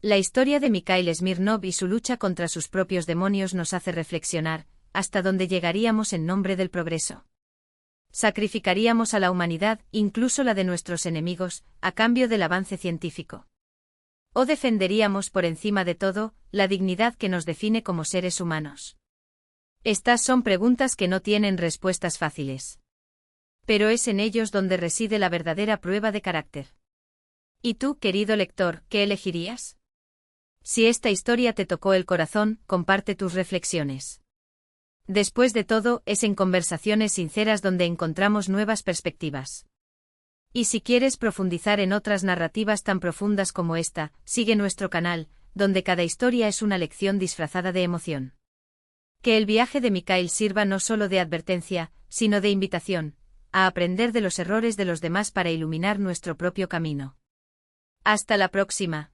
La historia de Mikhail Smirnov y su lucha contra sus propios demonios nos hace reflexionar, ¿hasta dónde llegaríamos en nombre del progreso? ¿Sacrificaríamos a la humanidad, incluso la de nuestros enemigos, a cambio del avance científico? ¿O defenderíamos por encima de todo, la dignidad que nos define como seres humanos? Estas son preguntas que no tienen respuestas fáciles. Pero es en ellos donde reside la verdadera prueba de carácter. ¿Y tú, querido lector, qué elegirías? Si esta historia te tocó el corazón, comparte tus reflexiones. Después de todo, es en conversaciones sinceras donde encontramos nuevas perspectivas. Y si quieres profundizar en otras narrativas tan profundas como esta, sigue nuestro canal, donde cada historia es una lección disfrazada de emoción. Que el viaje de Mikhail sirva no solo de advertencia, sino de invitación, a aprender de los errores de los demás para iluminar nuestro propio camino. Hasta la próxima.